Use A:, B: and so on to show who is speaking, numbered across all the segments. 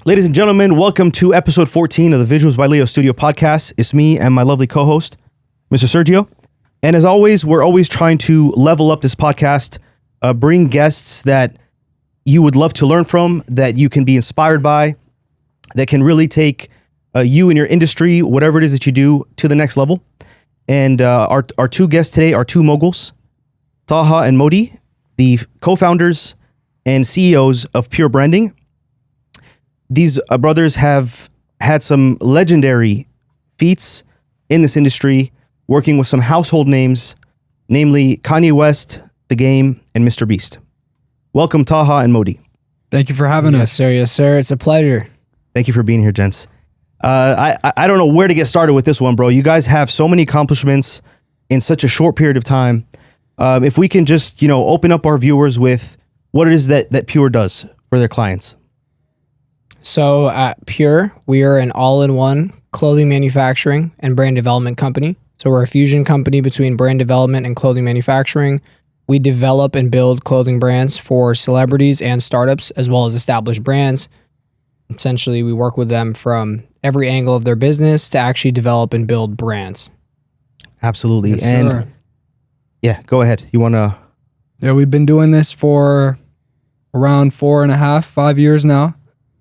A: Ladies and gentlemen, welcome to episode 14 of the Visuals by Leo Studio podcast. It's me and my lovely co-host, Mr. Sergio. And as always, we're always trying to level up this podcast, bring guests that you would love to learn from, that you can be inspired by, that can really take you and your industry, whatever it is that you do, to the next level. And our two guests today are two moguls, Taha and Modey, the co-founders and CEOs of Pure Branding. These brothers have had some legendary feats in this industry, working with some household names, namely Kanye West, The Game, and Mr. Beast. Welcome, Taha and Modey.
B: Thank you for having us.
C: Yes, sir. It's a pleasure.
A: Thank you for being here, gents. I don't know where to get started with this one, bro. You guys have so many accomplishments in such a short period of time. If we can just, open up our viewers with what it is that Pure does for their clients.
C: So at Pure, we are an all-in-one clothing manufacturing and brand development company. So we're a fusion company between brand development and clothing manufacturing. We develop and build clothing brands for celebrities and startups, as well as established brands. Essentially, we work with them from every angle of their business to actually develop and build brands.
A: Absolutely.
B: Yes,
A: and
B: sir.
A: Yeah, go ahead. You want to...
B: Yeah, we've been doing this for around 4.5, 5 years now.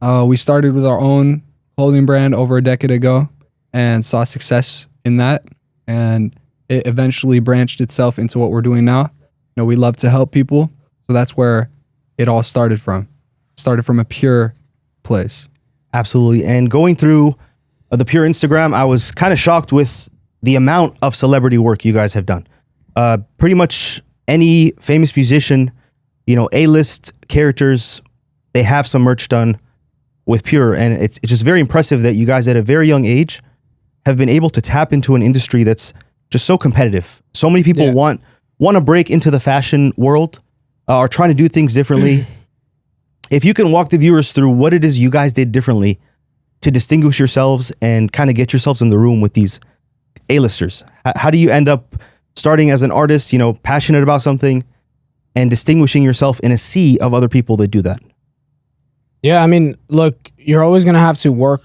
B: We started with our own clothing brand over a decade ago and saw success in that. And it eventually branched itself into what we're doing now. We love to help people. So that's where it all started from. Started from a Pure place.
A: Absolutely. And going through the Pure Instagram, I was kind of shocked with the amount of celebrity work you guys have done. Pretty much any famous musician, A-list characters, they have some merch done with Pure. And it's just very impressive that you guys at a very young age have been able to tap into an industry that's just so competitive. So many people want to break into the fashion world, are trying to do things differently. If you can walk the viewers through what it is you guys did differently to distinguish yourselves and kind of get yourselves in the room with these A-listers, how do you end up starting as an artist, passionate about something and distinguishing yourself in a sea of other people that do that?
C: Yeah, I mean, look, you're always going to have to work,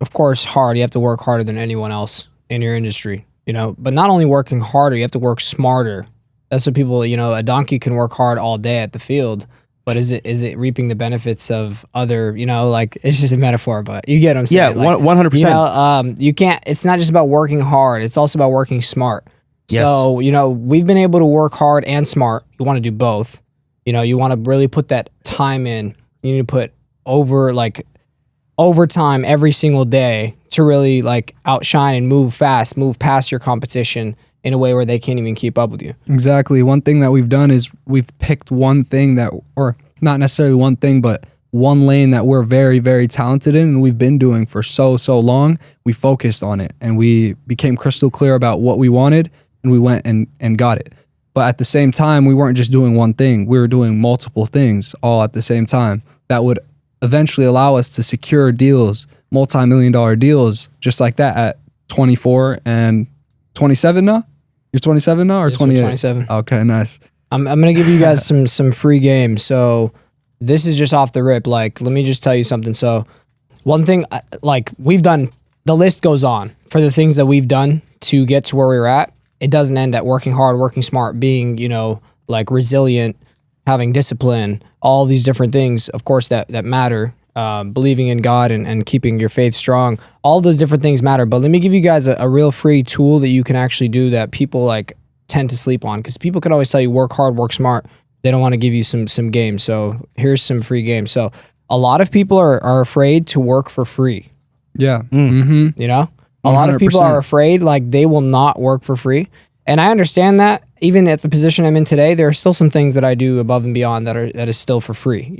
C: of course, hard. You have to work harder than anyone else in your industry, but not only working harder, you have to work smarter. That's what people, a donkey can work hard all day at the field, but is it reaping the benefits of other, it's just a metaphor, but you get what I'm saying.
A: Yeah, 100%.
C: You can't, it's not just about working hard. It's also about working smart.
A: Yes.
C: So, we've been able to work hard and smart. You want to do both. You want to really put that time in. You need to put overtime every single day to really outshine and move fast, move past your competition in a way where they can't even keep up with you.
B: Exactly. One thing that we've done is we've picked one thing or not necessarily one thing, but one lane that we're very, very talented in and we've been doing for so long. We focused on it and we became crystal clear about what we wanted and we went and got it. But at the same time, we weren't just doing one thing. We were doing multiple things all at the same time that would eventually allow us to secure deals, multi-million-dollar deals, just like that at 24 and 27 now? You're 27 now or 28?
C: 27.
B: Okay, nice.
C: I'm going to give you guys some free game. So this is just off the rip. Let me just tell you something. So one thing, we've done, the list goes on for the things that we've done to get to where we're at. It doesn't end at working hard, working smart, being, resilient, having discipline, all these different things, of course, that matter. Believing in God and keeping your faith strong. All those different things matter. But let me give you guys a real free tool that you can actually do that people tend to sleep on. Because people can always tell you work hard, work smart. They don't want to give you some games. So here's some free games. So a lot of people are afraid to work for free.
B: Yeah. Mm-hmm.
C: A lot of people are afraid they will not work for free. And I understand that. Even at the position I'm in today, there are still some things that I do above and beyond that is still for free,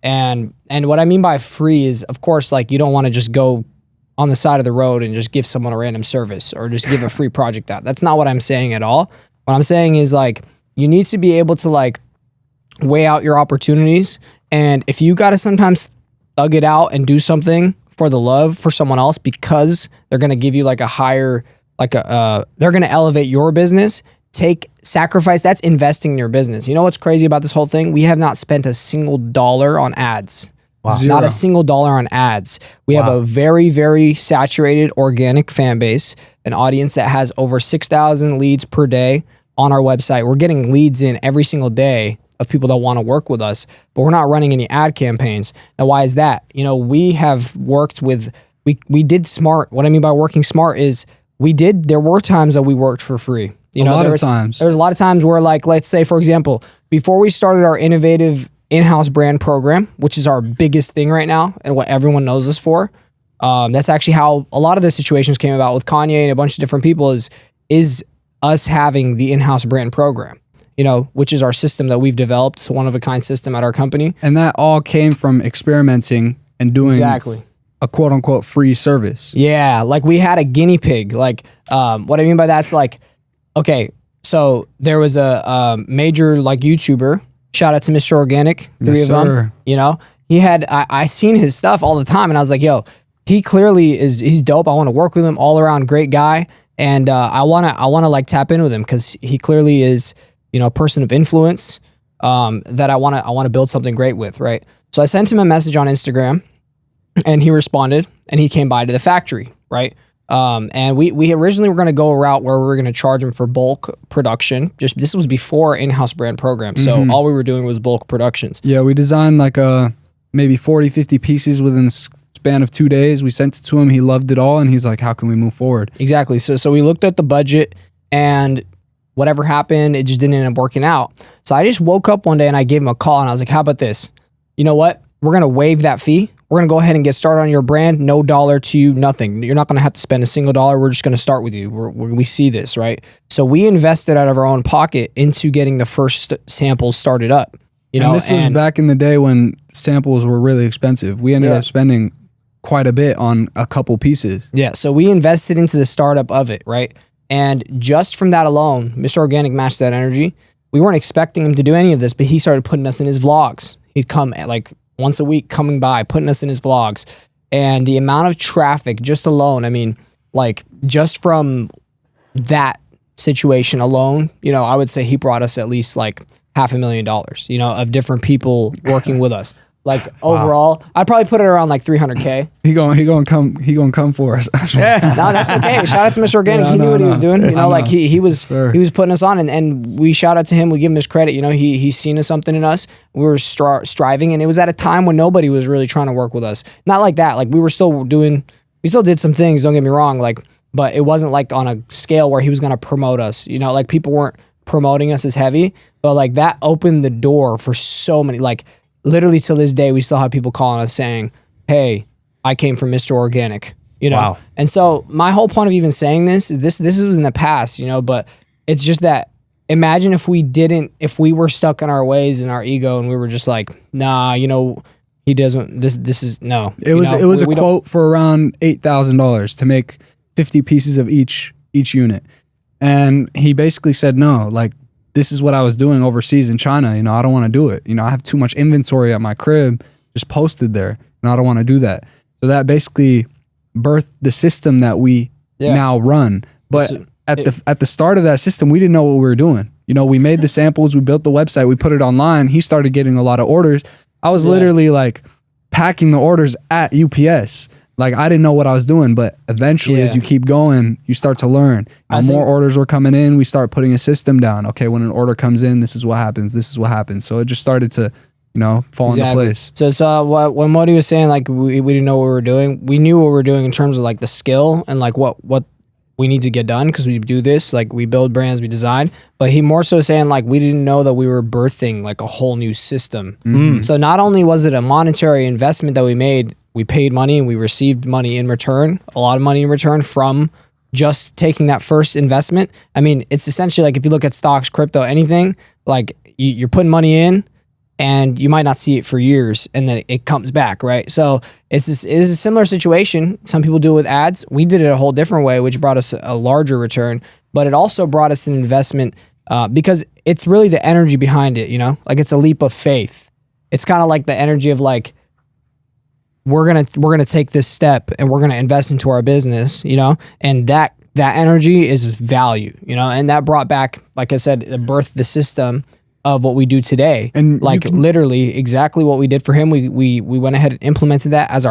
C: And what I mean by free is, of course, you don't want to just go on the side of the road and just give someone a random service or just give a free project out. That's not what I'm saying at all. What I'm saying is you need to be able to weigh out your opportunities. And if you got to sometimes thug it out and do something for the love for someone else because they're going to give you a higher, they're going to elevate your business, sacrifice, that's investing in your business. You know what's crazy about this whole thing? We have not spent a single dollar on ads
A: Wow.
B: Zero.
C: Not a single dollar on ads. We have
A: Wow.
C: a very, very saturated organic fan base, an audience that has over 6,000 leads per day on our website. We're getting leads in every single day of people that want to work with us, but we're not running any ad campaigns. Now, why is that? You know, we have worked with, we did smart. What I mean by working smart is there were times that we worked for free. You know,
B: There's
C: a lot of times where, like, let's say, for example, before we started our innovative in-house brand program, which is our biggest thing right now and what everyone knows us for. That's actually how a lot of the situations came about with Kanye and a bunch of different people is us having the in-house brand program, you know, which is our system that we've developed. It's a one-of-a-kind system at our company.
B: And that all came from experimenting and doing
C: Exactly.
B: a quote unquote free service.
C: Yeah, like we had a guinea pig. Like, what I mean by that's like, okay, so there was a major like YouTuber. Shout out to Mr. Organic, three of them. You know, he had I seen his stuff all the time, and I was like, yo, he clearly he's dope. I want to work with him. All around great guy, and I wanna like tap in with him because he clearly is, you know, a person of influence that I wanna build something great with, right? So I sent him a message on Instagram. And he responded, and he came by to the factory, right? And we originally were going to go a route where we were going to charge him for bulk production. Just this was before in-house brand program, so all we were doing was bulk productions.
B: Yeah, we designed like maybe 40, 50 pieces within the span of 2 days. We sent it to him. He loved it all, and he's like, "How can we move forward?"
C: Exactly. So we looked at the budget, and whatever happened, it just didn't end up working out. So I just woke up one day and I gave him a call, and I was like, "How about this? You know what? We're going to waive that fee. We're going to go ahead and get started on your brand. No dollar to you, nothing. You're not going to have to spend a single dollar. We're just going to start with you. We see this, right?" So we invested out of our own pocket into getting the first samples started up. You know,
B: and this was back in the day when samples were really expensive. We ended up spending quite a bit on a couple pieces.
C: Yeah, so we invested into the startup of it, right? And just from that alone, Mr. Organic matched that energy. We weren't expecting him to do any of this, but he started putting us in his vlogs. He'd come at like once a week coming by, putting us in his vlogs. And the amount of traffic just alone, I mean, like just from that situation alone, you know, I would say he brought us at least like $500,000, you know, of different people working with us. Like overall, I'd probably put it around like 300K.
B: He gonna come for us.
C: No, that's okay. Shout out to Mr. Organic. He knew what he was doing. You know, like he was putting us on, and we shout out to him. We give him his credit. You know, he's seen something in us. We were striving, and it was at a time when nobody was really trying to work with us. Not like that. Like we still did some things. Don't get me wrong. Like, but it wasn't like on a scale where he was gonna promote us. You know, like people weren't promoting us as heavy, but like that opened the door for so many. Like literally till this day, we still have people calling us saying, "Hey, I came from Mr. Organic." You know?
A: Wow.
C: And so my whole point of even saying this is this was in the past, you know, but it's just that imagine if we were stuck in our ways and our ego and we were just like, nah, you know, he doesn't, this is no.
B: It was a quote for around $8,000 to make 50 pieces of each unit. And he basically said, no, like, this is what I was doing overseas in China. You know, I don't want to do it. You know, I have too much inventory at my crib just posted there, and I don't want to do that. So that basically birthed the system that we now run. But at the start of that system, we didn't know what we were doing. You know, we made the samples, we built the website, we put it online. He started getting a lot of orders. I was literally like packing the orders at UPS. Like I didn't know what I was doing, but eventually as you keep going, you start to learn. More orders were coming in. We start putting a system down. Okay, when an order comes in, this is what happens. This is what happens. So it just started to, you know, fall into place.
C: So when Modey was saying like we didn't know what we were doing, we knew what we were doing in terms of like the skill and like what we need to get done because we do this, like we build brands, we design. But he more so saying like we didn't know that we were birthing like a whole new system. So not only was it a monetary investment that we made, we paid money and we received money in return, a lot of money in return from just taking that first investment. I mean, it's essentially like if you look at stocks, crypto, anything, like you're putting money in and you might not see it for years and then it comes back, right? So it's a similar situation. Some people do it with ads. We did it a whole different way, which brought us a larger return, but it also brought us an investment because it's really the energy behind it, you know? Like it's a leap of faith. It's kind of like the energy of like, we're gonna take this step and we're gonna invest into our business, you know, and that energy is value, you know, and that brought back, like I said, it birthed the system of what we do today.
B: And
C: like literally exactly what we did for him. We went ahead and implemented that as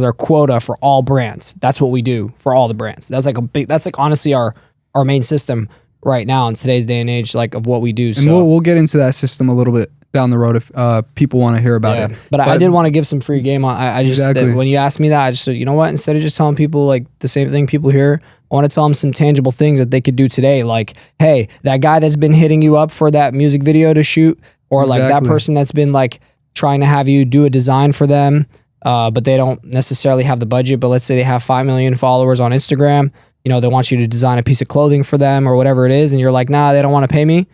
C: our quota for all brands. That's what we do for all the brands. That's like honestly our main system right now in today's day and age, like of what we do.
B: And we'll get into that system a little bit down the road if people want to hear about it.
C: But I did want to give some free game on. I just when you asked me that, I just said, you know what? Instead of just telling people like the same thing people hear, I want to tell them some tangible things that they could do today. Like, hey, that guy that's been hitting you up for that music video to shoot, or like that person that's been like trying to have you do a design for them, but they don't necessarily have the budget. But let's say they have 5 million followers on Instagram. You know, they want you to design a piece of clothing for them or whatever it is, and you're like, nah, they don't want to pay me.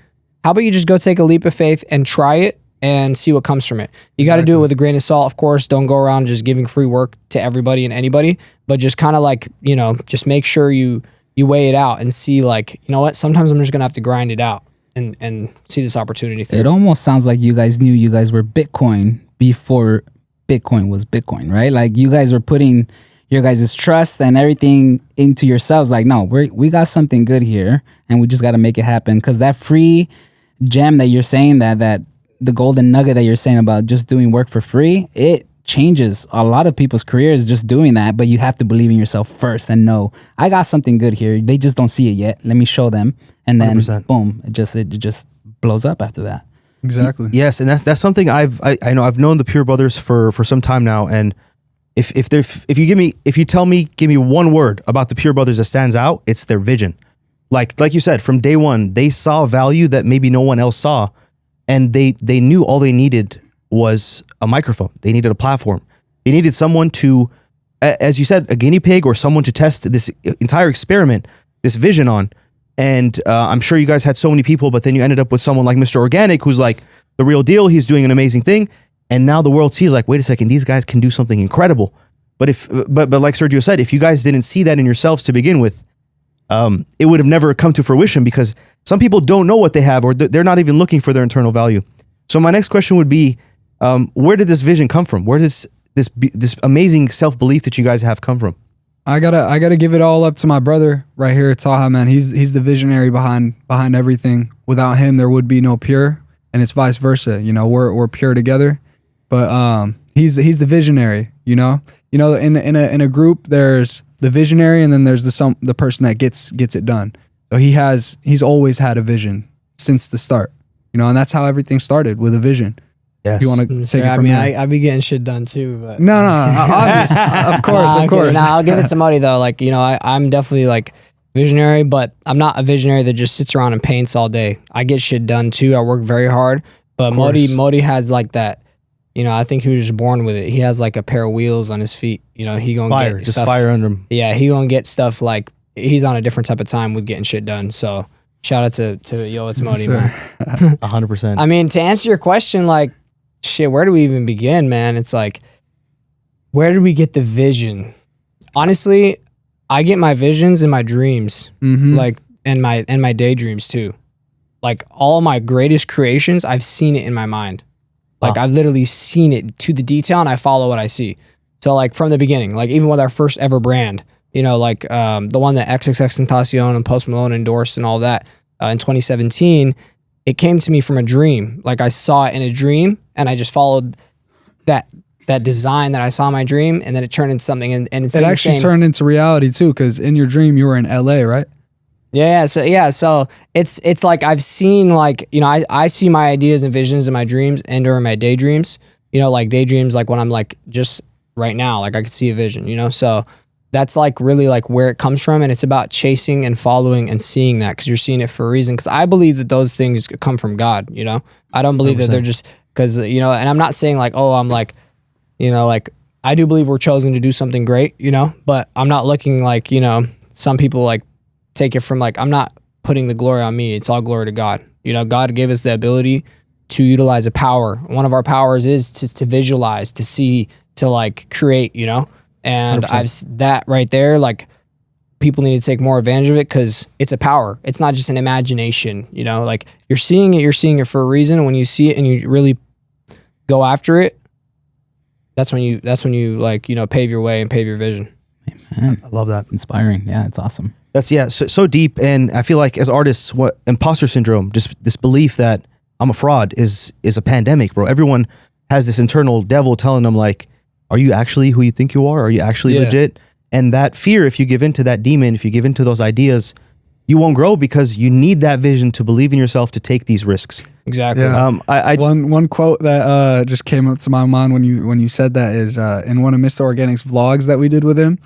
C: How about you just go take a leap of faith and try it and see what comes from it? You got to do it with a grain of salt, of course. Don't go around just giving free work to everybody and anybody, but just kind of like, you know, just make sure you weigh it out and see like, you know what, sometimes I'm just going to have to grind it out and see this opportunity through.
D: It almost sounds like you guys knew you guys were Bitcoin before Bitcoin was Bitcoin, right? Like you guys were putting your guys' trust and everything into yourselves. Like, no, we got something good here and we just got to make it happen. Because that free gem that you're saying, that the golden nugget that you're saying about just doing work for free, it changes a lot of people's careers just doing that. But you have to believe in yourself first and know, I got something good here. They just don't see it yet. Let me show them. And then 100%. Boom, it just blows up after that.
B: Exactly.
A: Yes, and that's something I know. I've known the Pure Brothers for some time now, and if you tell me, give me one word about the Pure Brothers that stands out, it's their vision. Like you said, from day one, they saw value that maybe no one else saw, and they knew all they needed was a microphone. They needed a platform. They needed someone to, as you said, a guinea pig or someone to test this entire experiment, this vision on. And I'm sure you guys had so many people, but then you ended up with someone like Mr. Organic, who's like the real deal. He's doing an amazing thing. And now the world sees like, wait a second, these guys can do something incredible. But but like Sergio said, if you guys didn't see that in yourselves to begin with, it would have never come to fruition, because some people don't know what they have, or they're not even looking for their internal value. So my next question would be, where did this vision come from? Where does this amazing self-belief that you guys have come from?
B: I gotta give it all up to my brother right here, Taha, man. He's the visionary behind everything. Without him, there would be no Pure, and it's vice versa. You know, we're Pure together, but he's the visionary. You know, in a group, there's the visionary, and then there's the person that gets it done. So he's always had a vision since the start. You know, and that's how everything started, with a vision.
A: Yes.
B: If you want to take it from here.
C: I be getting shit done too, but
B: no, obviously, of course.
C: I'll give it to Modey though. Like, you know, I'm definitely like visionary, but I'm not a visionary that just sits around and paints all day. I get shit done too. I work very hard, but Modey has like that. You know, I think he was just born with it. He has like a pair of wheels on his feet. You know, he gonna get stuff,
A: fire under him.
C: Yeah, he gonna get stuff like he's on a different type of time with getting shit done. So shout out to it's Modey, man.
A: 100%.
C: I mean, to answer your question, like, shit, where do we even begin, man? It's like, where did we get the vision? Honestly, I get my visions in my dreams, like, and my daydreams too. Like, all my greatest creations, I've seen it in my mind. Like, I've literally seen it to the detail, and I follow what I see. So, like, from the beginning, like, even with our first ever brand, you know, like, the one that XXXTentacion and Post Malone endorsed and all that in 2017, it came to me from a dream. Like, I saw it in a dream, and I just followed that design that I saw in my dream, and then it turned into something. And it
B: actually turned into reality too, because in your dream you were in LA, right?
C: Yeah. So it's like I've seen, like, you know, I see my ideas and visions in my dreams and or in my daydreams. You know, like daydreams, like when I'm like just right now, like I could see a vision. You know, so that's like really like where it comes from, and it's about chasing and following and seeing that, because you're seeing it for a reason. Because I believe that those things come from God. You know, I don't believe 100%. That they're just because, you know, and I'm not saying like, oh, I'm like, you know, like I do believe we're chosen to do something great, you know, but I'm not looking like, you know, some people like take it from like, I'm not putting the glory on me. It's all glory to God. You know, God gave us the ability to utilize a power. One of our powers is to visualize, to see, to like create, you know, and 100%. That right there, like people need to take more advantage of it, because it's a power. It's not just an imagination, you know, like you're seeing it for a reason. And when you see it and you really go after it, that's when you like, you know, pave your way and pave your vision.
D: Amen.
A: I love that.
D: Inspiring. Yeah, it's awesome.
A: That's so deep. And I feel like as artists, what imposter syndrome, just this belief that I'm a fraud is a pandemic, bro. Everyone has this internal devil telling them like, are you actually who you think you are? Are you actually legit? And that fear, if you give into that demon, if you give into those ideas, you won't grow because you need that vision to believe in yourself to take these risks.
C: Exactly.
B: Yeah. One quote that just came up to my mind when you said that is in one of Mr. Organic's vlogs that we did with him.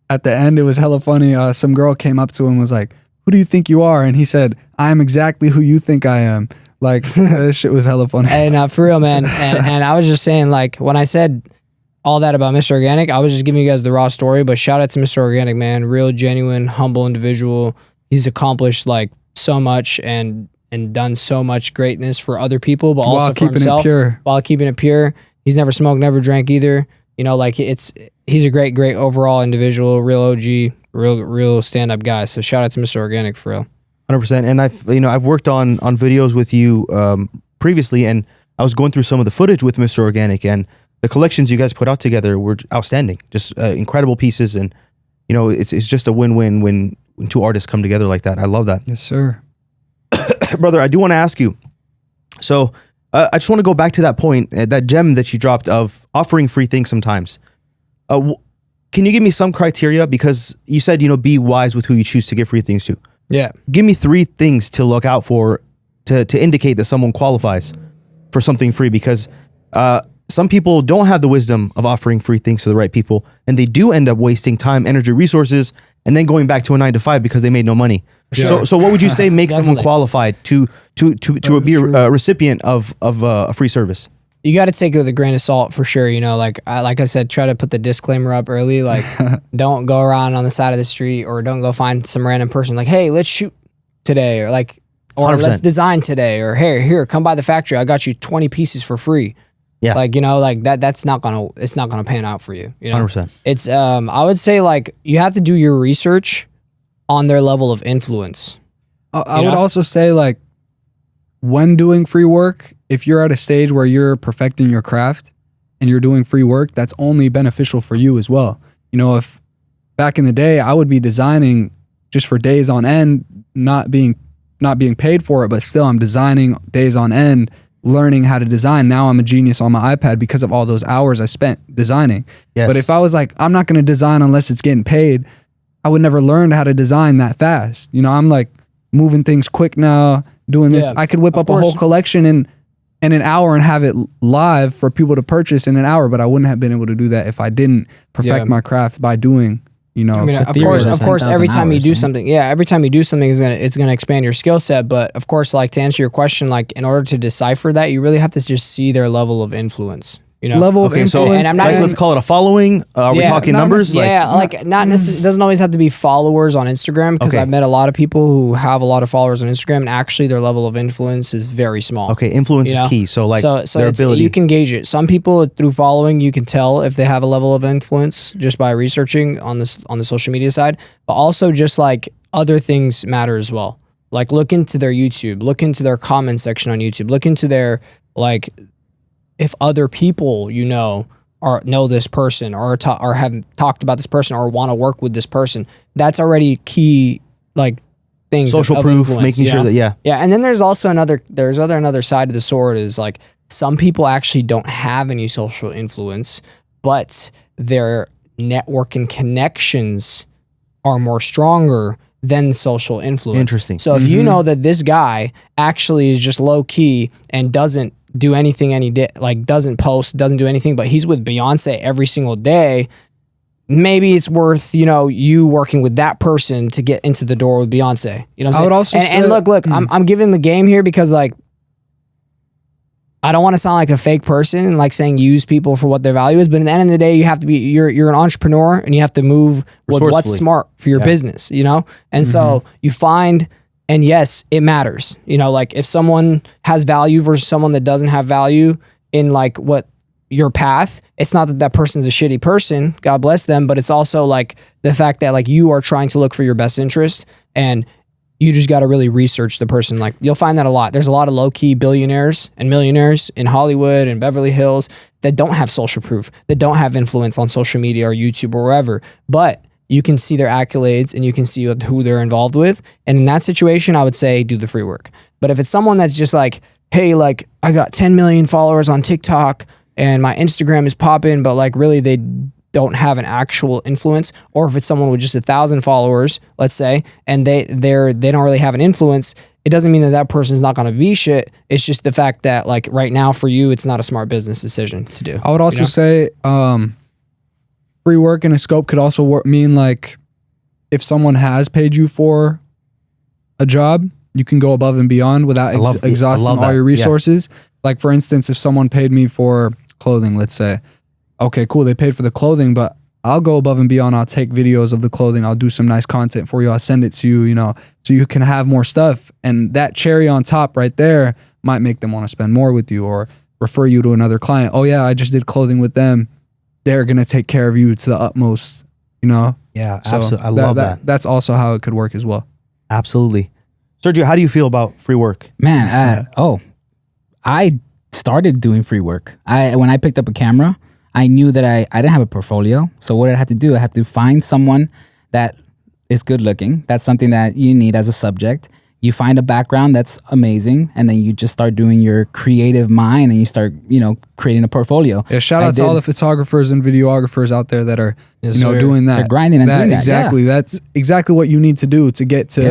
B: At the end, it was hella funny. Some girl came up to him and was like, "Who do you think you are?" And he said, "I am exactly who you think I am." Like this shit was hella funny.
C: Hey, now for real, man. And I was just saying, like, when I said all that about Mr. Organic, I was just giving you guys the raw story. But shout out to Mr. Organic, man. Real, genuine, humble individual. He's accomplished like so much and done so much greatness for other people, but also for himself. While keeping it pure. He's never smoked, never drank either. You know, like he's a great overall individual, real OG, real stand-up guy. So shout out to Mr. Organic for real.
A: 100%. And I've worked on videos with you previously, and I was going through some of the footage with Mr. Organic, and the collections you guys put out together were outstanding, just incredible pieces. And you know, it's just a win-win when two artists come together like that. I love that.
B: Yes, sir.
A: Brother, I do want to ask you. So I just want to go back to that point, that gem that you dropped of offering free things sometimes. Can you give me some criteria? Because you said, be wise with who you choose to give free things to.
C: Yeah.
A: Give me 3 things to look out for to indicate that someone qualifies for something free, because some people don't have the wisdom of offering free things to the right people, and they do end up wasting time, energy, resources, and then going back to a 9-to-5 because they made no money.
C: Sure.
A: So what would you say makes someone qualified to be a recipient of a free service?
C: You got to take it with a grain of salt for sure. Like I said, try to put the disclaimer up early. Like, don't go around on the side of the street, or don't go find some random person like, hey, let's shoot today, or 100%. Let's design today, or hey, here, come by the factory. I got you 20 pieces for free. Yeah. That's not gonna pan out for you.
A: 100%.
C: It's I would say like you have to do your research on their level of influence.
B: I would also say like when doing free work, if you're at a stage where you're perfecting your craft and you're doing free work, that's only beneficial for you as well. If back in the day I would be designing just for days on end, not being paid for it, but still I'm designing days on end, learning how to design. Now I'm a genius on my iPad because of all those hours I spent designing. Yes. But if I was like, I'm not going to design unless it's getting paid, I would never learn how to design that fast. I'm like moving things quick now, doing this. I could whip up a whole collection in an hour and have it live for people to purchase in an hour, but I wouldn't have been able to do that if I didn't perfect my craft by doing,
C: of course, every time you do something, it's gonna expand your skill set. But of course, like to answer your question, like in order to decipher that, you really have to just see their level of influence.
B: Level of influence.
A: So, and I'm not let's call it a following. Are we talking numbers?
C: Not necessarily. It doesn't always have to be followers on Instagram, because I've met a lot of people who have a lot of followers on Instagram, and actually their level of influence is very small.
A: Okay, influence is key. So their ability.
C: You can gauge it. Some people through following, you can tell if they have a level of influence just by researching on the social media side. But also just like other things matter as well. Like look into their YouTube, look into their comment section on YouTube, look into their if other people know this person or have talked about this person or want to work with this person, that's already key things.
A: Social proof, making sure that yeah.
C: And then there's also another side of the sword is like some people actually don't have any social influence, but their network and connections are more stronger than social influence.
A: Interesting.
C: So if you know that this guy actually is just low key and doesn't do anything doesn't post, doesn't do anything, but he's with Beyonce every single day, maybe it's worth, you working with that person to get into the door with Beyonce. You know what I'm saying?
B: I would also say,
C: and look, I'm giving the game here because I don't want to sound like a fake person and saying use people for what their value is, but at the end of the day, you have to be, you're an entrepreneur and you have to move with what's smart for your business, And so you find, and yes, it matters. If someone has value versus someone that doesn't have value in what your path, it's not that person's a shitty person, God bless them, but it's also the fact that you are trying to look for your best interest, and you just got to really research the person. You'll find that a lot. There's a lot of low-key billionaires and millionaires in Hollywood and Beverly Hills that don't have social proof, that don't have influence on social media or YouTube or wherever, but you can see their accolades and you can see who they're involved with. And in that situation, I would say do the free work. But if it's someone that's just hey, like I got 10 million followers on TikTok and my Instagram is popping, but like really they don't have an actual influence. Or if it's someone with just 1,000 followers, let's say, and they don't really have an influence, it doesn't mean that that person's not going to be shit. It's just the fact that like right now for you, it's not a smart business decision to do.
B: I would also say free work in a scope could also mean like if someone has paid you for a job, you can go above and beyond without exhausting all your resources. Yeah. Like for instance, if someone paid me for clothing, let's say, okay, cool, they paid for the clothing, but I'll go above and beyond. I'll take videos of the clothing. I'll do some nice content for you. I'll send it to you, you know, so you can have more stuff. And that cherry on top right there might make them want to spend more with you or refer you to another client. Oh yeah, I just did clothing with them. They're going to take care of you to the utmost, you know?
A: Yeah, so absolutely. I love that.
B: That's also how it could work as well.
A: Absolutely. Sergio, how do you feel about free work?
D: Man, I started doing free work. When I picked up a camera, I knew that I didn't have a portfolio. So what did I have to do? I have to find someone that is good looking. That's something that you need as a subject. You find a background that's amazing, and then you just start doing your creative mind, and you start, you know, creating a portfolio.
B: Yeah, shout out to all the photographers and videographers out there that are, doing that.
D: They're grinding and doing that.
B: Exactly. Yeah. That's exactly what you need to do to get to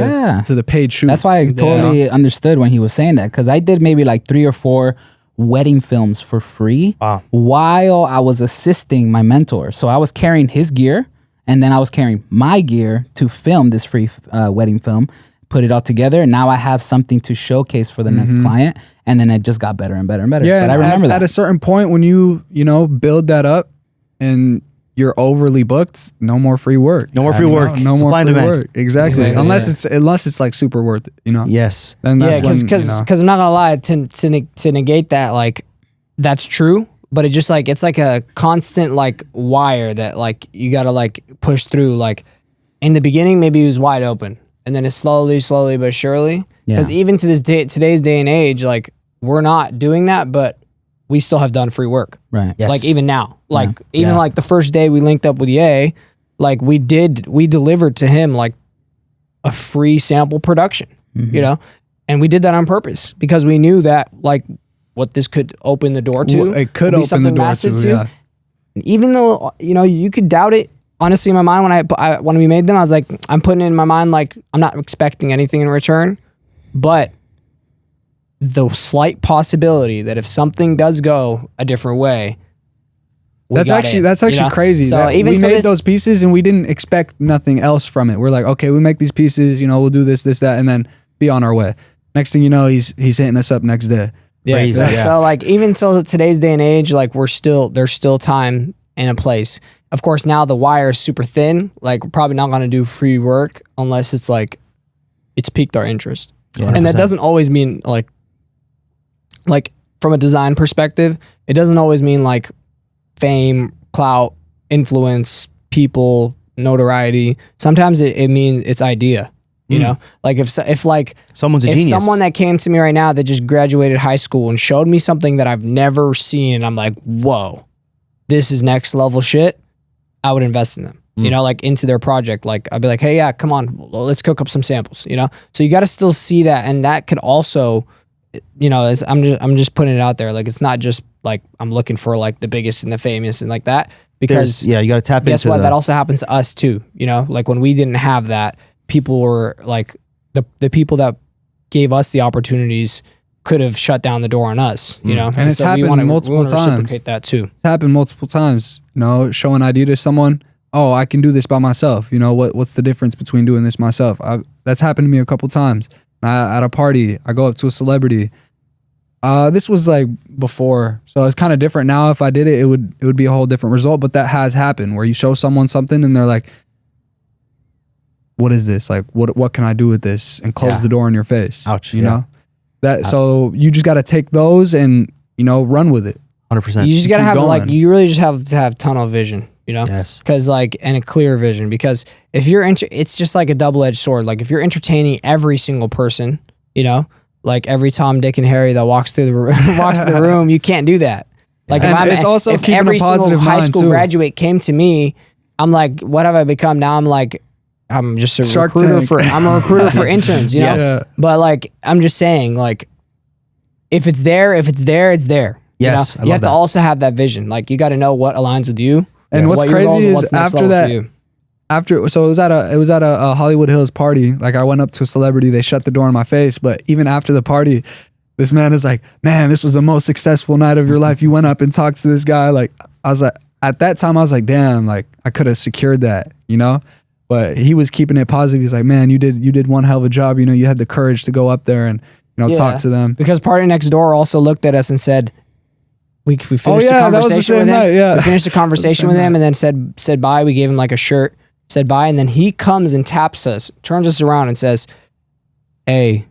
B: the paid shoots.
D: That's why I totally understood when he was saying that, because I did maybe like 3 or 4 wedding films for free while I was assisting my mentor. So I was carrying his gear, and then I was carrying my gear to film this free wedding film, put it all together, and now I have something to showcase for the next client, and then it just got better and better and better.
B: Yeah,
D: but I remember that.
B: At a certain point when you build that up and you're overly booked, no more free work.
A: No more free work.
B: No more free work. Exactly. Unless it's like super worth it, you know?
A: Yes.
B: Then that's
C: because I'm not gonna lie, to negate that, like that's true, but it just like it's like a constant like wire that like you gotta like push through. Like in the beginning, maybe it was wide open, and then it's slowly but surely. Because even to today's day and age, like we're not doing that, but we still have done free work.
D: Right.
A: Yes.
C: Like even now, like even like the first day we linked up with Ye, like we delivered to him like a free sample production, you know, and we did that on purpose because we knew that like what this could open the door to.
B: It could open the door to. Yeah.
C: And even though, you know, you could doubt it, honestly, in my mind, when we made them, I was like, I'm putting it in my mind, like I'm not expecting anything in return, but the slight possibility that if something does go a different way,
B: that's actually crazy.
C: So even
B: we made those pieces and we didn't expect nothing else from it. We're like, okay, we make these pieces, you know, we'll do this, that, and then be on our way. Next thing you know, he's hitting us up next day.
C: Yeah. So like even till today's day and age, like there's still time and a place. Of course, now the wire is super thin. Like we're probably not going to do free work unless it's like it's piqued our interest. 100%. And that doesn't always mean like from a design perspective, it doesn't always mean like fame, clout, influence, people, notoriety. Sometimes it means it's idea. You know, like if like
A: someone's a genius.
C: Someone that came to me right now that just graduated high school and showed me something that I've never seen, and I'm like, whoa, this is next level shit, I would invest in them. You know, like into their project. Like I'd be like, hey, yeah, come on, let's cook up some samples. You know, so you got to still see that, and that could also, you know, I'm just putting it out there. Like it's not just like I'm looking for like the biggest and the famous and like that, because
A: you got to tap into.
C: Guess what? That also happens to us too. You know, like when we didn't have that, people were like the people that gave us the opportunities could have shut down the door on us. You know,
B: and it's happened multiple times.
C: Reciprocate that too.
B: It's happened multiple times. You know, show an idea to someone. Oh, I can do this by myself. You know, what's the difference between doing this myself? That's happened to me a couple times. At a party, I go up to a celebrity. This was like before, so it's kind of different now. If I did it, it would be a whole different result. But that has happened where you show someone something and they're like, "What is this? Like, what can I do with this?" And close the door in your face.
A: Ouch.
B: You know that. So you just got to take those and run with it.
A: 100%.
C: You just got to have like you really just have to have tunnel vision. You know,
A: yes,
C: because like and a clear vision. Because if you're it's just like a double-edged sword. Like if you're entertaining every single person, you know, like every Tom, Dick, and Harry that walks through the room, you can't do that. Like if every single high school graduate came to me, I'm like, what have I become now? I'm like, I'm just a recruiter for interns, you know. But like, I'm just saying, like, if it's there, it's there.
A: Yes,
C: you have to also have that vision. Like, you got to know what aligns with you.
B: And what's
C: what your goals
B: crazy
C: and
B: is
C: what's next
B: after
C: level
B: that,
C: for you.
B: so it was at a Hollywood Hills party. Like, I went up to a celebrity, they shut the door in my face. But even after the party, this man is like, man, this was the most successful night of your life. You went up and talked to this guy. Like, I was like, at that time, I was like, damn, like I could have secured that, you know? But he was keeping it positive. He's like, man, you did one hell of a job. You know, you had the courage to go up there and, talk to them.
C: Because Party Next Door also looked at us and said, we finished the
B: that was the
C: conversation
B: same
C: with him.
B: night, yeah.
C: We finished the conversation with him and then said bye. We gave him like a shirt, said bye. And then he comes and taps us, turns us around and says, hey,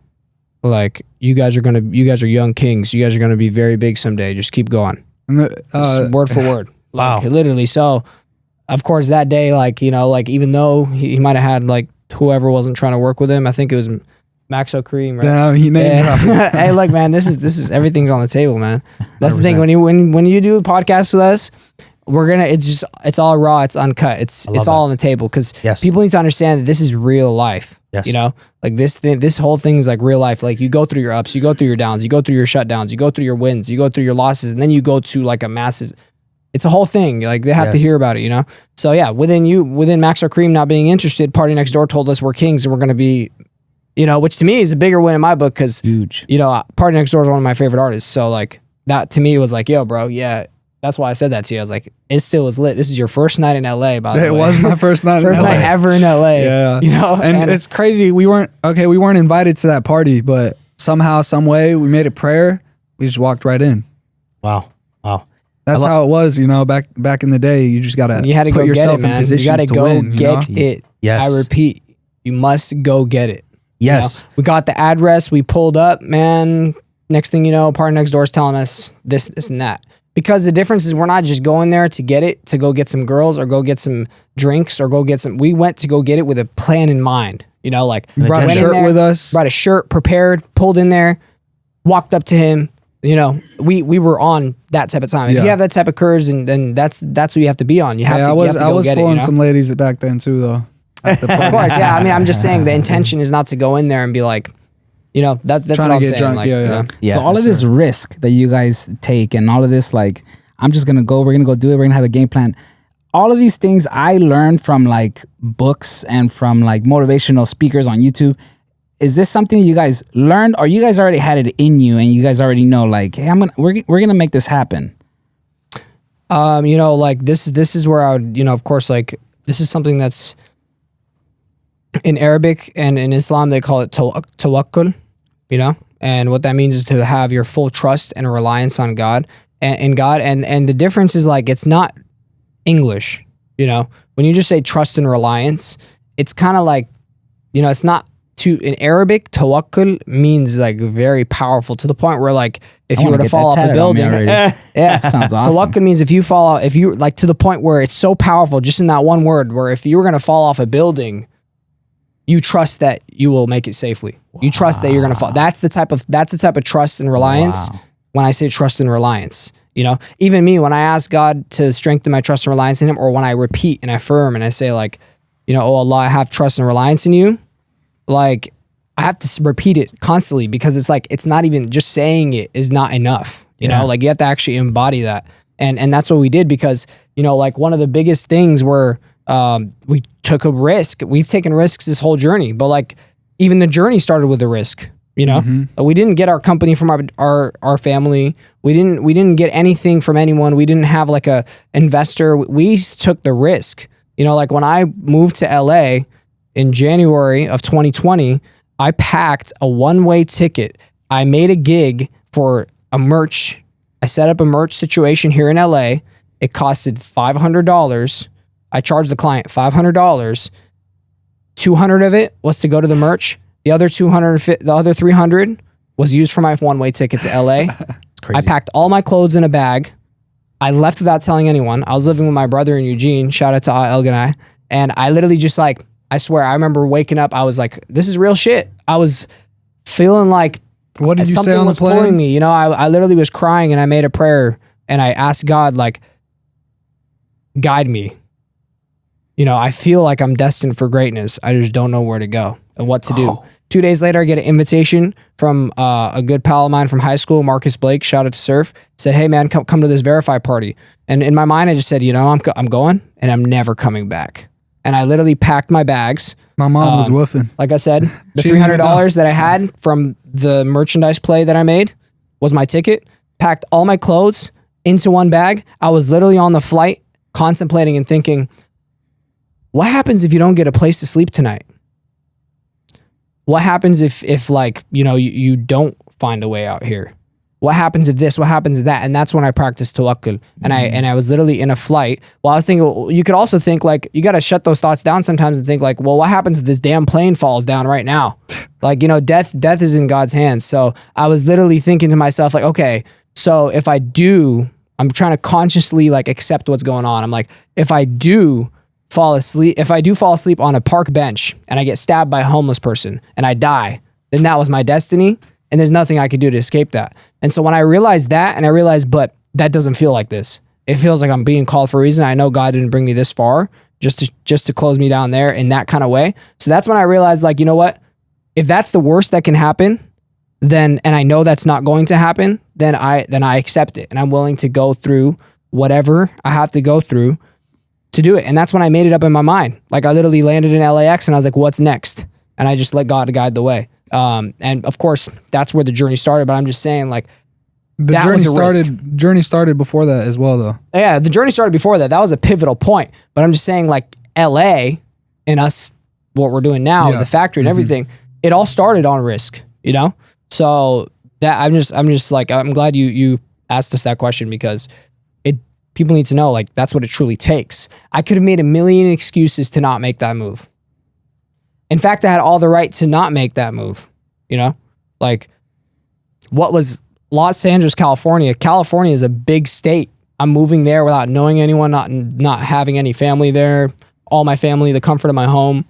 C: like, you guys are young kings. You guys are going to be very big someday. Just keep going.
B: And
C: Word for word.
A: Wow.
C: Like, literally. So, of course, that day, like, like, even though he might have had like whoever wasn't trying to work with him, I think it was Maxo Cream, right?
B: damn, he named dropped.
C: Hey, look, man, this is everything's on the table, man. That's the thing. When you do a podcast with us, it's all raw, it's uncut, it's all on the table, because people need to understand that this is real life.
A: Yes.
C: You know, like this whole thing is like real life. Like, you go through your ups, you go through your downs, you go through your shutdowns, you go through your wins, you go through your losses, and then you go to like a massive. It's a whole thing. Like, they have to hear about it, you know? So yeah, within Max or Cream not being interested, Party Next Door told us we're kings and we're going to be, which to me is a bigger win in my book, because,
D: Huge.
C: Party Next Door is one of my favorite artists. So like, that to me was like, yo, bro, yeah, that's why I said that to you. I was like, it still is lit. This is your first night in LA, by the way.
B: It was my first night
C: First
B: in LA.
C: night ever in LA.
B: Yeah. And it's crazy. We weren't invited to that party, but somehow, some way, we made a prayer. We just walked right in.
A: Wow.
B: That's how it was, back in the day. You just gotta
C: go
B: put yourself
C: get it, man.
B: in positions
C: You gotta
B: to
C: go
B: win.
C: get it.
A: Yes.
C: I repeat, you must go get it.
A: Yes.
C: We got the address. We pulled up, man. Next thing you know, Party Next Door is telling us this, and that. Because the difference is, we're not just going there to get it, to go get some girls or go get some drinks or go get some. We went to go get it with a plan in mind. Like,
B: We brought a shirt with us.
C: Brought a shirt, prepared, pulled in there, walked up to him. We were on that type of time. If you have that type of courage, then that's what you have to be on. You have to.
B: I was
C: get
B: pulling some ladies back then too, though.
C: Of course, yeah. I mean, I'm just saying the intention is not to go in there and be like, that's what I'm saying.
B: Drunk,
C: like,
A: Yeah.
D: So all of this risk that you guys take and all of this, like, I'm just gonna go, we're gonna go do it, we're gonna have a game plan. All of these things I learned from like books and from like motivational speakers on YouTube. Is this something you guys learned, or you guys already had it in you and you guys already know, like, hey, we're gonna make this happen?
C: Like, this is where I would, of course, like, this is something that's in Arabic and in Islam they call it tawakkul, and what that means is to have your full trust and reliance on God and God, and the difference is, like, it's not English, when you just say trust and reliance, it's kind of like, it's not. In Arabic, tawakkul means like very powerful, to the point where, like, if you were to fall off a building,
D: Sounds awesome.
C: Tawakkul means if you like, to the point where it's so powerful, just in that one word, where if you were gonna fall off a building, you trust that you will make it safely. Wow. You trust that you're gonna fall. That's the type of trust and reliance. Wow. When I say trust and reliance, even me, when I ask God to strengthen my trust and reliance in Him, or when I repeat and affirm and I say, like, oh Allah, I have trust and reliance in you. Like, I have to repeat it constantly, because it's like, it's not even just saying it is not enough, like, you have to actually embody that. And that's what we did, because, like, one of the biggest things were, we took a risk. We've taken risks this whole journey, but, like, even the journey started with a risk, We didn't get our company from our family. We didn't get anything from anyone. We didn't have like a investor. We took the risk, like when I moved to LA, in January of 2020, I packed a one-way ticket. I made a gig for a merch. I set up a merch situation here in LA. It costed $500. I charged the client $500. 200 of it was to go to the merch. The other 300 was used for my one-way ticket to LA.
A: It's crazy.
C: I packed all my clothes in a bag. I left without telling anyone. I was living with my brother in Eugene. Shout out to Elganai. And I literally just, like, I swear, I remember waking up. I was like, "This is real shit." I was feeling like
B: what did you
C: something
B: say on
C: was
B: the plane?
C: pulling me. I literally was crying, and I made a prayer, and I asked God, like, guide me. I feel like I'm destined for greatness. I just don't know where to go and what to do. 2 days later, I get an invitation from a good pal of mine from high school, Marcus Blake, shout out to Surf, said, hey man, come to this Verify party. And in my mind, I just said, I'm going and I'm never coming back. And I literally packed my bags.
B: My mom was woofing.
C: Like I said, the
B: She didn't even
C: $300 that I had from the merchandise play that I made was my ticket. Packed all my clothes into one bag. I was literally on the flight contemplating and thinking, what happens if you don't get a place to sleep tonight? What happens if like, you don't find a way out here? What happens if this? What happens if that? And that's when I practiced tawakkul. And I was literally in a flight. Well, I was thinking, you could also think like, you got to shut those thoughts down sometimes and think like, well, what happens if this damn plane falls down right now? Like, death is in God's hands. So I was literally thinking to myself like, okay, so if I'm trying to consciously like accept what's going on. I'm like, if I do fall asleep on a park bench and I get stabbed by a homeless person and I die, then that was my destiny. And there's nothing I could do to escape that. And so when I realized that, and I realized, but that doesn't feel like this. It feels like I'm being called for a reason. I know God didn't bring me this far just to close me down there in that kind of way. So that's when I realized, like, you know what? If that's the worst that can happen, then, and I know that's not going to happen, then I accept it. And I'm willing to go through whatever I have to go through to do it. And that's when I made it up in my mind. Like I literally landed in LAX and I was like, what's next? And I just let God guide the way. And of course that's where the journey started, but I'm just saying like
B: the journey started before that as well though.
C: Yeah, the journey started before that. That was a pivotal point, but I'm just saying like LA and us, what we're doing now, the factory and everything, it all started on risk, So that I'm just like, I'm glad you asked us that question because people need to know like, that's what it truly takes. I could have made a million excuses to not make that move. In fact, I had all the right to not make that move, like what was Los Angeles, California? California is a big state. I'm moving there without knowing anyone, not having any family there, all my family, the comfort of my home,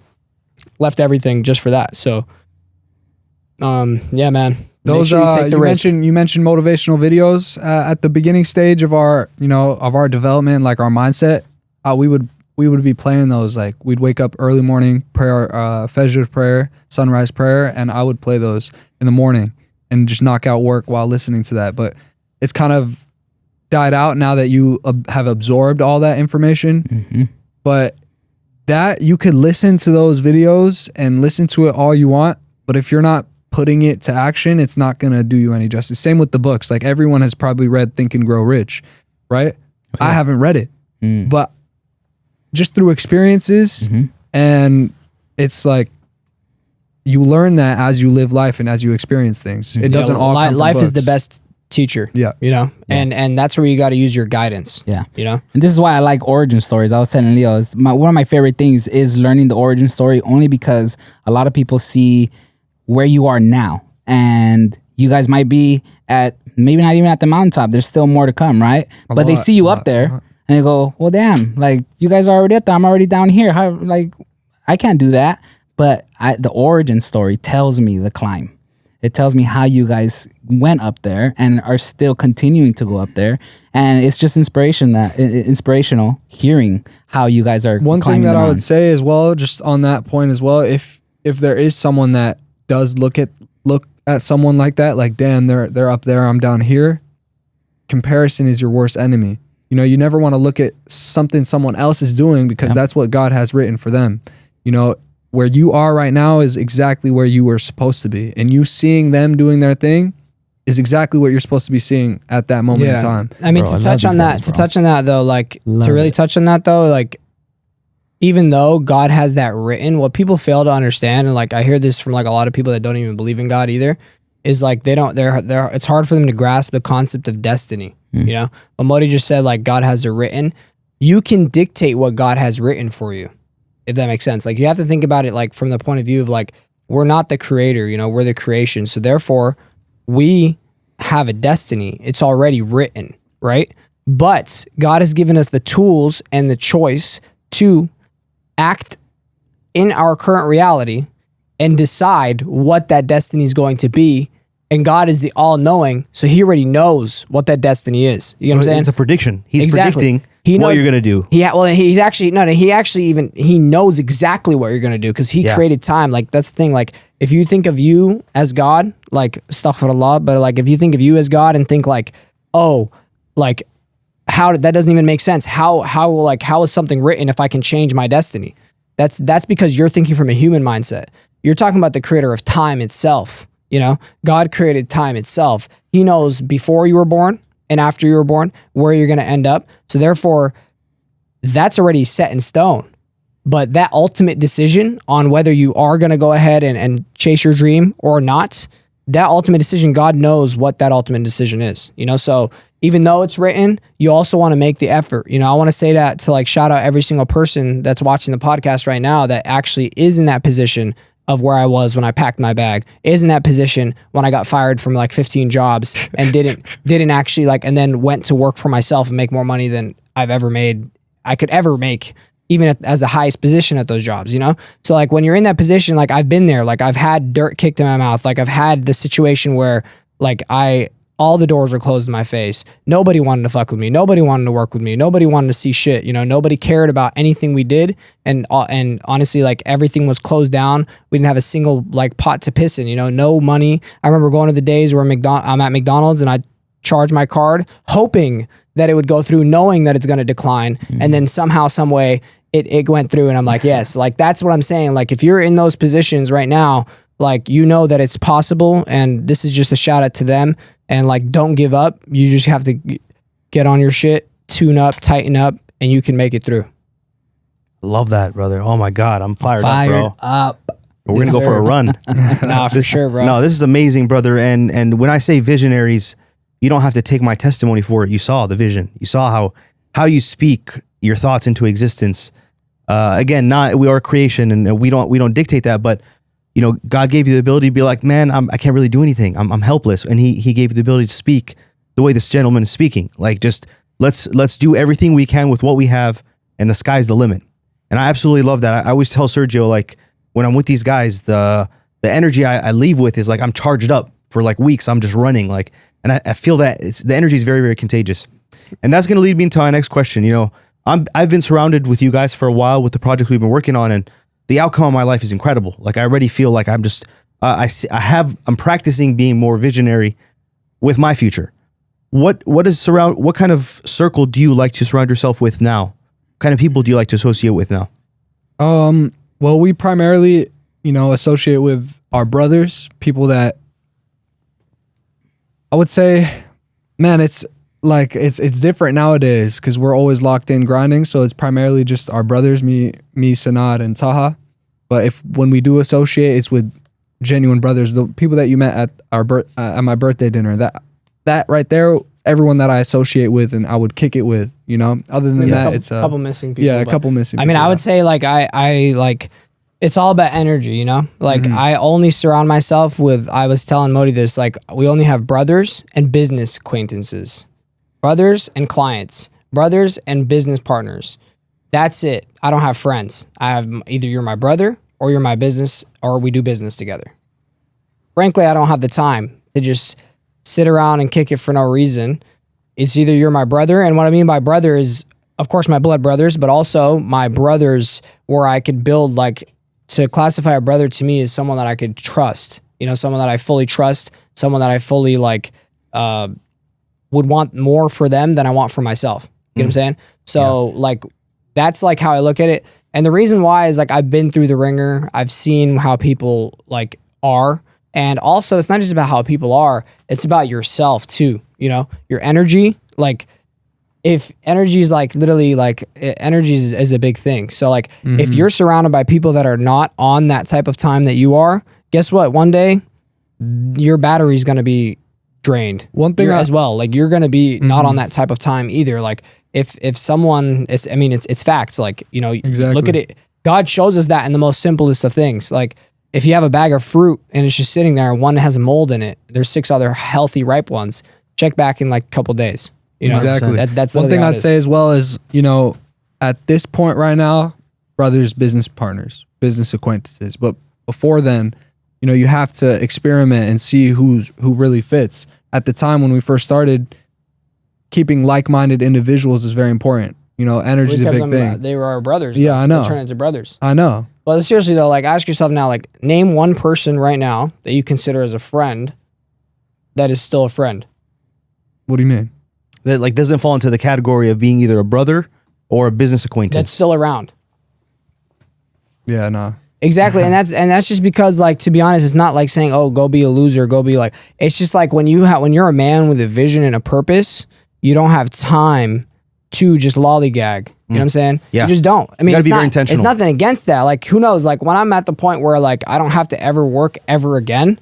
C: left everything just for that. So, yeah, man.
B: Those you mentioned motivational videos at the beginning stage of our development, like our mindset. We would be playing those, like we'd wake up early morning, prayer, Fajr prayer, sunrise prayer, and I would play those in the morning and just knock out work while listening to that. But it's kind of died out now that you have absorbed all that information. Mm-hmm. But that you could listen to those videos and listen to it all you want, but if you're not putting it to action, it's not going to do you any justice. Same with the books. Like everyone has probably read Think and Grow Rich, right? Yeah. I haven't read it, but just through experiences, and it's like you learn that as you live life and as you experience things. It doesn't all come from
C: life
B: books.
C: is the best teacher.
B: Yeah.
C: And that's where you got to use your guidance.
D: Yeah. And this is why I like origin stories. I was telling Leo, one of my favorite things is learning the origin story, only because a lot of people see where you are now, and you guys might be at maybe not even at the mountaintop. There's still more to come, right? But they see you up there. And they go, well, damn, like you guys are already up there. I'm already down here. How, like, I can't do that. But the origin story tells me the climb. It tells me how you guys went up there and are still continuing to go up there. And it's just inspirational hearing how you guys are.
B: One thing that I would say as well, just on that point as well, if there is someone that does look at someone like that, like, damn, they're up there, I'm down here. Comparison is your worst enemy. You never want to look at something someone else is doing because that's what God has written for them. Where you are right now is exactly where you were supposed to be. And you seeing them doing their thing is exactly what you're supposed to be seeing at that moment in time.
C: I mean, to touch on that though, like like even though God has that written, what people fail to understand, and like I hear this from like a lot of people that don't even believe in God either, is like it's hard for them to grasp the concept of destiny. What Modey just said, like God has it written. You can dictate what God has written for you, if that makes sense. Like you have to think about it like from the point of view of like, we're not the creator, we're the creation. So therefore we have a destiny. It's already written, right? But God has given us the tools and the choice to act in our current reality and decide what that destiny is going to be. And God is the all-knowing, so he already knows what that destiny is. You know what I'm saying?
A: It's a prediction. He's predicting
C: He knows
A: what you're gonna do.
C: He knows exactly what you're gonna do because he created time. Like that's the thing. Like if you think of you as God, like astaghfirullah, but like if you think of you as God and think like, oh, like how that doesn't even make sense. How is something written if I can change my destiny? That's because you're thinking from a human mindset. You're talking about the creator of time itself. You know, God created time itself. He knows before you were born and after you were born where you're going to end up. So therefore, that's already set in stone. But that ultimate decision on whether you are going to go ahead and chase your dream or not, that ultimate decision, God knows what that ultimate decision is. You know, so even though it's written, you also want to make the effort. You know, I want to say that to like shout out every single person that's watching the podcast right now that actually is in that position of where I was when I packed my bag, is in that position when I got fired from like 15 jobs and didn't actually like, and then went to work for myself and make more money than I could ever make, even as the highest position at those jobs, you know? So like when you're in that position, like I've been there, like I've had dirt kicked in my mouth. Like I've had the situation where like all the doors were closed in my face. Nobody wanted to fuck with me. Nobody wanted to work with me. Nobody wanted to see shit. You know, nobody cared about anything we did. And honestly, like everything was closed down. We didn't have a single like pot to piss in, you know, no money. I remember going to the days where I'm at McDonald's and I charge my card hoping that it would go through, knowing that it's going to decline. And then somehow, some way it went through and I'm like, yes, like that's what I'm saying. Like if you're in those positions right now, like, you know that it's possible, and this is just a shout out to them. And like, don't give up. You just have to get on your shit, tune up, tighten up, and you can make it through.
A: Love that, brother. Oh my God, I'm fired up, bro.
D: up.
A: We're gonna go for a run.
C: Nah, for sure, bro.
A: No, this is amazing, brother. And when I say visionaries, you don't have to take my testimony for it. You saw the vision. You saw how you speak your thoughts into existence. Again, we are a creation, and we don't dictate that, but you know, God gave you the ability to be like, man, I can't really do anything. I'm helpless. And he gave you the ability to speak the way this gentleman is speaking. Like, just let's do everything we can with what we have, and the sky's the limit. And I absolutely love that. I always tell Sergio, like, when I'm with these guys, the energy I leave with is like, I'm charged up for like weeks. I'm just running, like, and I feel that the energy is very, very contagious. And that's going to lead me into our next question. You know, I've been surrounded with you guys for a while with the projects we've been working on, and the outcome of my life is incredible. Like, I already feel like I'm just, I'm practicing being more visionary with my future. What kind of circle do you like to surround yourself with now? What kind of people do you like to associate with now?
B: Well, we primarily, you know, associate with our brothers, people that I would say, man, it's like, it's different nowadays because we're always locked in grinding. So it's primarily just our brothers, me, Sanad, and Taha. But when we do associate, it's with genuine brothers, the people that you met at my birthday dinner. That right there, everyone that I associate with and I would kick it with, you know. Other than that, it's a couple missing people. Yeah, a couple missing.
C: I mean, I would say like I like, it's all about energy, you know. Like I only surround myself with. I was telling Modey this. Like, we only have brothers and business acquaintances, brothers and clients, brothers and business partners. That's it. I don't have friends. I have either you're my brother or you're my business, or we do business together. Frankly, I don't have the time to just sit around and kick it for no reason. It's either you're my brother, and what I mean by brother is, of course, my blood brothers, but also my brothers where I could build, like, to classify a brother to me is someone that I could trust. You know, someone that I fully trust, someone that I fully, like, would want more for them than I want for myself. You know what I'm saying? So, like, that's like how I look at it. And the reason why is like, I've been through the ringer. I've seen how people like are. And also it's not just about how people are, it's about yourself too. You know, your energy, like if energy is like literally like energy is a big thing. So like if you're surrounded by people that are not on that type of time that you are, guess what? One day your battery is going to be drained.
B: One thing
C: as well, like you're going to be not on that type of time either. Like if someone, it's facts. Like, you know, look at it. God shows us that in the most simplest of things. Like if you have a bag of fruit and it's just sitting there and one has a mold in it, there's 6 other healthy, ripe ones. Check back in like a couple days. You know?
B: Exactly.
C: That's
B: one thing I'd say as well is, you know, at this point right now, brothers, business partners, business acquaintances. But before then, you know, you have to experiment and see who really fits. At the time when we first started, keeping like-minded individuals is very important. Energy's
C: We
B: a
C: kept
B: big
C: them,
B: thing.
C: They were our brothers.
B: Yeah,
C: though.
B: I know.
C: They turned into brothers.
B: I know.
C: But seriously though, like ask yourself now, like name one person right now that you consider as a friend that is still a friend.
B: What do you mean?
A: That like doesn't fall into the category of being either a brother or a business acquaintance.
C: That's still around.
B: Yeah, no.
C: Exactly, and that's just because, like, to be honest, it's not like saying, "Oh, go be a loser, go be like." It's just like when you're a man with a vision and a purpose, you don't have time to just lollygag. You know what I'm saying?
A: Yeah.
C: You just don't. I mean,
A: gotta
C: it's
A: be
C: not,
A: very intentional.
C: It's nothing against that. Like, who knows? Like, when I'm at the point where like I don't have to ever work ever again,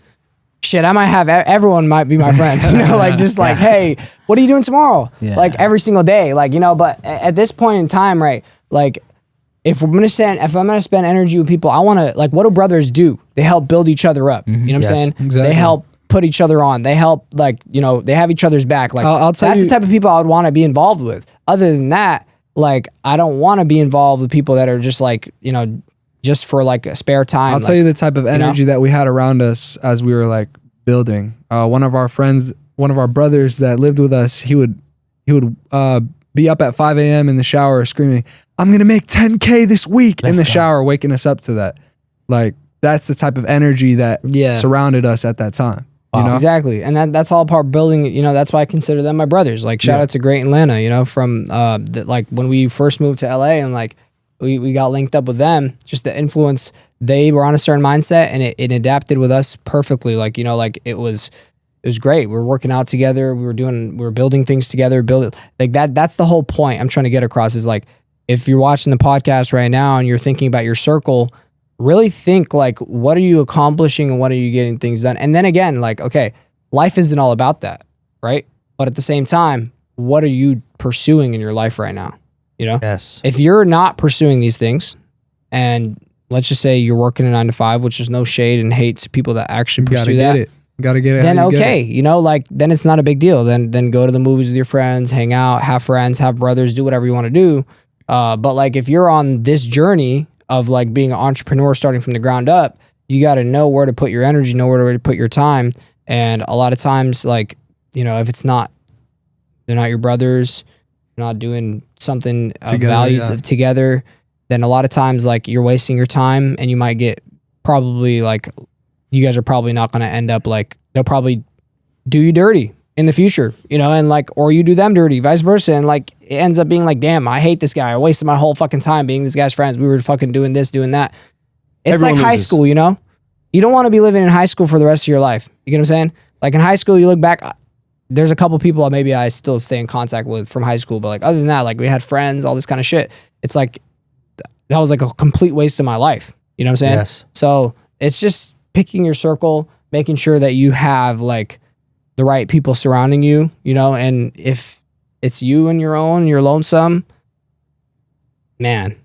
C: shit, I might have everyone might be my friend. Like just like, hey, what are you doing tomorrow?
D: Yeah.
C: Like every single day, like But at this point in time, right? Like, if I'm gonna spend energy with people, I want to like. What do brothers do? They help build each other up. You know what I'm
A: Yes,
C: saying?
B: exactly.
C: They help put each other on. They help they have each other's back. Like
B: I'll tell
C: that's
B: you-
C: the type of people I would want to be involved with. Other than that, like I don't want to be involved with people that are just like just for like a spare time.
B: I'll tell you the type of energy that we had around us as we were like building. One of our friends, one of our brothers that lived with us, he would be up at 5 a.m. in the shower screaming, "I'm gonna make 10K this week," in the shower, waking us up to that. Like that's the type of energy that surrounded us at that time. You know?
C: Exactly, and that's all part of building. That's why I consider them my brothers. Like shout out to Great Atlanta. From like when we first moved to LA and like we got linked up with them. Just the influence, they were on a certain mindset and it adapted with us perfectly. Like like it was great. We were working out together. We were building things together. Like that. That's the whole point I'm trying to get across. Is like if you're watching the podcast right now and you're thinking about your circle, really think like, what are you accomplishing and what are you getting things done? And then again, like, okay, life isn't all about that, right? But at the same time, what are you pursuing in your life right now?
A: Yes.
C: If you're not pursuing these things, and let's just say you're working a 9 to 5, which is no shade and hate to people that actually pursue that.
B: Gotta get it.
C: Then okay, then it's not a big deal. Then go to the movies with your friends, hang out, have friends, have brothers, do whatever you want to do. But like if you're on this journey of like being an entrepreneur starting from the ground up, you got to know where to put your energy, know where to put your time. And a lot of times, like, if they're not your brothers, you're not doing something of value together, then a lot of times like you're wasting your time and you might get probably like, you guys are probably not going to end up like, they'll probably do you dirty in the future, and like, or you do them dirty, vice versa. And like, it ends up being like, damn, I hate this guy. I wasted my whole fucking time being this guy's friends. We were fucking doing this, doing that. It's
A: Everyone
C: like high
A: loses.
C: school, You don't want to be living in high school for the rest of your life. You get what I'm saying? Like in high school, you look back, there's a couple people maybe I still stay in contact with from high school. But like, other than that, like we had friends, all this kind of shit. It's like, that was like a complete waste of my life. You know what I'm saying?
A: Yes.
C: So it's just picking your circle, making sure that you have like the right people surrounding you, and if it's you and your own, you're lonesome, man,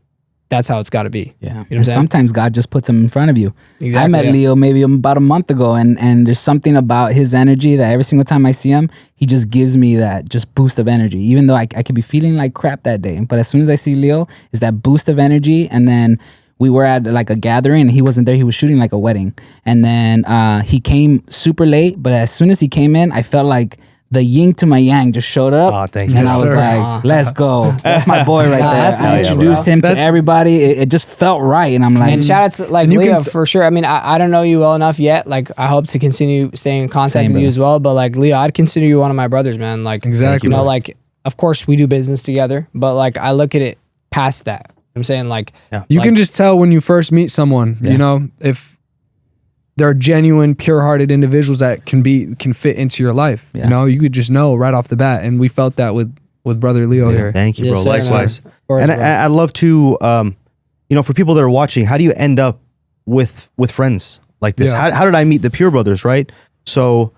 C: that's how it's got to be.
D: Yeah.
C: You know what I'm
D: And
C: saying?
D: sometimes God just puts him in front of you.
C: Exactly,
D: I met
C: yeah.
D: Leo maybe about a month ago, and there's something about his energy that every single time I see him, he just gives me that just boost of energy, even though I could be feeling like crap that day. But as soon as I see Leo, it's that boost of energy. And then we were at like a gathering and he wasn't there. He was shooting like a wedding. And then he came super late. But as soon as he came in, I felt like the yin to my yang just showed up.
A: Oh, thank you.
D: And
A: Yes,
D: I was
A: sir.
D: like, let's go. That's my boy right there.
C: that's
D: I
C: nice,
D: introduced him to everybody. It just felt right. And I'm like,
C: And shout out to like
B: And you
C: Leo
B: can
C: for sure. I mean, I don't know you well enough yet. Like, I hope to continue staying in contact
D: Same,
C: with you
D: brother.
C: as well. But like Leo, I'd consider you one of my brothers, man. Like,
B: Exactly.
C: like, of course we do business together, but like I look at it past that. I'm saying like,
B: You
C: like,
B: can just tell when you first meet someone, if they're genuine, pure-hearted individuals that can fit into your life.
D: Yeah.
B: You could just know right off the bat, and we felt that with brother Leo here.
A: Thank you,
C: Yes,
A: bro.
C: sir,
A: Likewise.
C: man. Of course,
A: And
C: bro.
A: I'd love to, for people that are watching, how do you end up with friends like this?
B: Yeah.
A: How did I meet the Pure Brothers, right? So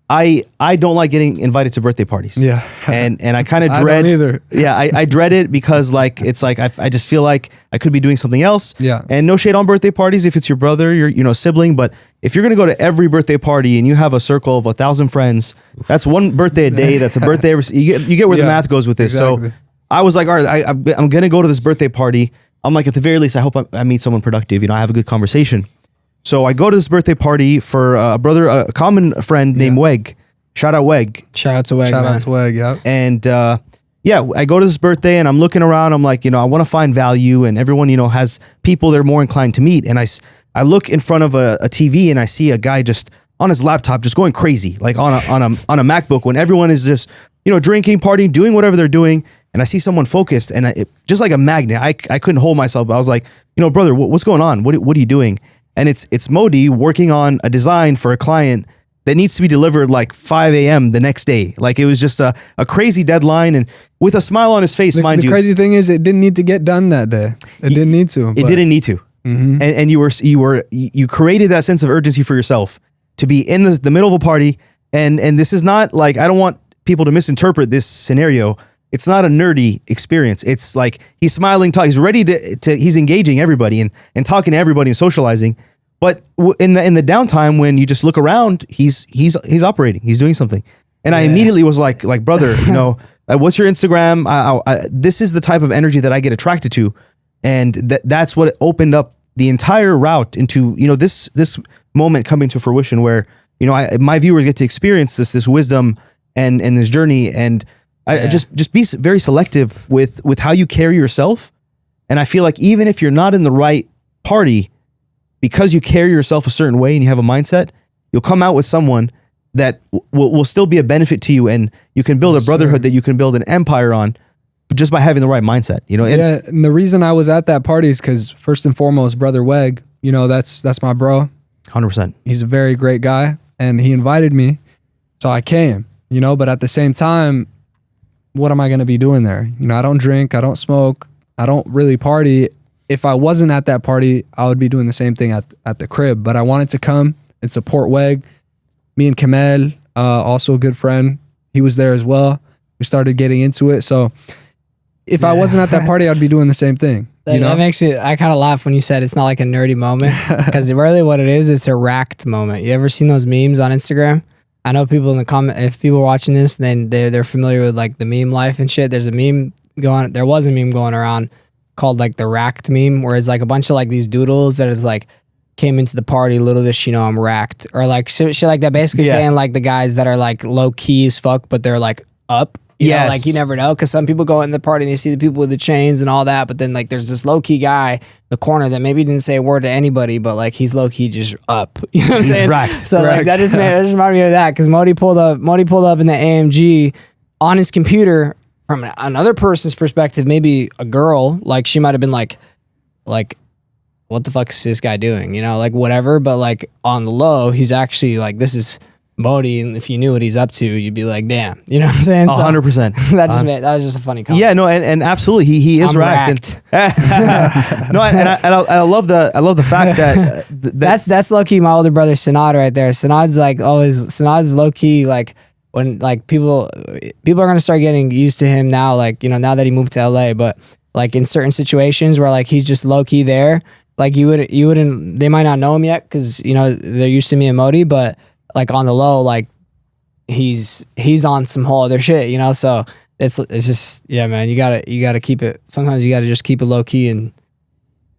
A: I don't like getting invited to birthday parties.
B: Yeah.
A: And I kind of
B: I
A: dread
B: don't either.
A: Yeah, I dread it because like it's like I just feel like I could be doing something else.
B: Yeah.
A: And no shade on birthday parties if it's your brother, your sibling, but if you're gonna go to every birthday party and you have a circle of 1,000 friends, that's one birthday a day. That's a birthday. You get where the
B: Yeah,
A: math goes with this.
B: exactly.
A: So I was like, all right, I'm gonna go to this birthday party. I'm like, at the very least, I hope I meet someone productive. I have a good conversation. So I go to this birthday party for a common friend named Weg. Shout out Weg.
C: shout out to Weg,
B: Shout
C: man.
B: out to Weg, yeah.
A: And yeah, I go to this birthday and I'm looking around. I'm like, I want to find value, and everyone, has people they're more inclined to meet. And I look in front of a TV and I see a guy just on his laptop, just going crazy, like on a MacBook, when everyone is just, drinking, partying, doing whatever they're doing. And I see someone focused, and just like a magnet, I couldn't hold myself. I was like, brother, what's going on? What are you doing? And it's Modey working on a design for a client that needs to be delivered like 5 a.m. the next day. Like, it was just a crazy dedeadline, and with a smile on his face, mind you.
B: The crazy thing is, it didn't need to get done that day. It didn't need to.
A: It didn't need to. Mm-hmm. And you created that sense of urgency for yourself to be in the middle of a party. And this is not like, I don't want people to misinterpret this scenario. It's not a nerdy experience. It's like he's smiling, he's ready to he's engaging everybody and talking to everybody and socializing. But in the downtime, when you just look around, he's operating, he's doing something. And I immediately was like, brother, what's your Instagram? This is the type of energy that I get attracted to. And that's what opened up the entire route into, this moment coming to fruition where, my viewers get to experience this wisdom and this journey. And I just be very selective with how you carry yourself. And I feel like even if you're not in the right party, because you carry yourself a certain way and you have a mindset, you'll come out with someone that will still be a benefit to you, and you can build a brotherhood that you can build an empire on just by having the right mindset,
B: And the reason I was at that party is because, first and foremost, brother Weg, that's my bro.
A: 100%.
B: He's a very great guy, and he invited me, so I came, but at the same time, what am I going to be doing there? I don't drink, I don't smoke, I don't really party. If I wasn't at that party, I would be doing the same thing at the crib. But I wanted to come and support Weg. Me and Kamel, also a good friend, he was there as well. We started getting into it. So if I wasn't at that party, I'd be doing the same thing.
C: That makes me, I kind of laugh when you said it's not like a nerdy moment, because really what it is, it's a racked moment. You ever seen those memes on Instagram? I know people in the comment, if people are watching this, then they're familiar with like the meme life and shit. There was a meme going around called like the racked meme, where it's like a bunch of like these doodles that is like, came into the party, little does she know I'm racked, or like shit like that, basically saying like the guys that are like low key as fuck, but they're like up. You know, like you never know, because some people go in the party and they see the people with the chains and all that, but then like there's this low key guy in the corner that maybe didn't say a word to anybody, but like he's low key just up. You know what I'm saying?
A: Racked.
C: So like that just reminded me of that, because Modey pulled up in the AMG on his computer. From another person's perspective, maybe a girl, like she might have been like, what the fuck is this guy doing? Like whatever. But like on the low, he's actually like, this is Modey, and if you knew what he's up to, you'd be like, damn. You know what I'm saying?
A: 100%.
C: That was just a funny comment.
A: Yeah, no, and absolutely, he is racked. No, and I love the fact that
C: that's low key my older brother Sanad right there. Sanad's low key like. When like people are gonna start getting used to him now, like now that he moved to LA, but like in certain situations where like he's just low key there, like you wouldn't, they might not know him yet because they're used to me and Modey, but like on the low, like he's on some whole other shit, so it's just, yeah, man, you gotta keep it, sometimes you gotta just keep it low key and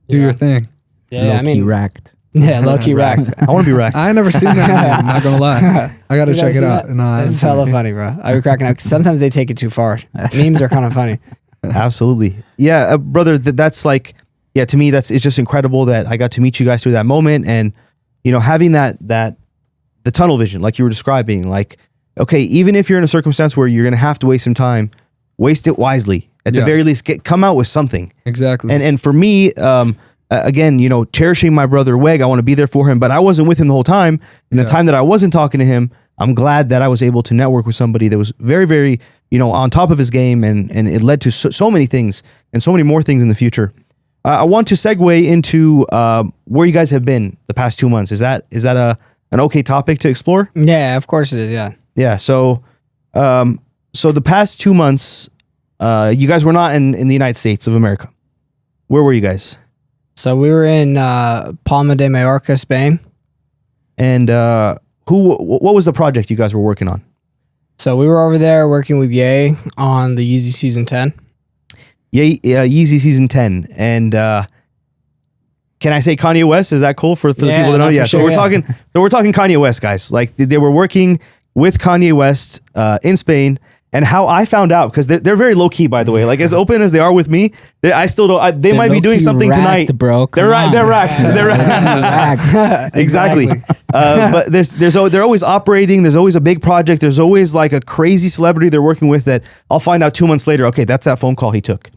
B: do your thing.
C: Yeah,
D: Low-key racked.
C: Yeah, low key racked.
A: I want to be racked.
B: I ain't never seen that. I'm not gonna lie. I gotta check it out. No,
C: it's hella funny, bro. I be cracking up. Sometimes they take it too far. Memes are kind of funny.
A: Absolutely. Yeah, brother, that's like, yeah, to me, it's just incredible that I got to meet you guys through that moment, and having that the tunnel vision, like you were describing, like, okay, even if you're in a circumstance where you're gonna have to waste some time, waste it wisely. At the very least, come out with something.
B: Exactly.
A: And for me, again, cherishing my brother Weg, I want to be there for him, but I wasn't with him the whole time. In the time that I wasn't talking to him, I'm glad that I was able to network with somebody that was very, very, on top of his game, and it led to so many things and so many more things in the future. I want to segue into where you guys have been the past 2 months. Is that an okay topic to explore?
C: Yeah, of course it is. Yeah. Yeah.
A: So the past 2 months, you guys were not in the United States of America. Where were you guys?
C: So we were in Palma de Mallorca, Spain.
A: And what was the project you guys were working on?
C: So we were over there working with Ye on the Yeezy Season 10.
A: Yeezy Season 10. And can I say Kanye West? Is that cool for the people that know? Yeah. So we're talking Kanye West, guys. Like they were working with Kanye West in Spain, And how I found out, because they're very low key, by the way. Like as open as they are with me, I still don't. They might be doing something tonight,
D: bro.
A: They're racked. They're racked. Exactly. But they're always operating. There's always a big project. There's always like a crazy celebrity they're working with that I'll find out 2 months later. Okay, that's that phone call he took.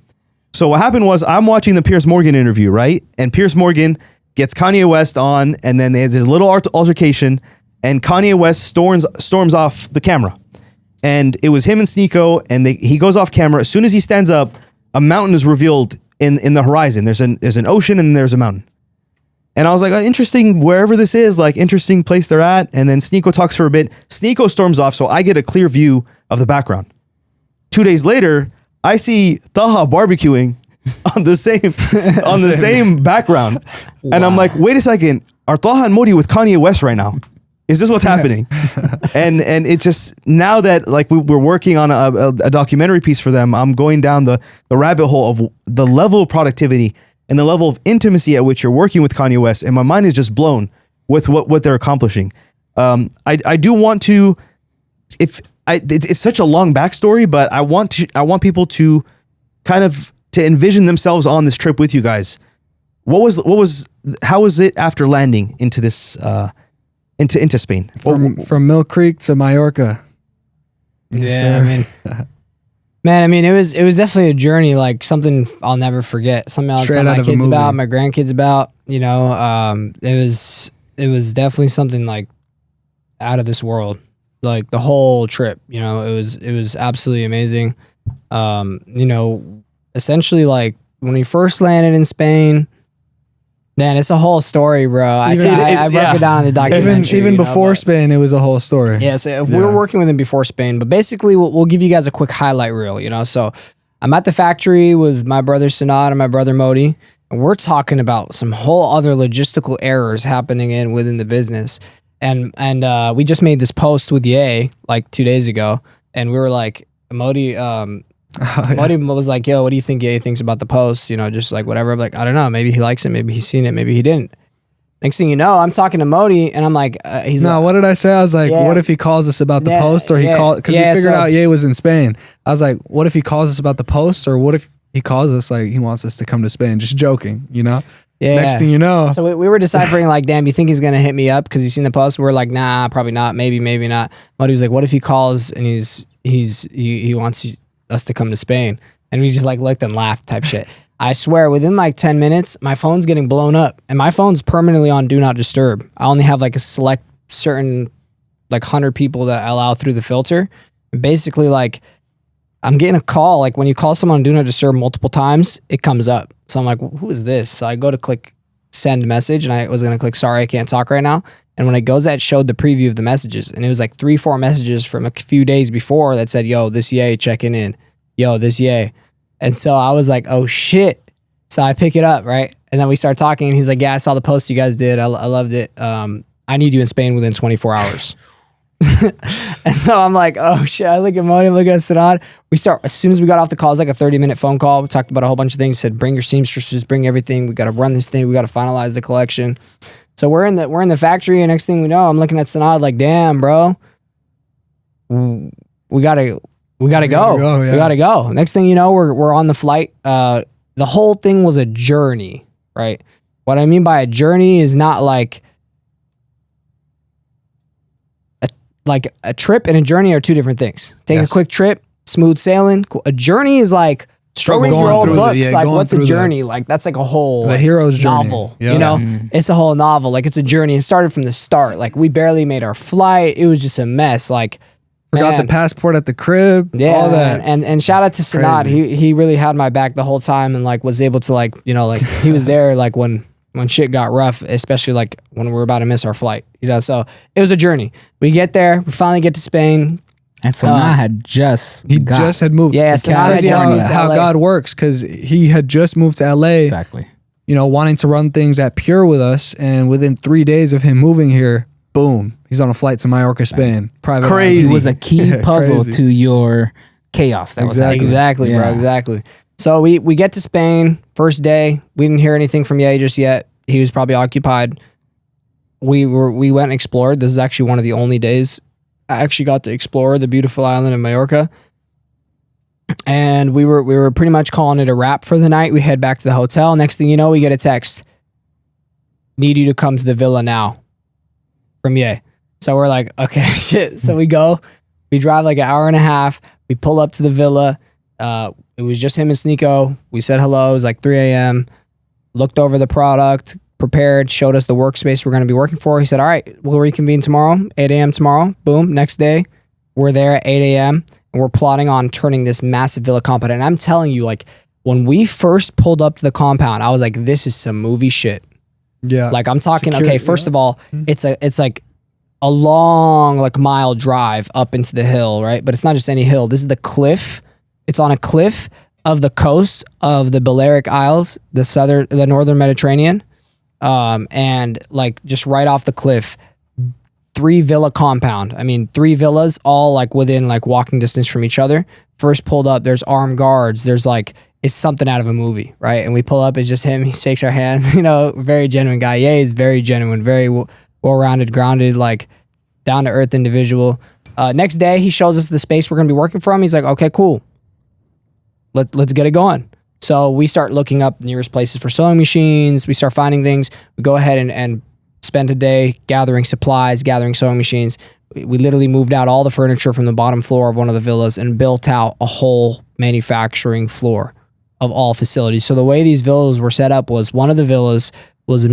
A: So what happened was I'm watching the Piers Morgan interview, right? And Piers Morgan gets Kanye West on, and then there's this little altercation, and Kanye West storms off the camera. And it was him and Sneeko, and he goes off camera. As soon as he stands up, a mountain is revealed in the horizon. There's an ocean and there's a mountain. And I was like, oh, interesting, wherever this is, like interesting place they're at. And then Sneeko talks for a bit. Sneeko storms off, so I get a clear view of the background. 2 days later, I see Taha barbecuing on the same background. Wow. And I'm like, wait a second, are Taha and Modey with Kanye West right now? Is this what's happening? and it just, now that like we're working on a documentary piece for them, I'm going down the rabbit hole of the level of productivity and the level of intimacy at which you're working with Kanye West. And my mind is just blown with what they're accomplishing. I do want to, it's such a long backstory, but I want people to kind of to envision themselves on this trip with you guys. How was it after landing into this, into Spain?
B: From Mill Creek to Mallorca.
C: Yeah, I mean, it was definitely a journey, like something I'll never forget. Something I'll tell my kids about, my grandkids about. You know, it was definitely something like out of this world. Like the whole trip, you know, it was absolutely amazing. You know, essentially like when we first landed in Spain. Man, it's a whole story, bro. I broke it down in the documentary.
B: Even before Spain, it was a whole story.
C: Yeah, so we were working with him before Spain, but basically we'll give you guys a quick highlight reel, you know? So I'm at the factory with my brother Sanad and my brother Modey, and we're talking about some whole other logistical errors happening within the business. And we just made this post with Ye like 2 days ago, and we were like, Modey, Modey was like, yo, what do you think Ye thinks about the post? You know, just like whatever. I'm like, I don't know. Maybe he likes it. Maybe he's seen it. Maybe he didn't. Next thing you know, I'm talking to Modey and I'm like,
B: what did I say? I was like, what if he calls us about the post, or he called, because we figured out Ye was in Spain. I was like, what if he calls us about the post, or what if he calls us like he wants us to come to Spain? Just joking, you know? Yeah. Next thing you know.
C: So we were deciphering like, damn, you think he's going to hit me up because he's seen the post? We're like, nah, probably not. Maybe not. Modey was like, what if he calls and he wants us to come to Spain? And we just like looked and laughed type shit. I swear within like 10 minutes, my phone's getting blown up and my phone's permanently on do not disturb. I only have like a select certain like 100 people that I allow through the filter. And basically like I'm getting a call. Like when you call someone on do not disturb multiple times, it comes up. So I'm like, who is this? So I go to click send message and I was going to click, sorry, I can't talk right now. And when it goes, that showed the preview of the messages. And it was like 3-4 messages from a few days before that said, yo, this Ye checking in. Yo, this Ye. And so I was like, oh shit. So I pick it up, right? And then we start talking and he's like, yeah, I saw the post you guys did. I loved it. I need you in Spain within 24 hours. And so I'm like, oh shit. I look at Modey, look at Sanad. We start, as soon as we got off the call, it was like a 30-minute phone call. We talked about a whole bunch of things. Said, bring your seamstresses, bring everything. We got to run this thing. We got to finalize the collection. So we're in the factory, and next thing we know, I'm looking at Sanad like, damn, bro. We gotta go. We gotta go. Next thing you know, we're on the flight. The whole thing was a journey, right? What I mean by a journey is not like a trip and a journey are two different things. Take a quick trip, smooth sailing. A journey is like
B: struggle
C: your old books.
B: like
C: what's a journey? Like that's like a whole
B: the hero's
C: novel.
B: Journey.
C: You know, it's a whole novel. Like it's a journey. It started from the start. Like we barely made our flight. It was just a mess. Like
B: forgot the passport at the crib.
C: Yeah,
B: all that.
C: And shout out to Sanad. He really had my back the whole time and like was able to like, you know, like he was there like when shit got rough, especially like when we were about to miss our flight. You know, so it was a journey. We get there, we finally get to Spain.
D: And Sanad had just
B: had moved.
C: Yeah,
B: it's crazy how God works, because he had just moved to LA.
D: Exactly.
B: You know, wanting to run things at Pure with us, and within 3 days of him moving here, boom, he's on a flight to Mallorca, Spain. Private.
D: Crazy. It was a key puzzle to your chaos that was happening.
C: Exactly, bro. Exactly. So we get to Spain, first day. We didn't hear anything from Ye just yet. He was probably occupied. We went and explored. This is actually one of the only days I actually got to explore the beautiful island of Mallorca. And we were pretty much calling it a wrap for the night. We head back to the hotel. Next thing you know, we get a text. Need you to come to the villa now from Ye. So we're like, okay, shit. So we go. We drive like an hour and a half. We pull up to the villa. It was just him and Sneeko. We said hello. It was like 3 a.m. Looked over the product, prepared, showed us the workspace we're going to be working for. He said, all right, we'll reconvene tomorrow, 8 a.m. tomorrow. Boom. Next day, we're there at 8 a.m. and we're plotting on turning this massive villa compound. And I'm telling you, like, when we first pulled up to the compound, I was like, this is some movie shit.
B: Yeah.
C: Like, I'm talking,
B: Security,
C: okay, first of all, it's like a long, like, mile drive up into the hill, right? But it's not just any hill. This is the cliff. It's on a cliff of the coast of the Balearic Isles, the northern Mediterranean. And like just right off the cliff, 3 villa compound. I mean, 3 villas all like within like walking distance from each other. First pulled up, there's armed guards. There's like, it's something out of a movie, right? And we pull up, it's just him. He shakes our hand, very genuine guy. Yeah, he's very genuine, very well-rounded, grounded, like down to earth individual. Next day, he shows us the space we're going to be working from. He's like, okay, cool. Let's get it going. So we start looking up nearest places for sewing machines. We start finding things. We go ahead and spend a day gathering supplies, gathering sewing machines. We literally moved out all the furniture from the bottom floor of one of the villas and built out a whole manufacturing floor of all facilities. So the way these villas were set up was one of the villas was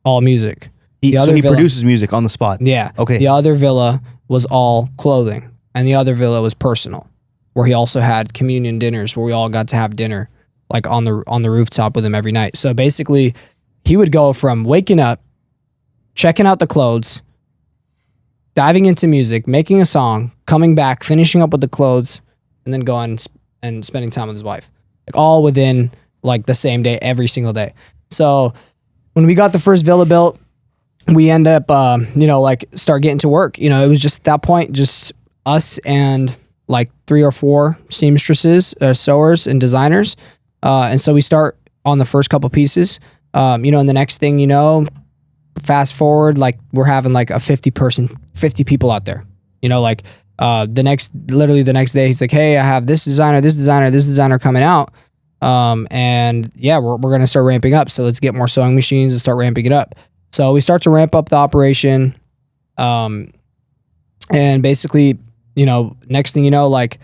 C: all music.
A: So he produces music on the spot.
C: Yeah.
A: Okay.
C: The other villa was all clothing, and the other villa was personal, where he also had communion dinners where we all got to have dinner like on the rooftop with him every night. So basically he would go from waking up, checking out the clothes, diving into music, making a song, coming back, finishing up with the clothes, and then going and spending time with his wife. Like all within like the same day, every single day. So when we got the first villa built, we end up, start getting to work. It was just at that point, just us and like 3 or 4 seamstresses, sewers and designers. And so we start on the first couple pieces, and the next thing, fast forward, like we're having like a 50 people out there, the next day he's like, hey, I have this designer coming out. And yeah, we're going to start ramping up. So let's get more sewing machines and start ramping it up. So we start to ramp up the operation. And basically, next thing you know, like,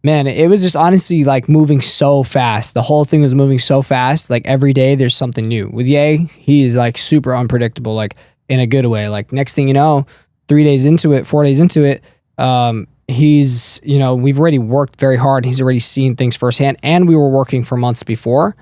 C: man, it was just honestly like moving so fast. The whole thing was moving so fast. Like every day there's something new. With Ye, he is like super unpredictable, like in a good way. Like next thing you know, 4 days into it, he's, we've already worked very hard. He's already seen things firsthand, and we were working for months before.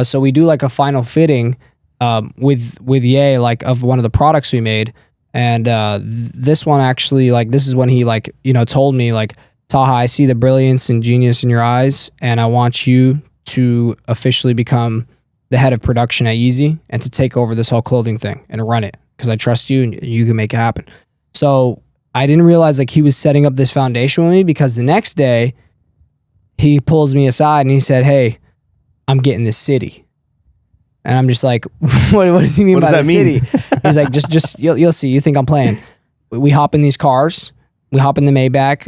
C: So we do like a final fitting with Ye, like of one of the products we made. And this one actually, like, this is when he like, told me like, Taha, I see the brilliance and genius in your eyes, and I want you to officially become the head of production at Yeezy and to take over this whole clothing thing and run it, because I trust you and you can make it happen. So I didn't realize like he was setting up this foundation with me, because the next day he pulls me aside and he said, hey, I'm getting this city. And I'm just like, what does he mean by the city? He's like, just you'll see. You think I'm playing? We hop in these cars. We hop in the Maybach.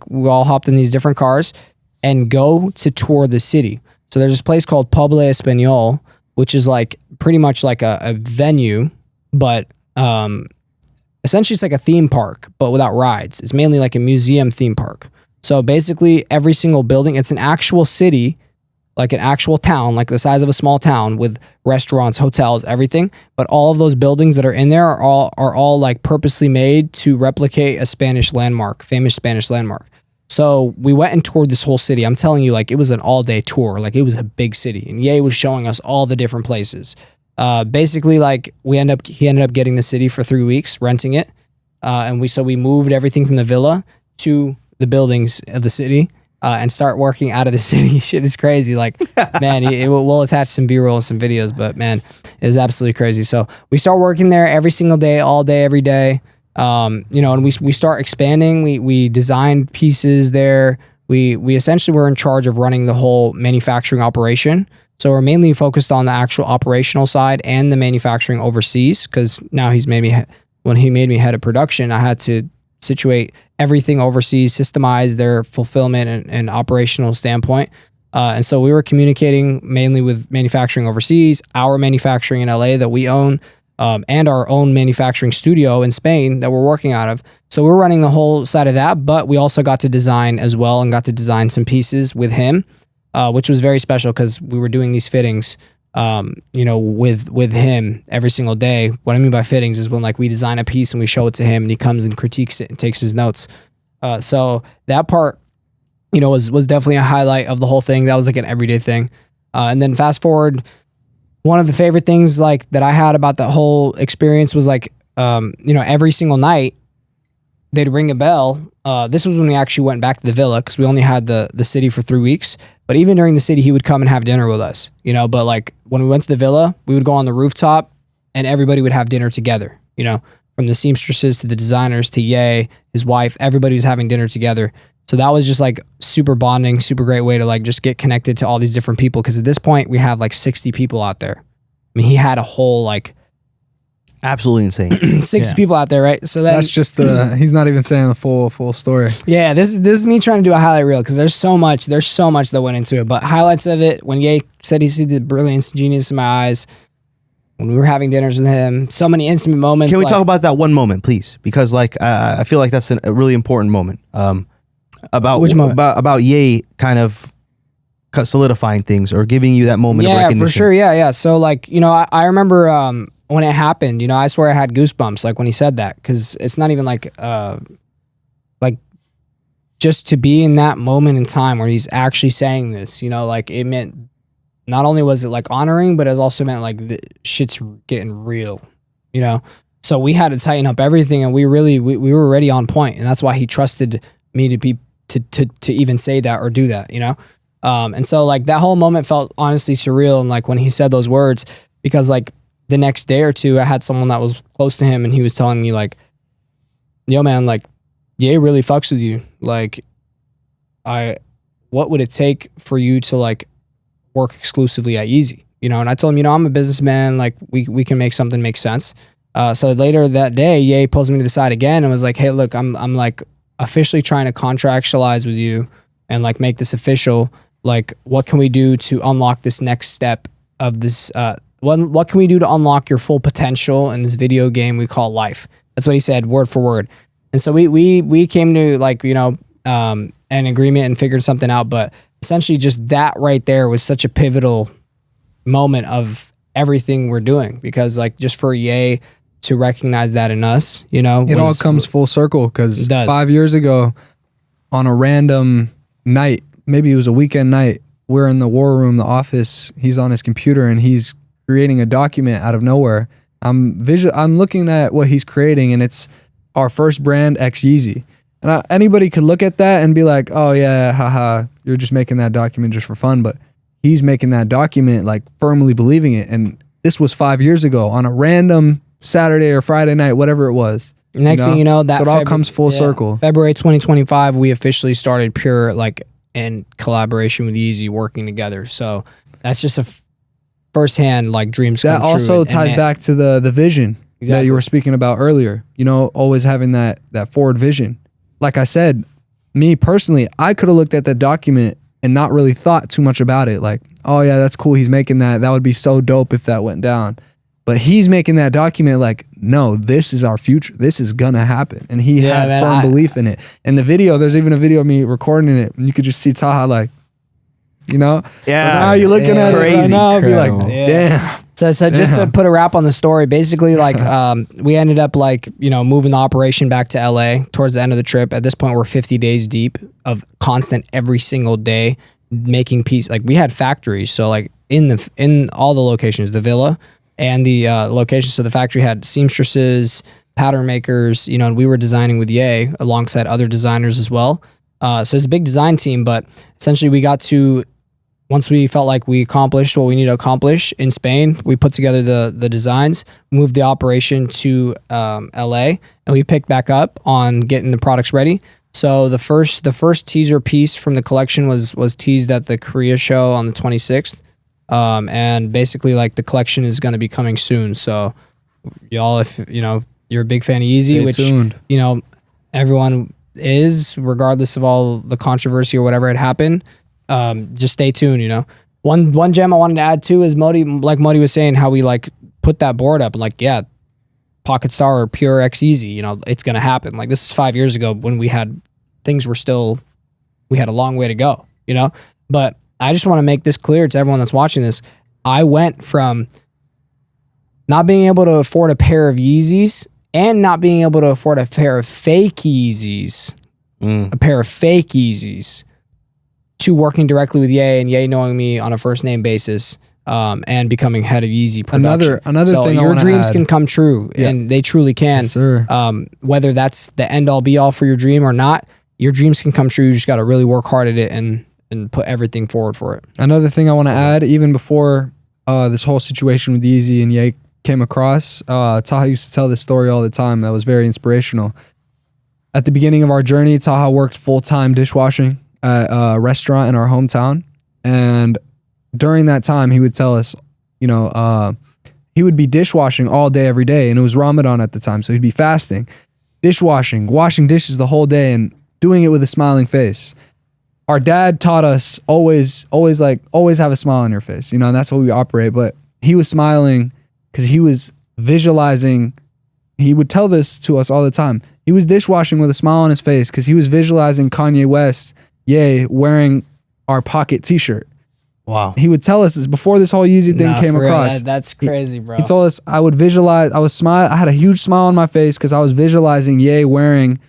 C: We all hopped in these different cars and go to tour the city. So there's this place called Pueblo Español, which is like pretty much like a venue, but essentially it's like a theme park, but without rides. It's mainly like a museum theme park. So basically every single building, it's an actual city, like an actual town, like the size of a small town with restaurants, hotels, everything. But all of those buildings that are in there are all like purposely made to replicate a Spanish landmark, famous Spanish landmark. So we went and toured this whole city. I'm telling you, like it was an all-day tour. Like it was a big city, and Ye was showing us all the different places. Basically, like he ended up getting the city for 3 weeks, renting it, and we moved everything from the villa to the buildings of the city. And start working out of the city. Shit is crazy. Like, man, we'll attach some B-roll and some videos, but man, it was absolutely crazy. So we start working there every single day, all day, every day. And we start expanding. We designed pieces there. We essentially were in charge of running the whole manufacturing operation. So we're mainly focused on the actual operational side and the manufacturing overseas, because now when he made me head of production, I had to situate everything overseas, systemize their fulfillment and operational standpoint. And so we were communicating mainly with manufacturing overseas, our manufacturing in LA that we own, and our own manufacturing studio in Spain that we're working out of. So we're running the whole side of that, but we also got to design as well and got to design some pieces with him, which was very special because we were doing these fittings, with him every single day. What I mean by fittings is when like we design a piece and we show it to him and he comes and critiques it and takes his notes. So that part, was definitely a highlight of the whole thing. That was like an everyday thing. And then fast forward, one of the favorite things like that I had about the whole experience was like, every single night they'd ring a bell. This was when we actually went back to the villa because we only had the city for 3 weeks. But even during the city, he would come and have dinner with us, But like when we went to the villa, we would go on the rooftop and everybody would have dinner together, from the seamstresses to the designers to Ye, his wife, everybody was having dinner together. So that was just like super bonding, super great way to like just get connected to all these different people. Because at this point we have like 60 people out there. I mean, he had a whole like
A: absolutely insane
C: 60 people out there, right? So
B: that's just he's not even saying the full story.
C: Yeah, this is me trying to do a highlight reel because there's so much that went into it. But highlights of it, when Ye said he see the brilliance and genius in my eyes, when we were having dinners with him, so many intimate moments.
A: Can we talk about that one moment, please? Because like I feel like that's a really important moment. About
C: which moment?
A: About Ye kind of solidifying things or giving you that moment of recognition.
C: Yeah, for sure. Yeah. So like, I remember when it happened, I swear I had goosebumps like when he said that, because it's not even like just to be in that moment in time where he's actually saying this, like it meant not only was it like honoring, but it also meant like the shit's getting real, So we had to tighten up everything, and we were already on point, and that's why he trusted me to be to even say that or do that, and so like that whole moment felt honestly surreal. And like when he said those words, because like the next day or two, I had someone that was close to him, and he was telling me like, "Yo, man, like, Ye really fucks with you. Like, what would it take for you to like work exclusively at Yeezy?" And I told him, I'm a businessman. Like, we can make something make sense. So later that day, Ye pulls me to the side again and was like, "Hey, look, I'm like officially trying to contractualize with you and like make this official. Like, what can we do to unlock this next step of this? What can we do to unlock your full potential in this video game we call life?" That's what he said, word for word. And so we came to like, an agreement and figured something out. But essentially just that right there was such a pivotal moment of everything we're doing, because like just for Ye to recognize that in us, it
B: all comes full circle, because 5 years ago on a random night, maybe it was a weekend night, we're in the war room, the office, he's on his computer and he's creating a document out of nowhere. I'm looking at what he's creating, and it's our first brand, X Yeezy. And anybody could look at that and be like, "Oh yeah, haha, you're just making that document just for fun." But he's making that document like firmly believing it. And this was 5 years ago on a random Saturday or Friday night, whatever it was.
C: Next thing you know, that
B: so it all comes full circle.
C: February 2025, we officially started Pure like in collaboration with Yeezy, working together. So that's just a firsthand like dreams come
B: that
C: true.
B: Also ties back to the vision that you were speaking about earlier. Always having that forward vision. Like I said, me personally, I could have looked at that document and not really thought too much about it. Like, oh yeah, that's cool, he's making that. That would be so dope if that went down. But he's making that document like, no, this is our future. This is gonna happen. And he had firm belief in it. And the video, there's even a video of me recording it, and you could just see Taha like,
A: Yeah.
B: So now you're looking at
A: crazy.
B: it right now, I'll be like, damn.
C: So just to put a wrap on the story, basically like we ended up like, moving the operation back to LA towards the end of the trip. At this point, we're 50 days deep of constant every single day making pieces. Like we had factories. So like in all the locations, the villa and the locations. So the factory had seamstresses, pattern makers, and we were designing with Ye alongside other designers as well. So it's a big design team, but essentially we got to, once we felt like we accomplished what we need to accomplish in Spain, we put together the designs, moved the operation to LA, and we picked back up on getting the products ready. So the first teaser piece from the collection was teased at the Korea show on the 26th. And basically like the collection is going to be coming soon. So y'all, if you're a big fan of Yeezy,
B: Stay tuned.
C: everyone is, regardless of all the controversy or whatever had happened. Just stay tuned, you know. One gem I wanted to add too is Modey, like Modey was saying, how we like put that board up and like, yeah, Pocket Star or Pure X Easy, you know, it's gonna happen. Like this is 5 years ago when we had a long way to go, you know. But I just want to make this clear to everyone that's watching this. I went from not being able to afford a pair of Yeezys and not being able to afford a pair of fake Yeezys, to working directly with Ye and Ye knowing me on a first name basis, and becoming head of Yeezy production.
B: Another
C: so
B: thing
C: your dreams
B: add.
C: can come true, and they truly can.
B: Yes, sir.
C: Whether that's the end all be all for your dream or not, your dreams can come true. You just got to really work hard at it and put everything forward for it.
B: Another thing I want to add, even before this whole situation with Yeezy and Ye came across, Taha used to tell this story all the time that was very inspirational. At the beginning of our journey, Taha worked full-time dishwashing at a restaurant in our hometown. And during that time, he would tell us, you know, he would be dishwashing all day, every day. And it was Ramadan at the time. So he'd be fasting, dishwashing, washing dishes the whole day and doing it with a smiling face. Our dad taught us always have a smile on your face, you know, and that's how we operate. But he was smiling because he was visualizing. He would tell this to us all the time. He was dishwashing with a smile on his face because he was visualizing Kanye West, wearing our Pocket t-shirt.
A: Wow.
B: He would tell us this before this whole Yeezy thing came
C: for real,
B: across.
C: that's crazy, bro.
B: He told us I had a huge smile on my face because I was visualizing Ye wearing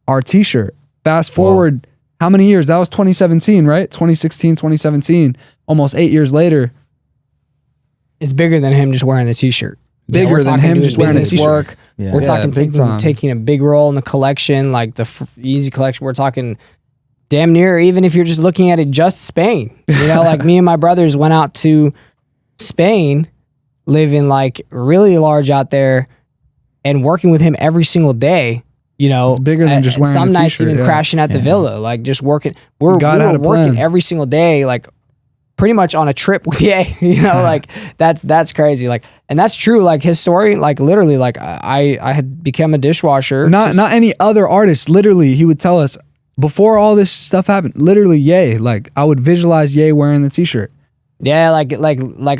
B: our t-shirt. Fast forward, how many years? That was 2017, right? 2016, 2017. Almost 8 years later.
C: It's bigger than him just wearing the t-shirt.
B: Bigger than him just wearing the
C: business
B: t-shirt.
C: work.
D: Yeah.
C: We're talking
B: big time.
C: taking a big role in the collection, like the Yeezy collection. We're talking damn near, even if you're just looking at it, just Spain. You know, like me and my brothers went out to Spain, living like really large out there, and working with him every single day. You know,
B: It's bigger than just wearing
C: some
B: a
C: nights
B: t-shirt,
C: even
B: yeah.
C: crashing at the villa, like just working. We
B: God
C: were
B: had a
C: working
B: plan.
C: every single day, like pretty much on a trip with Ye. You know, like that's crazy. Like, and that's true. Like his story, like literally, like I had become a dishwasher.
B: Not any other artist. Literally, he would tell us before all this stuff happened. Literally, Ye. Like I would visualize Ye wearing the t-shirt.
C: Yeah, like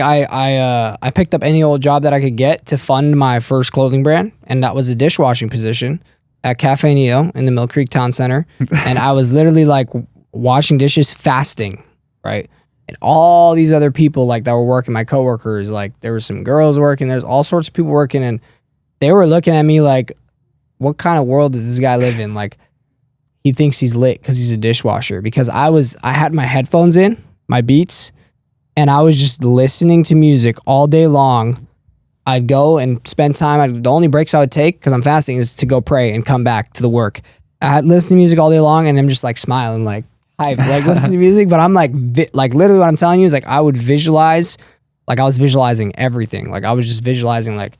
C: I picked up any old job that I could get to fund my first clothing brand, and that was a dishwashing position at Cafe Neo in the Mill Creek Town Center. And I was literally like washing dishes fasting, right? And all these other people like that were working, my coworkers, like there were some girls working, there's all sorts of people working, and they were looking at me like, what kind of world does this guy live in? Like he thinks he's lit because he's a dishwasher. Because I had my headphones in, my Beats, and I was just listening to music all day long. I'd go and spend time. The only breaks I would take, because I'm fasting, is to go pray and come back to the work. I had listened to music all day long, and I'm just like smiling, like listening to music. But I'm like literally what I'm telling you is like I would visualize, like I was visualizing everything. Like I was just visualizing like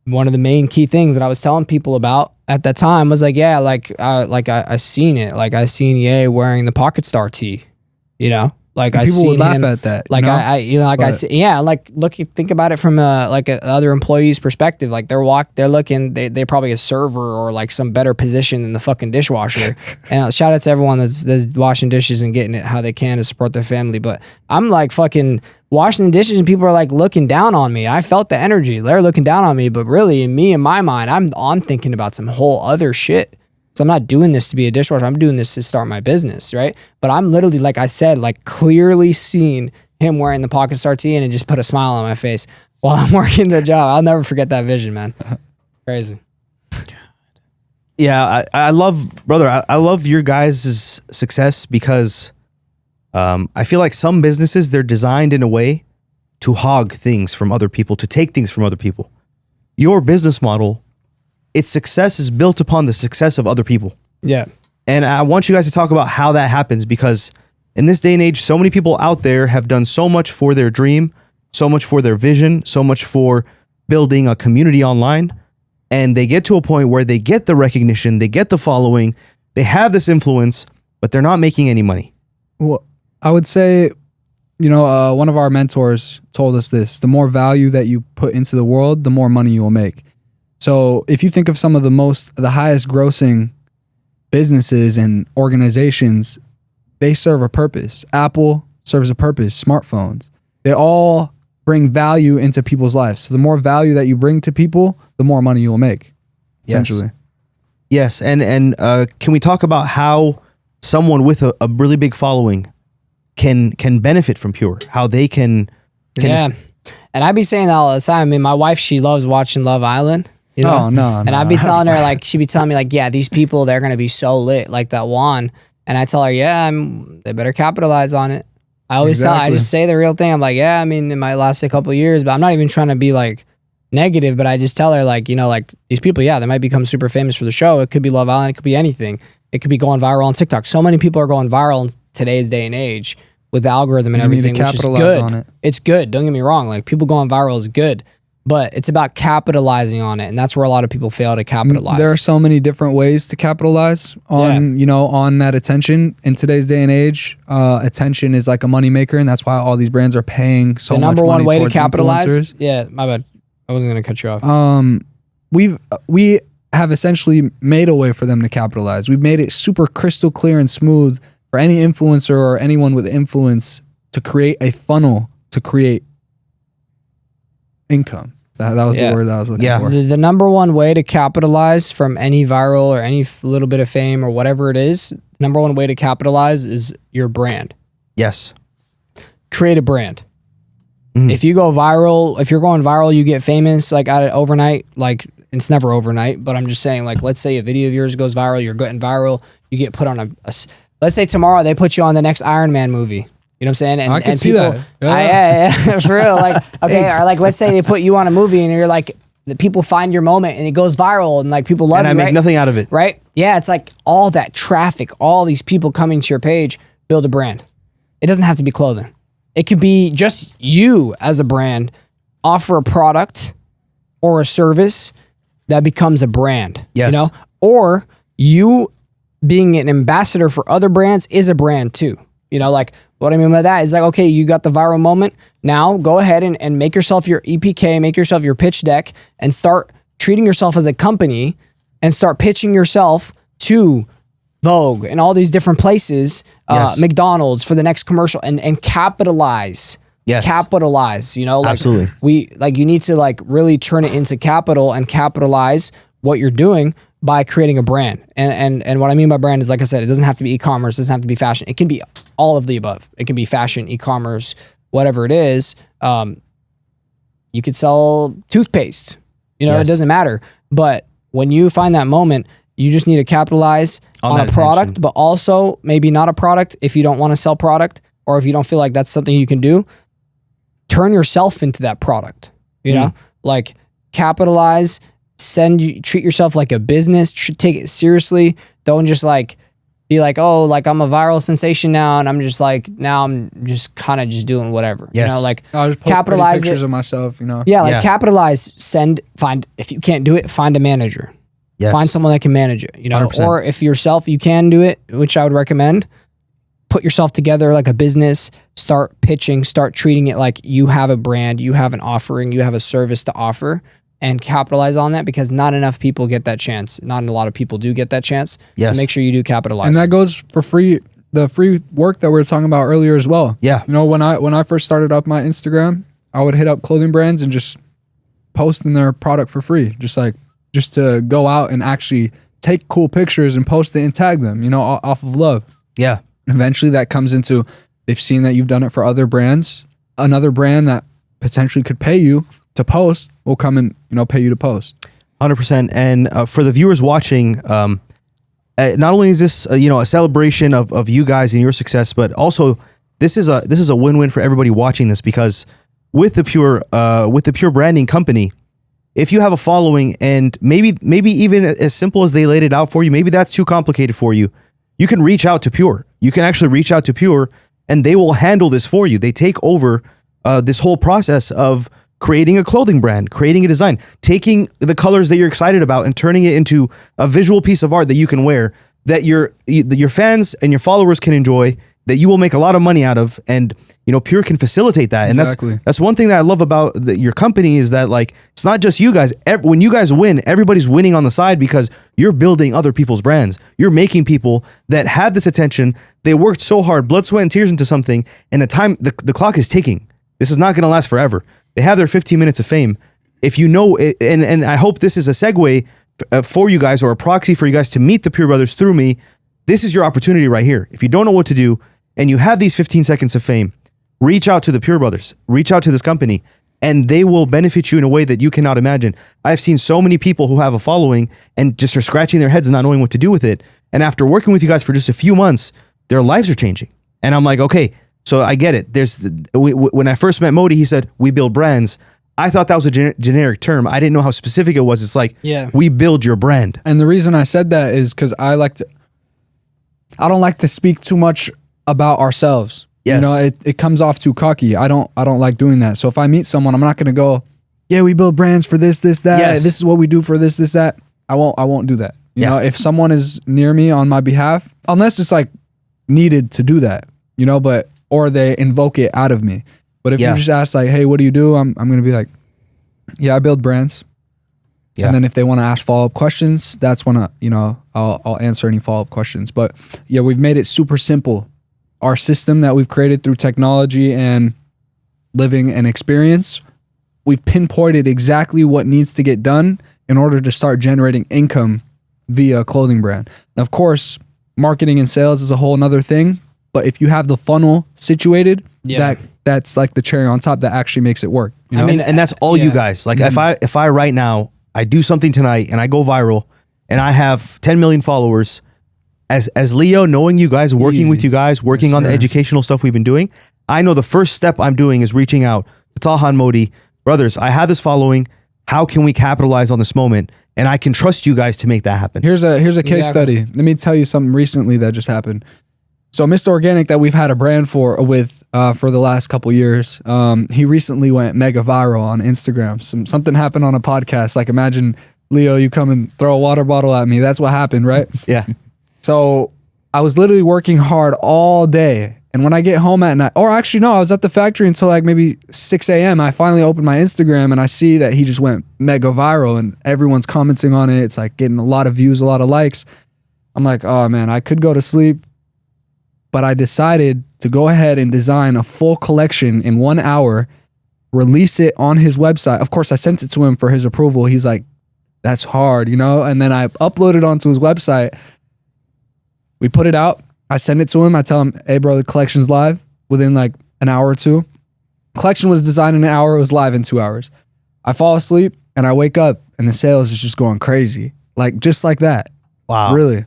C: one of the main key things that I was telling people about at that time was like, yeah, I seen it. Like I seen Ye wearing the Pocket Star tee, you know. Like
B: And
C: I
B: people would
C: seen
B: laugh
C: him,
B: at that.
C: like
B: you know?
C: think about it from other employee's perspective. Like they're looking, they're probably a server or like some better position than the fucking dishwasher. And shout out to everyone that's washing dishes and getting it how they can to support their family. But I'm like fucking washing the dishes and people are like looking down on me. I felt the energy. They're looking down on me, but really in my mind, I'm thinking about some whole other shit. So I'm not doing this to be a dishwasher. I'm doing this to start my business, right? But I'm literally, like I said, like clearly seeing him wearing the Pocket Star tee, and it just put a smile on my face while I'm working the job. I'll never forget that vision, man. Crazy.
A: Yeah, I love, brother, I love your guys' success because I feel like some businesses, they're designed in a way to hog things from other people, to take things from other people. Your business model, its success is built upon the success of other people.
C: Yeah.
A: And I want you guys to talk about how that happens, because in this day and age, so many people out there have done so much for their dream, so much for their vision, so much for building a community online. And they get to a point where they get the recognition, they get the following, they have this influence, but they're not making any money.
B: Well, I would say, one of our mentors told us this: the more value that you put into the world, the more money you will make. So if you think of some of the highest grossing businesses and organizations, they serve a purpose. Apple serves a purpose. Smartphones, they all bring value into people's lives. So the more value that you bring to people, the more money you will make, essentially.
A: Yes. And can we talk about how someone with a really big following can benefit from Pure? How they can
C: and I'd be saying that all the time. I mean, my wife, she loves watching Love Island. You know? And I'd be telling her, like, she'd be telling me, like, yeah, these people, they're going to be so lit, like that Juan. And I tell her, yeah, they better capitalize on it. I always I just say the real thing. I'm like, yeah, I mean, it might last a couple of years, but I'm not even trying to be like negative, but I just tell her, like, you know, like these people, yeah, they might become super famous for the show. It could be Love Island. It could be anything. It could be going viral on TikTok. So many people are going viral in today's day and age with the algorithm and everything, which is good. On it. It's good. Don't get me wrong. Like, people going viral is good. But it's about capitalizing on it, and that's where a lot of people fail to capitalize.
B: There are so many different ways to capitalize on, you know, on that attention. In today's day and age, attention is like a moneymaker, and that's why all these brands are paying so much money. The number one way to capitalize. Influencers.
C: Yeah, my bad. I wasn't gonna cut you off.
B: We have essentially made a way for them to capitalize. We've made it super crystal clear and smooth for any influencer or anyone with influence to create a funnel to create income. That was the word that I was looking for.
C: The number one way to capitalize from any viral or any little bit of fame or whatever it is, number one way to capitalize is your brand.
A: Yes.
C: Create a brand. If you go viral, if you're going viral, you get famous like overnight. Like, it's never overnight, but I'm just saying, like, let's say a video of yours goes viral, you're getting viral, you get put on let's say tomorrow they put you on the next Iron Man movie. You know what I'm saying?
B: I can see that.
C: Yeah, for real. Like, okay, or like, let's say they put you on a movie and you're like, the people find your moment and it goes viral and like people love it.
A: And I make nothing out of it.
C: Right? Yeah, it's like all that traffic, all these people coming to your page, build a brand. It doesn't have to be clothing. It could be just you as a brand, offer a product or a service that becomes a brand.
A: Yes.
C: You know? Or you being an ambassador for other brands is a brand too. You know, like, what I mean by that is like, okay, you got the viral moment. Now go ahead and make yourself your EPK, make yourself your pitch deck, and start treating yourself as a company and start pitching yourself to Vogue and all these different places, McDonald's for the next commercial, and capitalize.
A: Yes.
C: Capitalize, you know, like
A: absolutely.
C: You need to like really turn it into capital and capitalize what you're doing by creating a brand. And what I mean by brand is, like I said, it doesn't have to be e-commerce, it doesn't have to be fashion. It can be all of the above. It can be fashion, e-commerce, whatever it is. You could sell toothpaste. You know, It doesn't matter. But when you find that moment, you just need to capitalize on a product, but also maybe not a product if you don't want to sell product, or if you don't feel like that's something you can do. Turn yourself into that product. You know, like capitalize. Treat yourself like a business. Take it seriously. Don't just like be like, oh, like I'm a viral sensation now, and I'm just like, now I'm just kind of just doing whatever.
A: Yes.
C: You know, like
B: I'll just post
C: capitalize
B: pictures of myself. You know.
C: Yeah, like capitalize. Find if you can't do it, find a manager.
A: Yes.
C: Find someone that can manage it. You know,
A: 100%.
C: Or if yourself you can do it, which I would recommend. Put yourself together like a business. Start pitching. Start treating it like you have a brand. You have an offering. You have a service to offer. And capitalize on that, because not enough people get that chance. Not a lot of people do get that chance.
A: Yes.
C: So make sure you do capitalize.
B: And that goes for free. The free work that we were talking about earlier as well.
A: Yeah.
B: You know, when I first started up my Instagram, I would hit up clothing brands and just post in their product for free. Just to go out and actually take cool pictures and post it and tag them, you know, off of love.
A: Yeah.
B: Eventually that comes into, they've seen that you've done it for other brands. Another brand that potentially could pay you to post will come and, you know, pay you to post.
A: 100%. And for the viewers watching, not only is this a celebration of you guys and your success, but also this is a win-win for everybody watching this, because with the Pure branding company, if you have a following and maybe even as simple as they laid it out for you, maybe that's too complicated for you, you can reach out to Pure. You can actually reach out to Pure and they will handle this for you. They take over this whole process of creating a clothing brand, creating a design, taking the colors that you're excited about and turning it into a visual piece of art that you can wear, that your fans and your followers can enjoy, that you will make a lot of money out of. And, you know, Pure can facilitate that.
B: Exactly.
A: And that's one thing that I love about your company is that, like, It's not just you guys. When you guys win, everybody's winning on the side because you're building other people's brands. You're making people that have this attention. They worked so hard, blood, sweat, and tears into something, and the clock is ticking. This is not going to last forever. They have their 15 minutes of fame. If you know, and I hope this is a segue for you guys or a proxy for you guys to meet the Pure Brothers through me. This is your opportunity right here. If you don't know what to do and you have these 15 seconds of fame, reach out to the Pure Brothers, reach out to this company, and they will benefit you in a way that you cannot imagine. I've seen so many people who have a following and just are scratching their heads and not knowing what to do with it. And after working with you guys for just a few months, their lives are changing. And I'm like, okay, so I get it. When I first met Modey, he said, we build brands. I thought that was a generic term. I didn't know how specific it was. It's like, we build your brand.
B: And the reason I said that is because I don't like to speak too much about ourselves.
A: Yes.
B: You know, it comes off too cocky. I don't like doing that. So if I meet someone, I'm not going to go, yeah, we build brands for this, that.
A: Yes.
B: This is what we do for this, that. I won't do that. You know, if someone is near me on my behalf, unless it's like needed to do that, you know, or they invoke it out of me. But if you just ask like, hey, what do you do? I'm going to be like, yeah, I build brands. Yeah. And then if they want to ask follow-up questions, that's when I'll answer any follow-up questions. But yeah, we've made it super simple. Our system that we've created through technology and living and experience, we've pinpointed exactly what needs to get done in order to start generating income via a clothing brand. And of course, marketing and sales is a whole nother thing. But if you have the funnel situated, that's like the cherry on top that actually makes it work. You know?
A: I mean, and that's all you guys. Like if I right now, I do something tonight and I go viral and I have 10 million followers, as Leo, knowing you guys, working with you guys, working on the educational stuff we've been doing, I know the first step I'm doing is reaching out to Taha and Modey. Brothers, I have this following. How can we capitalize on this moment? And I can trust you guys to make that happen.
B: Here's a case study. Let me tell you something recently that just happened. So Mr. Organic that we've had a brand for the last couple years, he recently went mega viral on Instagram. Something happened on a podcast. Like imagine, Leo, you come and throw a water bottle at me. That's what happened, right?
A: Yeah.
B: So I was literally working hard all day. And when I get home at night, or actually no, I was at the factory until like maybe 6 a.m. I finally opened my Instagram and I see that he just went mega viral and everyone's commenting on it. It's like getting a lot of views, a lot of likes. I'm like, oh man, I could go to sleep. But I decided to go ahead and design a full collection in 1 hour, release it on his website. Of course, I sent it to him for his approval. He's like, that's hard, you know? And then I uploaded it onto his website. We put it out. I send it to him. I tell him, hey, bro, the collection's live within like an hour or two. Collection was designed in an hour. It was live in 2 hours. I fall asleep and I wake up and the sales is just going crazy. Like, just like that.
A: Wow.
B: Really.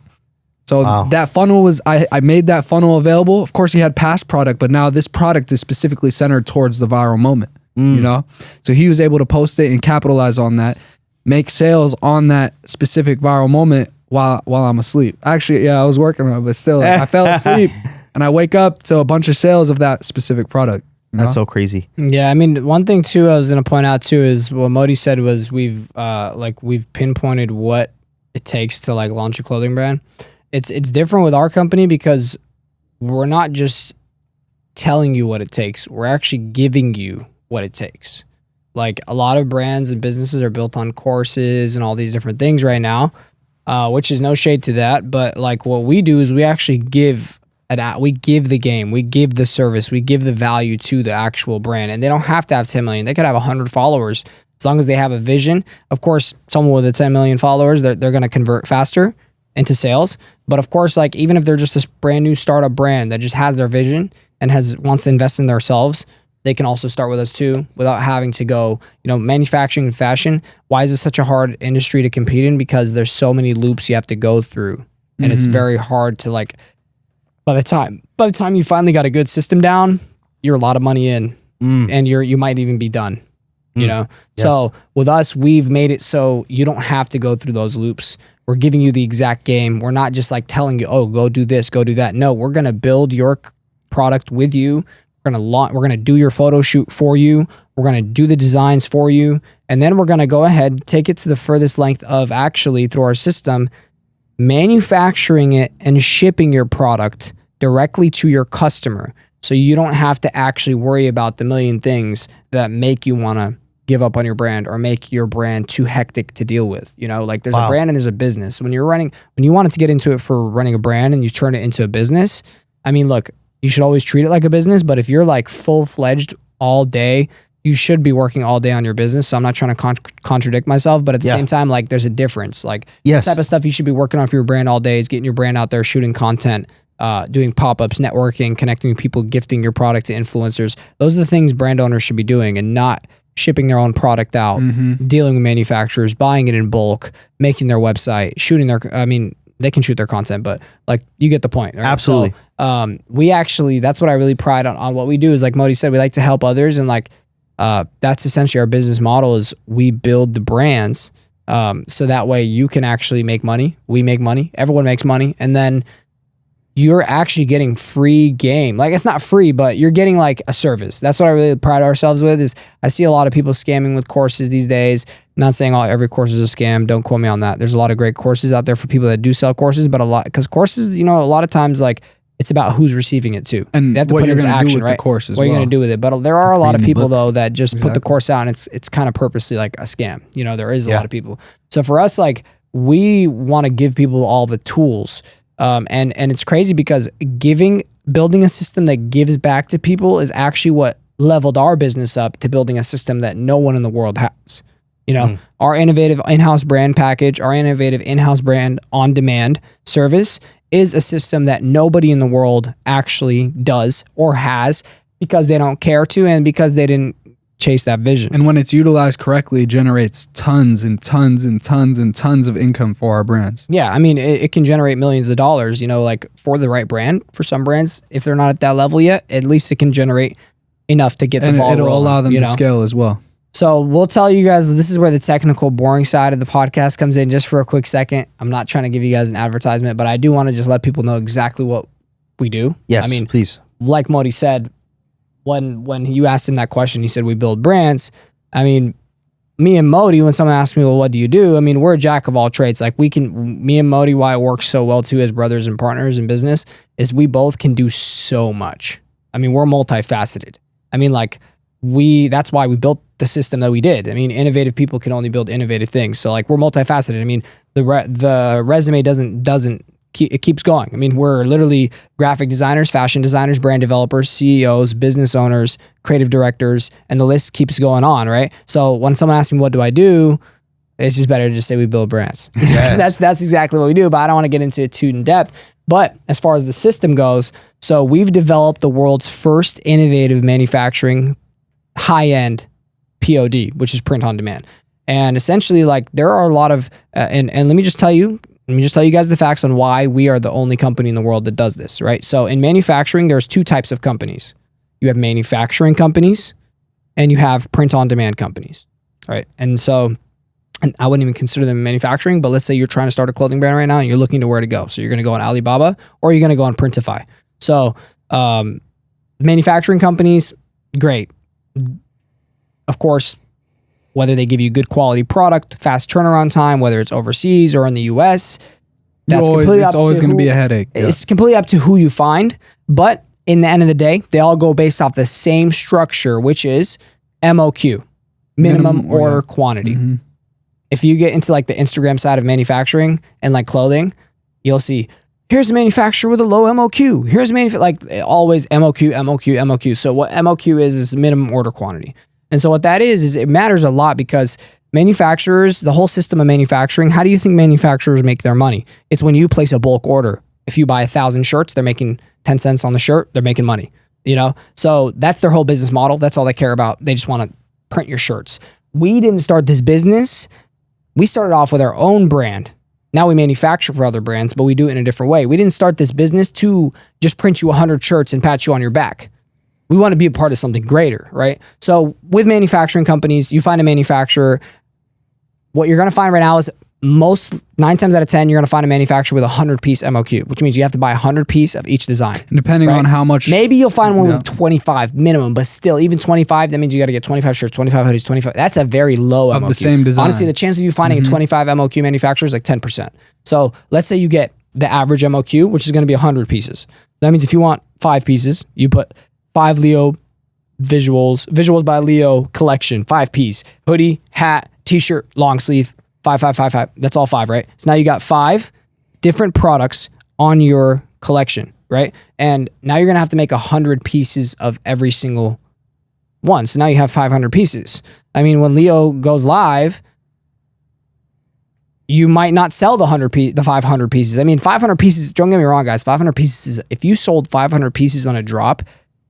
B: So that funnel was, I made that funnel available. Of course, he had past product, but now this product is specifically centered towards the viral moment, you know? So he was able to post it and capitalize on that, make sales on that specific viral moment while I'm asleep. Actually, yeah, I was working on it, but still, I fell asleep and I wake up to a bunch of sales of that specific product. You know?
A: That's so crazy.
C: Yeah, I mean, one thing too I was going to point out too is what Modey said was we've pinpointed what it takes to like launch a clothing brand. It's different with our company because we're not just telling you what it takes. We're actually giving you what it takes. Like a lot of brands and businesses are built on courses and all these different things right now, which is no shade to that. But like what we do is we actually give the game, we give the service, we give the value to the actual brand. And they don't have to have 10 million. They could have 100 followers as long as they have a vision. Of course, someone with 10 million followers, they're going to convert faster into sales. But of course, like even if they're just a brand new startup brand that just has their vision and wants to invest in themselves, they can also start with us too without having to go, manufacturing and fashion. Why is this such a hard industry to compete in? Because there's so many loops you have to go through. And it's very hard to like, by the time you finally got a good system down, you're a lot of money in and you might even be done. Yes. So with us, we've made it so you don't have to go through those loops. We're giving you the exact game. We're not just like telling you, oh, go do this, go do that. No, we're going to build your product with you. We're going to do your photo shoot for you. We're going to do the designs for you. And then we're going to go ahead, take it to the furthest length of actually through our system, manufacturing it and shipping your product directly to your customer. So you don't have to actually worry about the million things that make you want to give up on your brand or make your brand too hectic to deal with. You know, like there's a brand and there's a business. When you wanted to get into it for running a brand and you turn it into a business, I mean, look, you should always treat it like a business, but if you're like full-fledged all day, you should be working all day on your business. So I'm not trying to contradict myself, but at the same time, like there's a difference. Like the type of stuff you should be working on for your brand all day is getting your brand out there, shooting content, doing pop-ups, networking, connecting with people, gifting your product to influencers. Those are the things brand owners should be doing, and not shipping their own product out, dealing with manufacturers, buying it in bulk, making their website, shooting their, I mean, they can shoot their content, but like you get the point. Right?
A: Absolutely.
C: So, we actually, that's what I really pride on what we do is like Modey said, we like to help others. And like, that's essentially our business model is we build the brands. So that way you can actually make money. We make money. Everyone makes money. And then you're actually getting free game. Like it's not free, but you're getting like a service. That's what I really pride ourselves with is I see a lot of people scamming with courses these days. Not saying every course is a scam. Don't quote me on that. There's a lot of great courses out there for people that do sell courses, but because courses, you know, a lot of times like it's about who's receiving it too.
B: And
C: they have to
B: what
C: put
B: you're
C: it into
B: going to do
C: action,
B: with
C: right?
B: the course as
C: what
B: well.
C: you're going to do with it. But there are a lot of people though
D: books.
C: that just put the course out and it's kind of purposely like a scam. You know, there is a lot of people. So for us, like we want to give people all the tools. And it's crazy because building a system that gives back to people is actually what leveled our business up to building a system that no one in the world has. You know, our innovative in-house brand package, our innovative in-house brand on-demand service is a system that nobody in the world actually does or has because they don't care to and because they didn't chase that vision.
B: And when it's utilized correctly, it generates tons and tons and tons and tons of income for our brands.
C: Yeah, I mean, it can generate millions of dollars, you know, like for the right brand. For some brands, if they're not at that level yet, at least it can generate enough to get the ball rolling.
B: And it'll allow them to scale as well.
C: So we'll tell you guys, this is where the technical, boring side of the podcast comes in just for a quick second. I'm not trying to give you guys an advertisement, but I do want to just let people know exactly what we do.
A: Yes,
C: I mean,
A: please.
C: Like Modey said, when you asked him that question, he said, we build brands. I mean, me and Modey, when someone asks me, well, what do you do? I mean, we're a jack of all trades. Like me and Modey, why it works so well too as brothers and partners in business is we both can do so much. I mean, we're multifaceted. I mean, like that's why we built the system that we did. I mean, innovative people can only build innovative things. So like we're multifaceted. I mean, the resume it keeps going. I mean, we're literally graphic designers, fashion designers, brand developers, CEOs, business owners, creative directors, and the list keeps going on, right? So when someone asks me, what do I do? It's just better to just say we build brands.
A: Yes.
C: That's exactly what we do, but I don't want to get into it too in depth. But as far as the system goes, so we've developed the world's first innovative manufacturing high-end POD, which is print on demand. And essentially, like there are a lot of, and let me just tell you guys the facts on why we are the only company in the world that does this, right? So in manufacturing, there's two types of companies. You have manufacturing companies and you have print on demand companies, right? And so, and I wouldn't even consider them manufacturing, but let's say you're trying to start a clothing brand right now and you're looking to where to go. So you're going to go on Alibaba or you're going to go on Printify. So manufacturing companies, great. Of course, whether they give you good quality product, fast turnaround time, whether it's overseas or in the US,
B: It's always going to be a headache. Yeah.
C: It's completely up to who you find. But in the end of the day, they all go based off the same structure, which is MOQ, minimum order quantity.
B: Mm-hmm.
C: If you get into like the Instagram side of manufacturing and like clothing, you'll see, here's a manufacturer with a low MOQ. Here's a like always MOQ. So what MOQ is minimum order quantity. And so what that is it matters a lot because manufacturers, the whole system of manufacturing, how do you think manufacturers make their money? It's when you place a bulk order. If you buy 1,000 shirts, they're making 10 cents on the shirt, they're making money, you know? So that's their whole business model. That's all they care about. They just want to print your shirts. We didn't start this business. We started off with our own brand. Now we manufacture for other brands, but we do it in a different way. We didn't start this business to just print you 100 shirts and pat you on your back. We want to be a part of something greater, right? So with manufacturing companies, you find a manufacturer. What you're going to find right now is 9 times out of 10, you're going to find a manufacturer with a 100-piece MOQ, which means you have to buy 100 piece of each design.
B: And depending on how much...
C: Maybe you'll find one with 25 minimum, but still, even 25, that means you got to get 25 shirts, 25 hoodies, 25. That's a very low MOQ.
B: Of the same design.
C: Honestly, the chance of you finding a 25 MOQ manufacturer is like 10%. So let's say you get the average MOQ, which is going to be 100 pieces. That means if you want 5 pieces, you put 5 Leo Visuals by Leo collection, 5 piece, hoodie, hat, t-shirt, long sleeve, 5. That's all 5, right? So now you got 5 different products on your collection, right? And now you're gonna have to make 100 pieces of every single one. So now you have 500 pieces. I mean, when Leo goes live, you might not sell the 500 pieces. I mean, 500 pieces, don't get me wrong, guys. 500 pieces, if you sold 500 pieces on a drop,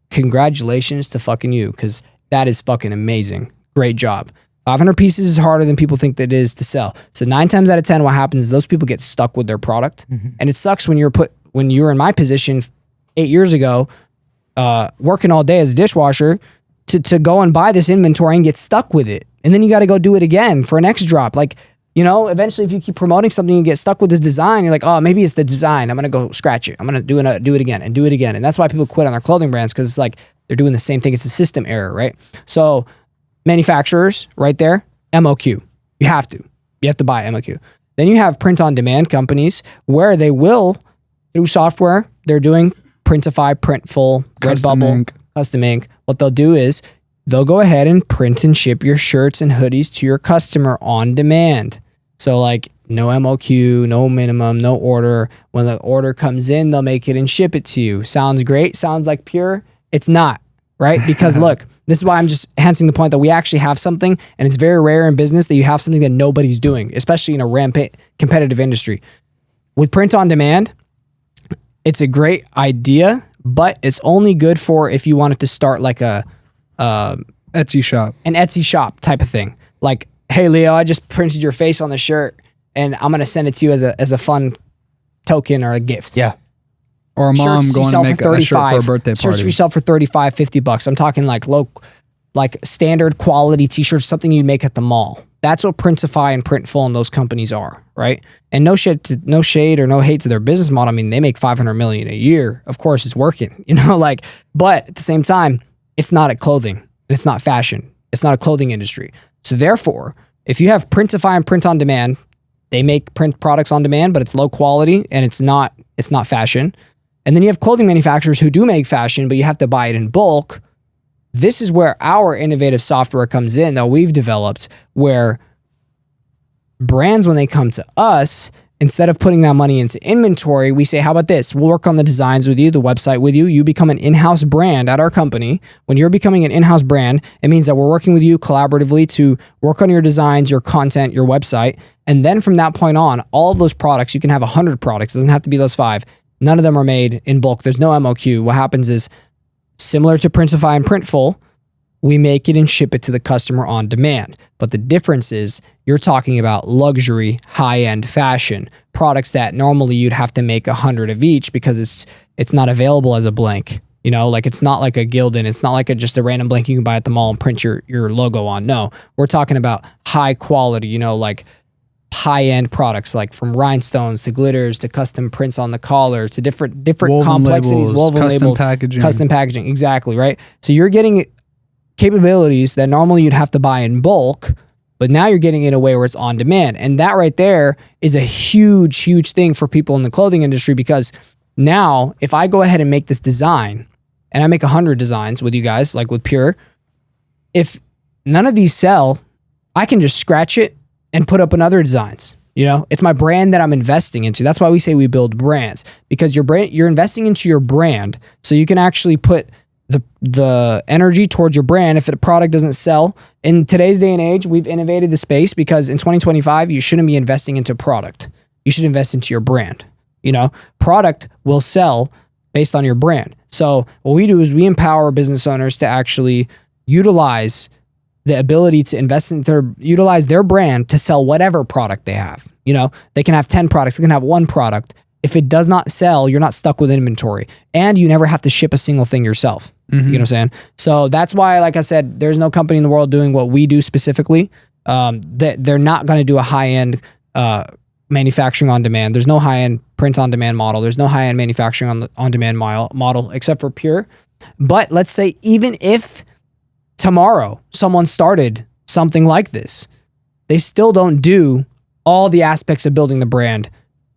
C: congratulations to fucking you, because that is fucking amazing. Great job. 500 pieces is harder than people think that it is to sell. So 9 times out of 10, what happens is those people get stuck with their product. And it sucks when you were in my position 8 years ago, working all day as a dishwasher, to go and buy this inventory and get stuck with it. And then you got to go do it again for a next drop. Like, you know, eventually if you keep promoting something, you get stuck with this design. You're like, oh, maybe it's the design. I'm going to go scratch it. I'm going to do it again and do it again. And that's why people quit on their clothing brands, because it's like they're doing the same thing. It's a system error, right? So manufacturers right there, MOQ. You have to buy MOQ. Then you have print on demand companies where they will, through software, they're doing Printify, Printful, Redbubble, Custom Ink. What they'll do is they'll go ahead and print and ship your shirts and hoodies to your customer on demand. So like no MOQ, no minimum, no order. When the order comes in, they'll make it and ship it to you. Sounds great. Sounds like pure. It's not, right? Because look, this is why I'm just enhancing the point that we actually have something, and it's very rare in business that you have something that nobody's doing, especially in a rampant competitive industry. With print on demand, it's a great idea, but it's only good for if you wanted to start like an
B: Etsy shop
C: type of thing. Like, hey Leo, I just printed your face on the shirt and I'm gonna send it to you as a fun token or a gift.
A: Yeah.
B: Or a mom going to make a shirt for a birthday party.
C: Shirts resell for $35, $50. I'm talking like like standard quality t-shirts, something you make at the mall. That's what Printify and Printful and those companies are, right? And no shade or no hate to their business model. I mean, they make $500 million a year. Of course, it's working, you know, like, but at the same time, it's not at clothing. It's not fashion. It's not a clothing industry. So therefore, if you have Printify and Print on Demand, they make print products on demand, but it's low quality and it's not fashion. And then you have clothing manufacturers who do make fashion, but you have to buy it in bulk. This is where our innovative software comes in that we've developed, where brands, when they come to us, instead of putting that money into inventory, we say, how about this? We'll work on the designs with you, the website with you. You become an in-house brand at our company. When you're becoming an in-house brand, it means that we're working with you collaboratively to work on your designs, your content, your website. And then from that point on, all of those products, you can have 100 products. It doesn't have to be those 5. None of them are made in bulk. There's no MOQ. What happens is, similar to Printify and Printful, we make it and ship it to the customer on demand. But the difference is you're talking about luxury, high-end fashion, products that normally you'd have to make 100 of each because it's not available as a blank. You know, like it's not like a Gildan. It's not like just a random blank you can buy at the mall and print your logo on. No, we're talking about high quality, you know, like high-end products, like from rhinestones to glitters to custom prints on the collar to different woven complexities, woven labels, custom packaging. Exactly, right? So you're getting capabilities that normally you'd have to buy in bulk, but now you're getting it in a way where it's on demand. And that right there is a huge, huge thing for people in the clothing industry, because now if I go ahead and make this design and I make 100 designs with you guys, like with Pure, if none of these sell, I can just scratch it and put up another designs. You know, it's my brand that I'm investing into. That's why we say we build brands, because you're investing into your brand, so you can actually put the energy towards your brand. If a product doesn't sell in today's day and age, we've innovated the space, because in 2025, you shouldn't be investing into product. You should invest into your brand. You know, product will sell based on your brand. So what we do is we empower business owners to actually utilize the ability to utilize their brand to sell whatever product they have. You know, they can have 10 products, they can have one product. If it does not sell, you're not stuck with inventory, and you never have to ship a single thing yourself. You know what I'm saying? So that's why, like I said, there's no company in the world doing what we do specifically. That they're not going to do a high-end manufacturing on demand. There's no high-end print on demand model. There's no high-end manufacturing on demand model except for Pure. But let's say even if tomorrow someone started something like this, they still don't do all the aspects of building the brand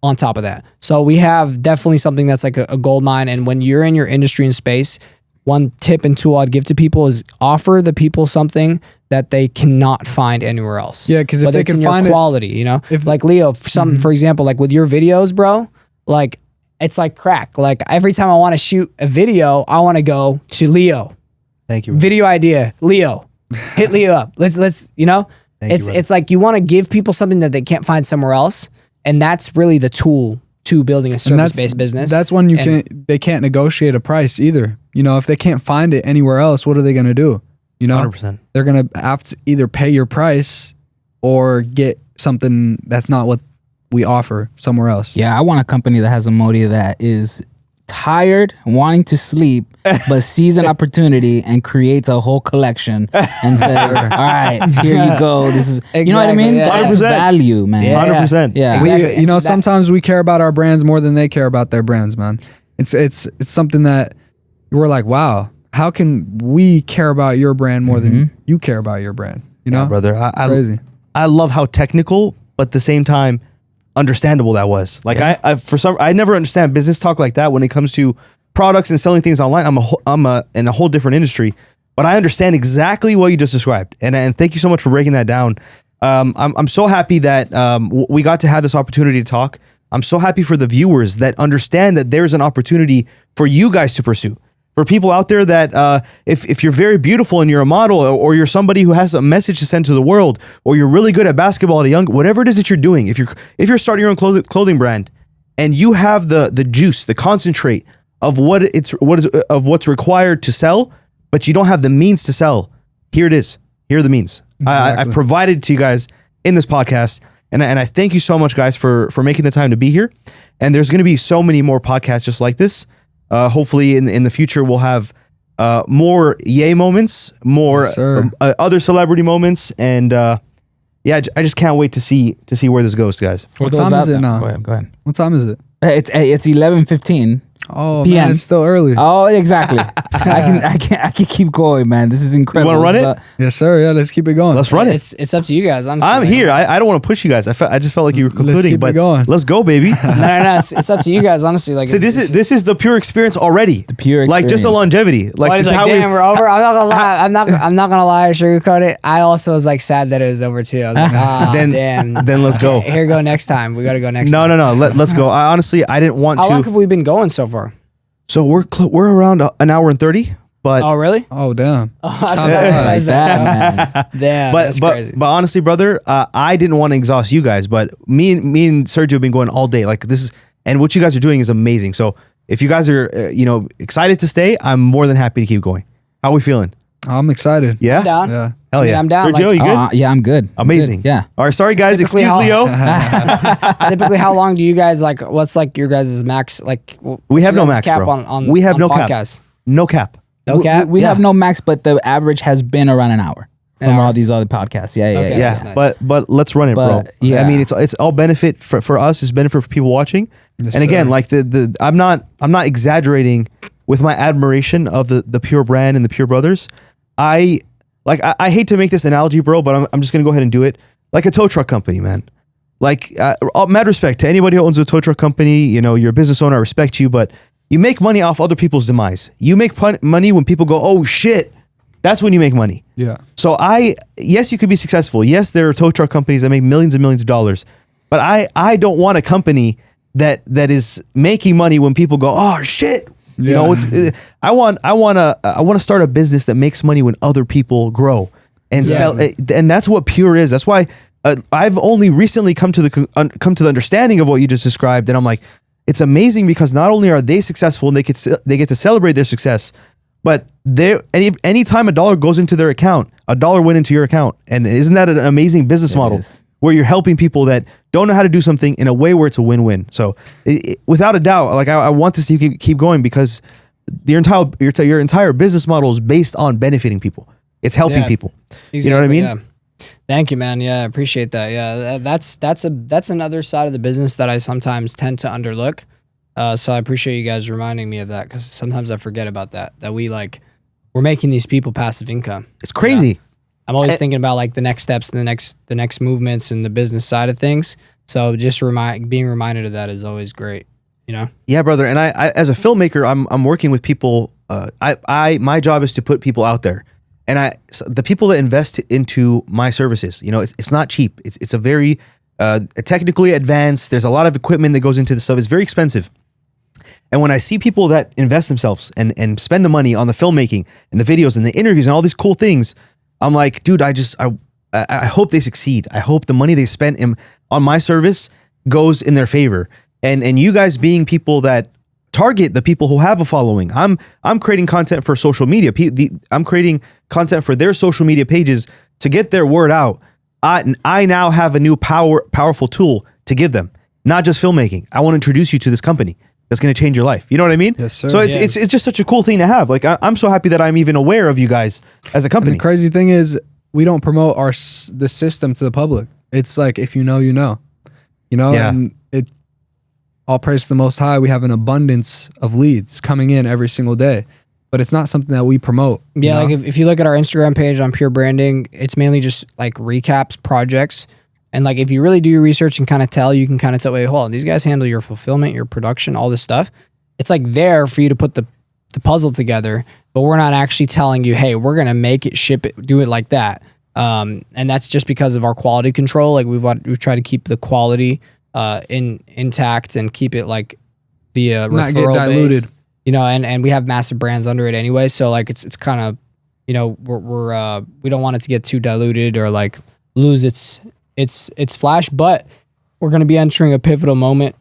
C: on top of that. So we have definitely something that's like a gold mine. And when you're in your industry and space, one tip and tool I'd give to people is offer the people something that they cannot find anywhere else.
B: Yeah, because if
C: Whether
B: they
C: it's
B: can
C: in your
B: find
C: quality, you know,
B: if-
C: like Leo, for example, like with your videos, bro, like it's like crack. Like every time I want to shoot a video, I want to go to Leo.
A: Thank you.
C: Video idea, Leo. Hit Leo up. Let's you know,
A: Thank you, brother.
C: it's like you want to give people something that they can't find somewhere else, and that's really the tool to building a
B: And
C: service-based business.
B: That's when they can't negotiate a price either. You know, if they can't find it anywhere else, what are they going to do? You know,
A: 100%.
B: they're going to have to either pay your price or get something that's not what we offer somewhere else.
D: Yeah, I want a company that has a Modey that is tired, wanting to sleep, but sees an opportunity and creates a whole collection and says, "All right, here you go. This is you know what I
C: Exactly,
D: mean?
C: yeah.
D: That's
A: 100%.
D: value, man.
C: Yeah.
A: 100%.
D: Yeah.
C: Exactly.
B: You know,
C: It's that-
B: sometimes we care about our brands more than they care about their brands, man. It's something that we're like, wow, how can we care about your brand more than you care about your brand? You know,
A: Yeah, brother.
B: Crazy.
A: I love how technical, but at the same time, understandable that was. Like I never understand business talk like that when it comes to products and selling things online. I'm in a whole different industry, but I understand exactly what you just described. And thank you so much for breaking that down. I'm so happy that we got to have this opportunity to talk. I'm so happy for the viewers that understand that there's an opportunity for you guys to pursue. For people out there that if you're very beautiful and you're a model, or you're somebody who has a message to send to the world, or you're really good at basketball at a young, whatever it is that you're doing, if you're starting your own clothing brand and you have the juice, the concentrate of what's required to sell, but you don't have the means to sell, here it is. Here are the means. I've provided to you guys in this podcast. And I thank you so much, guys, for making the time to be here. And there's going to be so many more podcasts just like this. Hopefully in the future, we'll have more yay moments, more
B: Yes, sir.
A: other celebrity moments. And yeah, I just can't wait to see where this goes, guys.
B: What
D: those
B: time
D: out
B: is it
D: there-
B: now?
D: Go ahead.
B: What time is it?
D: It's 11:15.
B: Oh,
D: PM.
B: man, it's still early.
D: Oh, exactly. I can keep going, man. This is incredible.
A: You wanna run
D: This is,
A: it?
B: Yes, sir. Yeah, let's keep it going.
A: Let's run it.
C: It's up to you guys. Honestly,
A: I'm here. I don't want to push you guys. I just felt like you were concluding,
B: keep it
A: but
B: going.
A: let's go, baby.
C: No. It's up to you guys. Honestly, like
A: So this is the pure experience already. The
D: pure
A: like just the
D: experience.
A: longevity. Like
C: What is
A: this is
C: like,
A: how we.
C: damn, we're over. I'm not gonna lie. I'm not gonna lie or sugarcoat it. I also was like sad that it was over too. I was like, damn.
A: Then let's go.
C: Here go next time. We gotta go next time.
A: No. Let's go. I honestly didn't want
C: How long
A: to.
C: have we been going so far?
A: So we're around an hour and 30, but
C: Oh, really?
B: Oh, damn.
C: I
B: Time
C: didn't
B: flies.
C: realize
D: that, man.
C: Damn, that's crazy.
A: but honestly, brother, I didn't want to exhaust you guys, but me and Sergio have been going all day. Like this is, and what you guys are doing is amazing. So if you guys are excited to stay, I'm more than happy to keep going. How are we feeling?
B: I'm excited.
A: Yeah.
C: I'm down.
B: Yeah.
A: Hell
C: I mean,
A: yeah.
C: I'm down,
A: Sergio,
C: like-
A: you good?
D: Yeah, I'm good. I'm
A: Amazing.
D: good. Yeah.
A: All right. Sorry, guys.
C: Typically
A: Excuse
C: how-
A: Leo.
C: Typically, how long do you guys like? What's like your guys' max? Like
A: We have
C: what's your
A: no
C: guys'
A: max,
C: cap
A: bro.
C: on
A: We have
C: on
A: no cap.
C: podcasts?
A: No cap.
C: No cap.
D: We have
A: Yeah.
D: no max, but the average has been around an hour
C: An
D: from
C: hour.
D: all these other podcasts. Yeah.
C: Okay.
A: Yeah.
C: That's nice.
A: But let's run it, bro.
D: But, yeah.
A: I mean, it's all benefit for us. It's benefit for people watching.
B: Yes,
A: And again,
B: sir.
A: like I'm not exaggerating with my admiration of the Pure brand and the Pure brothers. I hate to make this analogy, bro, but I'm just gonna go ahead and do it. Like a tow truck company, man. Like all mad respect to anybody who owns a tow truck company. You know, you're a business owner. I respect you, but you make money off other people's demise. You make money when people go, oh shit. That's when you make money.
B: Yeah.
A: So yes, you could be successful. Yes, there are tow truck companies that make millions and millions of dollars, but I don't want a company that is making money when people go, oh shit. You know, I want to start a business that makes money when other people grow and sell, and that's what Pure is. That's why I've only recently come to the understanding of what you just described, and I'm like, it's amazing because not only are they successful and they get to celebrate their success, but any time a dollar goes into their account, a dollar went into your account, and isn't that an amazing business model?
D: is.
A: Where you're helping people that don't know how to do something in a way where it's a win-win. So without a doubt, like I want this to keep going because your entire business model is based on benefiting people. It's helping
C: Yeah.
A: people. You know what I mean?
C: Yeah. Thank you, man. Yeah, I appreciate that. Yeah, that's another side of the business that I sometimes tend to underlook. So I appreciate you guys reminding me of that because sometimes I forget about that we're making these people passive income.
A: It's crazy.
C: I'm always thinking about like the next steps and the next movements and the business side of things. So just being reminded of that is always great. You know?
A: Yeah, brother. And I as a filmmaker, I'm working with people my job is to put people out there, and the people that invest into my services, it's not cheap. It's a very technically advanced. There's a lot of equipment that goes into this stuff. It's very expensive. And when I see people that invest themselves and spend the money on the filmmaking and the videos and the interviews and all these cool things, I'm like, dude, I hope they succeed. I hope the money they spent on my service goes in their favor. And you guys being people that target the people who have a following. I'm creating content for social media. I'm creating content for their social media pages to get their word out. I now have a new powerful tool to give them, not just filmmaking. I want to introduce you to this company that's going to change your life. You know what I mean?
B: Yes, sir.
A: So it's just such a cool thing to have. Like I'm so happy that I'm even aware of you guys as a company.
B: And the crazy thing is, we don't promote the system to the public. It's like, if you know, you know,
A: Yeah.
B: and it's all praise to the Most High. We have an abundance of leads coming in every single day, but it's not something that we promote.
C: Yeah, like if you look at our Instagram page on Pure Branding, it's mainly just like recaps, projects. And like if you really do your research and kind of tell, you can kind of tell, wait, hold on, these guys handle your fulfillment, your production, all this stuff. It's like there for you to put the puzzle together, but we're not actually telling you, hey, we're going to make it, ship it, do it like that. And that's just because of our quality control. Like we've tried to keep the quality intact and keep it like via
B: not
C: referral
B: get diluted.
C: based, and we have massive brands under it anyway. So like it's kind of, we don't want it to get too diluted or like lose its flash, but we're going to be entering a pivotal moment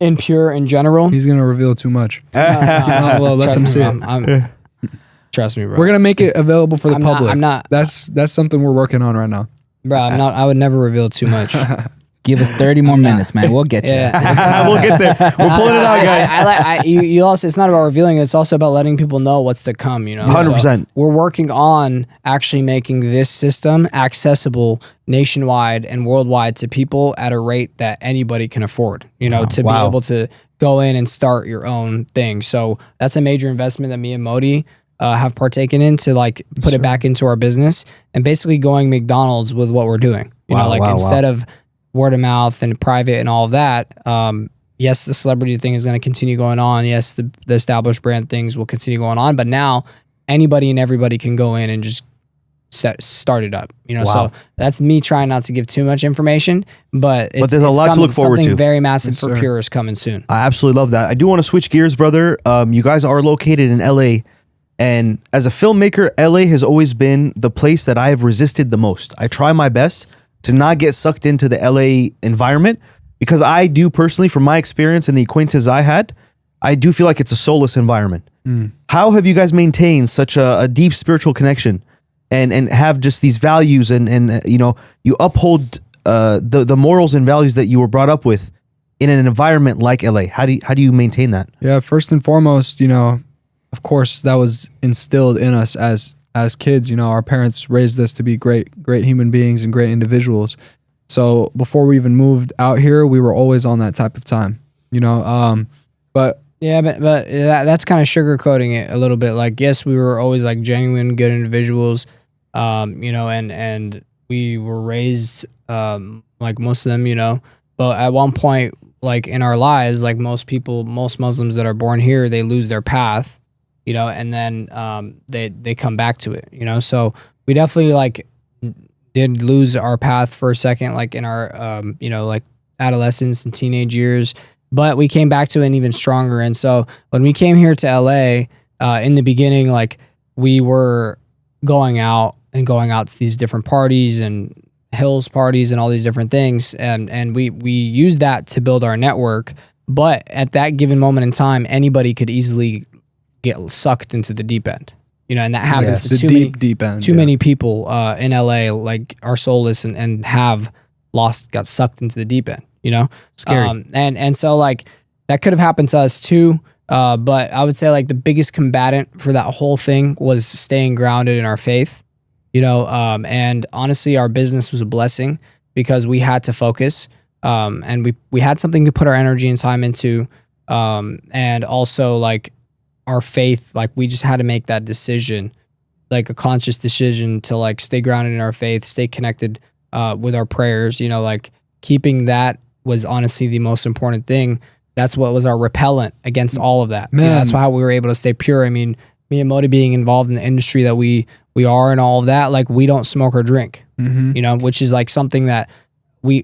C: in Pure in general.
B: He's going to reveal too much. Well, let them see it.
C: Trust me, bro.
B: We're going to make it available for the
C: I'm
B: public.
C: not.
B: That's something we're working on right now.
C: Bro, I would never reveal too much.
D: Give us 30 more minutes, man. We'll get you.
C: Yeah.
A: We'll get there. We're pulling it out, guys.
C: You also, it's not about revealing, it's also about letting people know what's to come,
A: 100%.
C: So we're working on actually making this system accessible nationwide and worldwide to people at a rate that anybody can afford, to be able to go in and start your own thing. So that's a major investment that me and Modey have partaken in to like put it back into our business and basically going McDonald's with what we're doing. Instead of word of mouth and private and all of that. Yes, the celebrity thing is going to continue going on. Yes, the established brand things will continue going on. But now anybody and everybody can go in and just start it up. So that's me trying not to give too much information, but there's
A: a lot to look forward to.
C: Something very massive for Pure is coming soon.
A: I absolutely love that. I do want to switch gears, brother. You guys are located in LA, and as a filmmaker, LA has always been the place that I have resisted the most. I try my best to not get sucked into the LA environment because I do personally, from my experience and the acquaintances I had, I do feel like it's a soulless environment. How have you guys maintained such a deep spiritual connection and have just these values and you uphold the morals and values that you were brought up with in an environment like LA? How do you maintain that?
B: Yeah, first and foremost, of course that was instilled in us as kids. Our parents raised us to be great human beings and great individuals. So before we even moved out here, we were always on that type of time, but
C: yeah, but that's kind of sugarcoating it a little bit. Like, yes, we were always like genuine, good individuals, and we were raised like most of them, but at one point, like in our lives, like most Muslims that are born here, they lose their path, and then they come back to it, So we definitely like did lose our path for a second, like in our like adolescence and teenage years. But we came back to it even stronger. And so when we came here to LA, in the beginning, like we were going out to these different parties and Hills parties and all these different things. And we used that to build our network. But at that given moment in time, anybody could easily get sucked into the deep end. And that happens to too many people in LA, like are soulless and got sucked into the deep end.
A: Scary.
C: And so like that could have happened to us too. But I would say like the biggest combatant for that whole thing was staying grounded in our faith, and honestly, our business was a blessing because we had to focus, and we had something to put our energy and time into. And also like our faith, like we just had to make that decision, like a conscious decision to like stay grounded in our faith, stay connected, with our prayers, like keeping that was honestly the most important thing. that's what was our repellent against all of that. You know,
B: Man.
C: that's how we were able to stay pure. I mean, me and Modey being involved in the industry that we are and all of that, like we don't smoke or drink, you know, which is like something that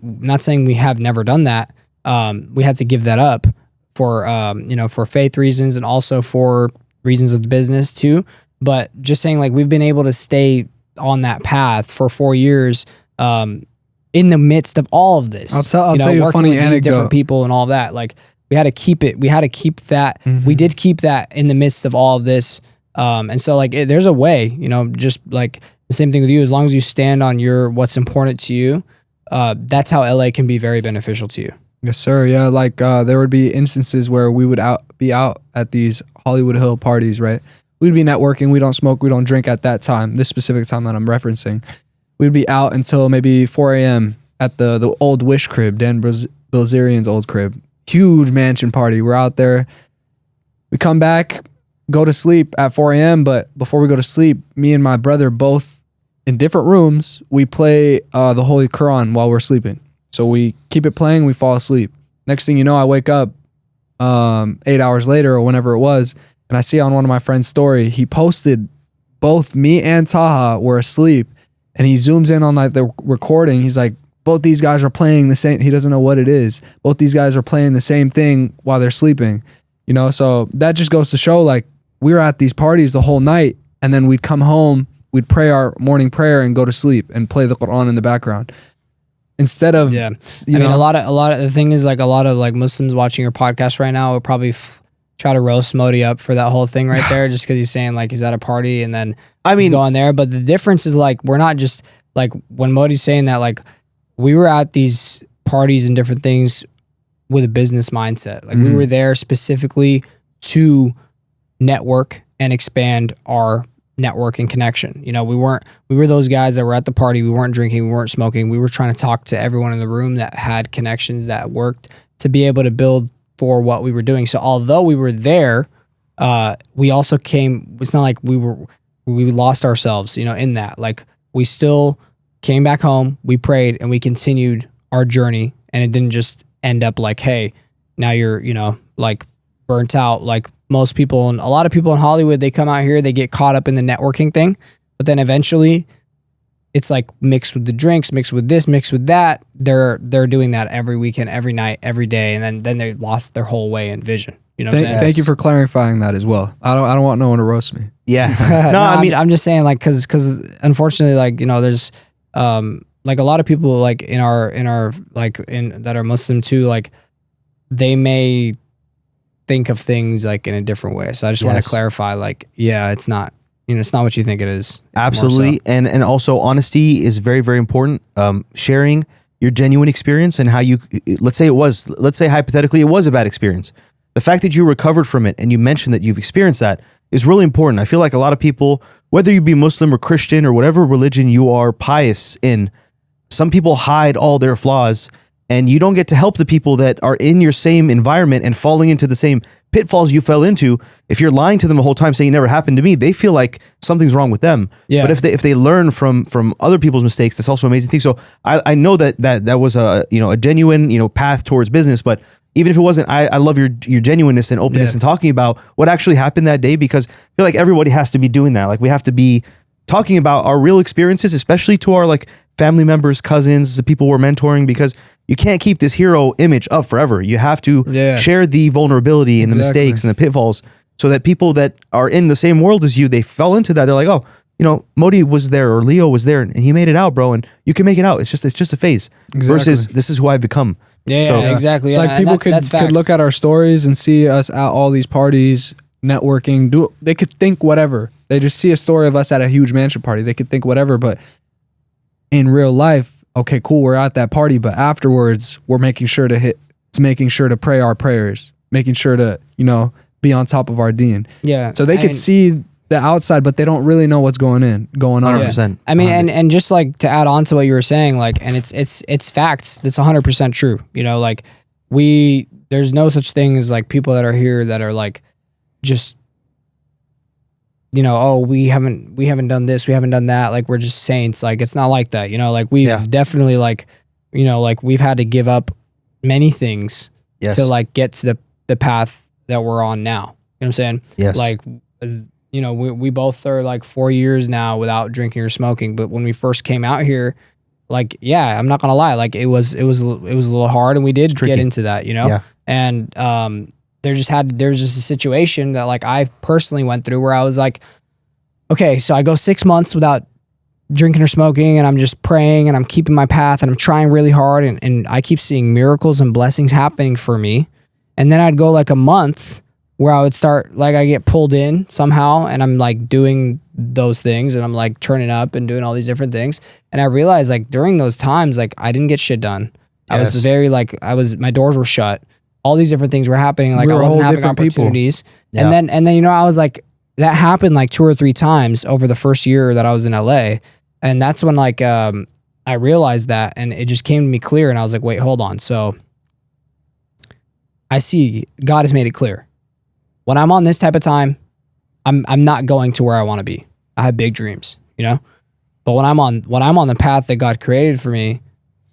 C: not saying we have never done that. We had to give that up for, you know, for faith reasons and also for reasons of the business too. But just saying like we've been able to stay on that path for 4 years, in the midst of all of this.
B: I'll tell you a
C: working
B: funny
C: with these
B: anecdote.
C: different people and all that. Like we had to keep it. We had to keep that.
B: Mm-hmm.
C: We did keep that in the midst of all of this. And so like there's a way, you know, just like the same thing with you. As long as you stand on what's important to you, that's how LA can be very beneficial to you.
B: Yes, sir. Yeah, like there would be instances where we would be out at these Hollywood Hill parties, right? We'd be networking. We don't smoke. We don't drink at that time. This specific time that I'm referencing, we'd be out until maybe 4 a.m. at the old Wish crib, Dan Bilzerian's old crib. Huge mansion party. We're out there. We come back, go to sleep at 4 a.m. But before we go to sleep, me and my brother both in different rooms, we play the Holy Quran while we're sleeping. So we keep it playing, we fall asleep. Next thing you know, I wake up 8 hours later or whenever it was, and I see on one of my friend's story, he posted both me and Taha were asleep, and he zooms in on like the recording. He's like, both these guys are playing the same, he doesn't know what it is. Both these guys are playing the same thing while they're sleeping. You know, so that just goes to show like we were at these parties the whole night, and then we'd come home, we'd pray our morning prayer and go to sleep and play the Quran in the background. Instead of,
C: I mean, a lot of the thing is like a lot of like Muslims watching your podcast right now will probably try to roast Modey up for that whole thing right there, just because he's saying like he's at a party and then he's going there. But the difference is like we're not just like when Modey's saying that, like we were at these parties and different things with a business mindset. Like we were there specifically to network and expand our network and connection. You know, we were those guys that were at the party. We weren't drinking, we weren't smoking. We were trying to talk to everyone in the room that had connections that worked to be able to build for what we were doing. So although we were there, we also came, it's not like we lost ourselves, you know, in that. Like we still came back home, we prayed, and we continued our journey. And it didn't just end up like, hey, now you're, you know, like burnt out. Like most people and a lot of people in Hollywood, they come out here, they get caught up in the networking thing, but then eventually it's like mixed with the drinks, mixed with this, mixed with that. They're doing that every weekend, every night, every day, and then they lost their whole way and vision. You know what I'm saying?
B: Thank you for clarifying that as well. I don't want no one to roast me.
A: Yeah.
C: No, I mean, I'm just saying like because unfortunately, like, you know, there's like a lot of people like in our like in that are Muslim too, like they may think of things like in a different way. So I just want to clarify, like, yeah, it's not, you know, it's not what you think it is. It's
A: absolutely.
C: more so.
A: And also honesty is very, very important. Sharing your genuine experience and how you, let's say hypothetically it was a bad experience. The fact that you recovered from it and you mentioned that you've experienced that is really important. I feel like a lot of people, whether you be Muslim or Christian or whatever religion you are pious in, some people hide all their flaws, and you don't get to help the people that are in your same environment and falling into the same pitfalls you fell into. If you're lying to them the whole time saying it never happened to me, they feel like something's wrong with them.
C: Yeah.
A: But if they learn from other people's mistakes, that's also an amazing thing. So I know that was a genuine path towards business. But even if it wasn't, I love your genuineness and openness and talking about what actually happened that day, because I feel like everybody has to be doing that. Like we have to be talking about our real experiences, especially to our like family members, cousins, the people we're mentoring, because you can't keep this hero image up forever. You have to share the vulnerability and the mistakes and the pitfalls so that people that are in the same world as you, they fell into that. They're like, oh, Modey was there or Leo was there and he made it out, bro. And you can make it out. It's just a phase versus this is who I've become.
C: Yeah, exactly.
B: Like people could look at our stories and see us at all these parties, networking, they could think whatever. They just see a story of us at a huge mansion party. They could think whatever, but in real life, okay, cool, we're at that party, but afterwards we're making sure to pray our prayers, making sure to, be on top of our deen. Yeah. So they could see the outside, but they don't really know what's going on.
A: 100%.
C: I mean, and just like to add on to what you were saying, like, and it's facts. That's 100% true. Like there's no such thing as like people that are here that are like, just, oh, we haven't done this, we haven't done that. Like we're just saints. Like it's not like that. Like we've definitely like, like we've had to give up many things
A: Yes.
C: to like get to the path that we're on now. You know what I'm saying?
A: Yes.
C: Like, you know, we both are like 4 years now without drinking or smoking. But when we first came out here, like, yeah, I'm not gonna lie, like it was a little hard, and we did get into that, you know.
A: Yeah.
C: And there's just a situation that like I personally went through where I was like, okay, so I go 6 months without drinking or smoking, and I'm just praying and I'm keeping my path and I'm trying really hard, and I keep seeing miracles and blessings happening for me. And then I'd go like a month where I would start, like, I get pulled in somehow and I'm like doing those things and I'm like turning up and doing all these different things. And I realized like during those times, like I didn't get shit done. I was very like, my doors were shut. All these different things were happening. Like I wasn't having opportunities.
A: Yeah.
C: And then, you know, I was like, that happened like 2 or 3 times over the first year that I was in LA. And that's when like, I realized that, and it just came to me clear. And I was like, wait, hold on. So I see God has made it clear. When I'm on this type of time, I'm not going to where I want to be. I have big dreams, you know? But when I'm on the path that God created for me,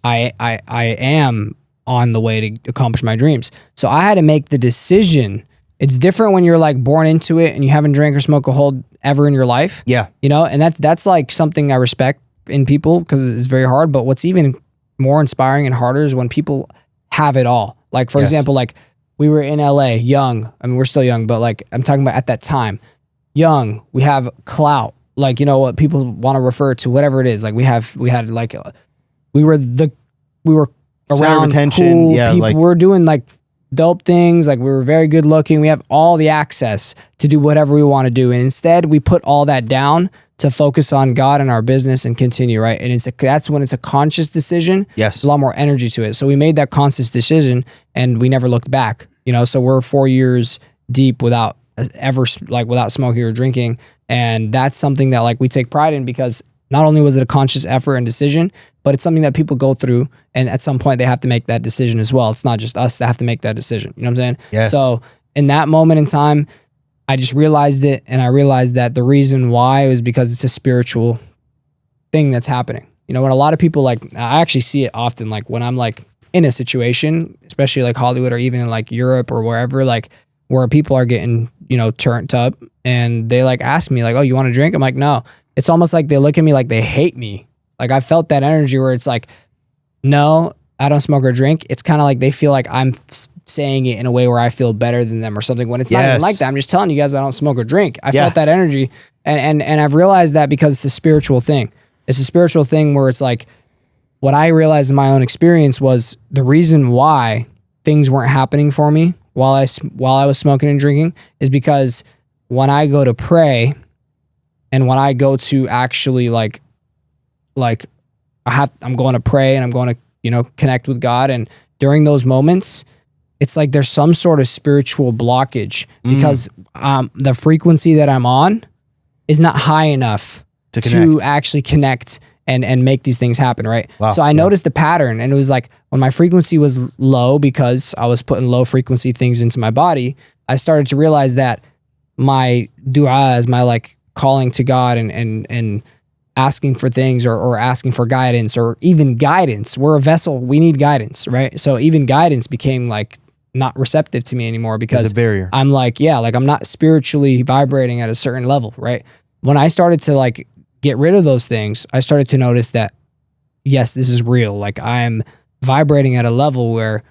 C: I am on the way to accomplish my dreams. So I had to make the decision. It's different when you're like born into it and you haven't drank or smoked a whole ever in your life.
A: Yeah.
C: You know, and that's like something I respect in people because it's very hard. But what's even more inspiring and harder is when people have it all. Like, for example, like we were in LA, young. I mean, we're still young, but like I'm talking about at that time, young. We have clout, like, you know, what people want to refer to, whatever it is. Like we were around cool people. Like, we're doing like dope things. Like we were very good looking. We have all the access to do whatever we want to do. And instead we put all that down to focus on God and our business and continue, right? And that's when it's a conscious decision.
A: Yes.
C: There's a lot more energy to it. So we made that conscious decision and we never looked back, you know? So we're 4 years deep without smoking or drinking. And that's something that like we take pride in, because not only was it a conscious effort and decision, but it's something that people go through, and at some point they have to make that decision as well. It's not just us that have to make that decision. You know what I'm saying?
A: Yes.
C: So in that moment in time, I just realized it, and I realized that the reason why was because it's a spiritual thing that's happening. You know, when a lot of people, like, I actually see it often, like when I'm like in a situation, especially like Hollywood or even in like Europe or wherever, like where people are getting, you know, turned up, and they like ask me like, oh, you want a drink? I'm like, no. It's almost like they look at me like they hate me. Like I felt that energy where it's like, no, I don't smoke or drink. It's kind of like they feel like I'm saying it in a way where I feel better than them or something, when it's not even like that. I'm just telling you guys I don't smoke or drink. I felt that energy. And I've realized that because it's a spiritual thing. It's a spiritual thing where it's like, what I realized in my own experience was the reason why things weren't happening for me while I was smoking and drinking is because when I go to pray and when I go to actually like I'm going to pray and I'm going to, you know, connect with God. And during those moments, it's like there's some sort of spiritual blockage because the frequency that I'm on is not high enough to actually connect and make these things happen, right? Wow. So I noticed the pattern, and it was like when my frequency was low because I was putting low frequency things into my body, I started to realize that my du'as, my like calling to God and asking for things or asking for guidance or even guidance. We're a vessel. We need guidance, right? So even guidance became like not receptive to me anymore because
A: a barrier.
C: I'm like, like I'm not spiritually vibrating at a certain level, right? When I started to like get rid of those things, I started to notice that, yes, this is real. Like I'm vibrating at a level where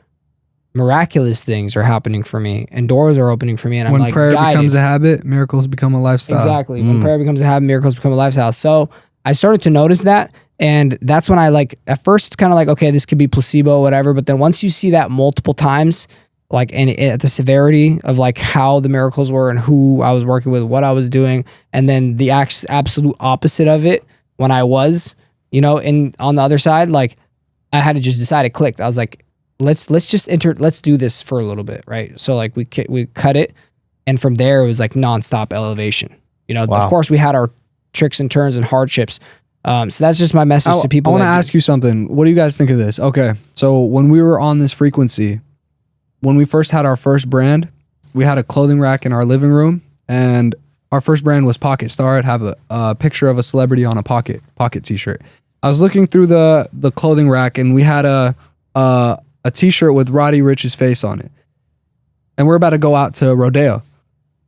C: miraculous things are happening for me and doors are opening for me. And
B: when
C: I'm like,
B: prayer
C: guided.
B: becomes a habit, miracles become a lifestyle.
C: Exactly. When prayer becomes a habit, miracles become a lifestyle. So I started to notice that. And that's when I like, at first it's kind of like, okay, this could be placebo, whatever. But then once you see that multiple times, like, and at the severity of like how the miracles were and who I was working with, what I was doing, and then the absolute opposite of it when I was, you know, on the other side, like I had to just decide, it clicked. I was like, let's do this for a little bit, right? So like we cut it, and from there it was like nonstop elevation. You know, of course we had our tricks and turns and hardships. So that's just my message to people.
B: I want to ask you something. What do you guys think of this? Okay, so when we were on this frequency, when we first had our first brand, we had a clothing rack in our living room, and our first brand was Pocket Star. I'd have a picture of a celebrity on a pocket t-shirt. I was looking through the clothing rack, and we had a a t-shirt with Roddy Ricch's face on it. And we're about to go out to Rodeo.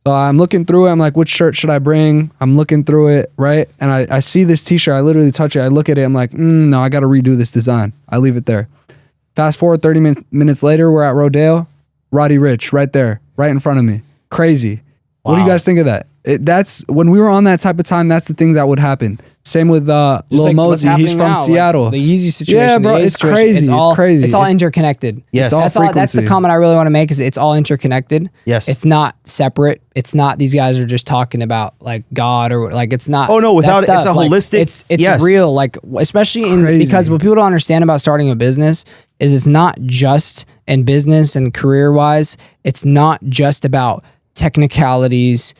B: So I'm looking through it. I'm like, which shirt should I bring? I'm looking through it, right? And I see this t-shirt. I literally touch it. I look at it. I'm like, no, I got to redo this design. I leave it there. Fast forward 30 minutes later, we're at Rodeo. Roddy Ricch right there, right in front of me. Crazy. What do you guys think of that? That's when we were on that type of time. That's the things that would happen. Same with Lil
C: like
B: Mosey. He's from Seattle.
C: Like the Yeezy situation.
B: Yeah, bro,
C: the
B: it's
C: situation,
B: crazy.
C: It's
B: crazy.
C: It's all interconnected.
A: Yes.
B: It's all
C: That's the comment I really want to make is it's all interconnected.
A: Yes.
C: It's not separate. It's not these guys are just talking about like God or like it's not.
A: Oh, no, without
C: that
A: it's a
C: stuff. Like,
A: holistic.
C: it's
A: yes.
C: real. Like especially in
B: Crazy.
C: because what people don't understand about starting a business is it's not just in business and career wise. It's not just about technicalities,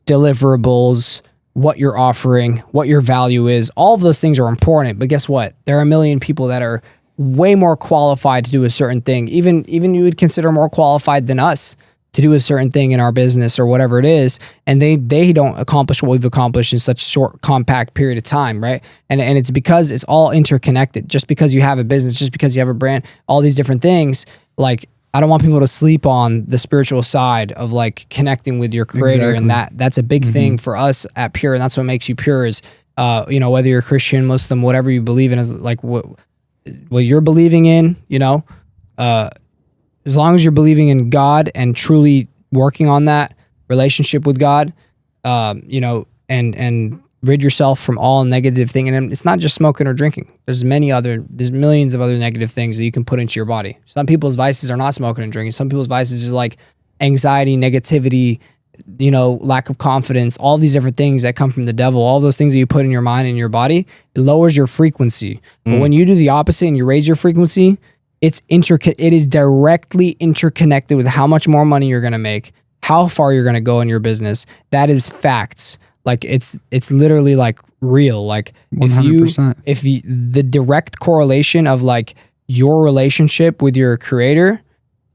C: deliverables, what you're offering, what your value is. All of those things are important, but guess what? There are a million people that are way more qualified to do a certain thing. Even you would consider more qualified than us to do a certain thing in our business or whatever it is, and they don't accomplish what we've accomplished in such a short, compact period of time, right? And it's because it's all interconnected. Just because you have a business, just because you have a brand, all these different things, like I don't want people to sleep on the spiritual side of like connecting with your creator.
B: Exactly.
C: And that's a big thing for us at Pure. And that's what makes you Pure is, whether you're Christian, Muslim, whatever you believe in is like what you're believing in, as long as you're believing in God and truly working on that relationship with God, and rid yourself from all negative thing. And it's not just smoking or drinking. There's millions of other negative things that you can put into your body. Some people's vices are not smoking and drinking. Some people's vices is like anxiety, negativity, lack of confidence, all these different things that come from the devil, all those things that you put in your mind and your body, it lowers your frequency. But when you do the opposite and you raise your frequency, it is directly interconnected with how much more money you're going to make, how far you're going to go in your business. That is facts. Like it's literally like real. Like
B: 100%.
C: if the direct correlation of like your relationship with your creator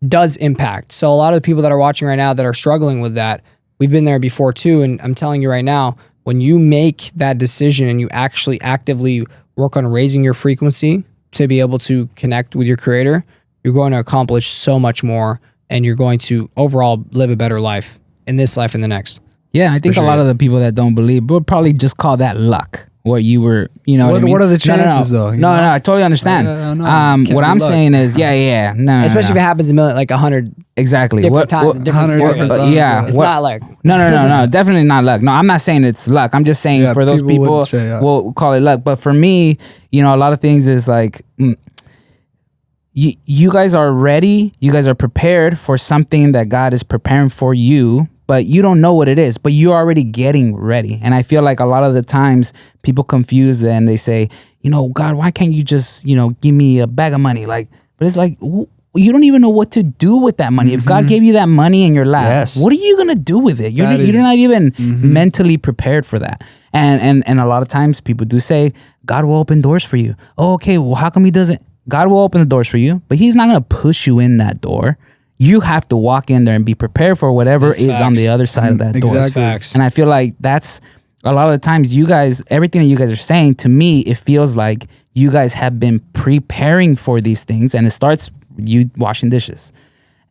C: does impact. So a lot of the people that are watching right now that are struggling with that, we've been there before too. And I'm telling you right now, when you make that decision and you actually actively work on raising your frequency to be able to connect with your creator, you're going to accomplish so much more and you're going to overall live a better life in this life and the next.
D: Yeah, I think
C: sure,
D: a lot of the people that don't believe would probably just call that luck. What you were, what I mean?
B: What are the chances though?
D: No, I totally understand. What I'm saying is,
C: Especially if it happens a million, like 100
D: exactly
C: different times, different scenarios. It's not like
D: no, definitely not luck. No, I'm not saying it's luck. I'm just saying for those people, we'll call it luck. But for me, a lot of things is like, you guys are ready. You guys are prepared for something that God is preparing for you. But you don't know what it is, but you're already getting ready. And I feel like a lot of the times people confuse it and they say, God, why can't you just, give me a bag of money? But it's like, you don't even know what to do with that money. If God gave you that money in your lap, what are you going to do with it? You're not even mentally prepared for that. And a lot of times people do say, God will open doors for you. Oh, okay, well, how come he doesn't? God will open the doors for you, but he's not going to push you in that door. You have to walk in there and be prepared for whatever is on the other side of that door.
C: Facts.
D: And I feel like that's a lot of the times you guys, everything that you guys are saying, to me, it feels like you guys have been preparing for these things. And it starts you washing dishes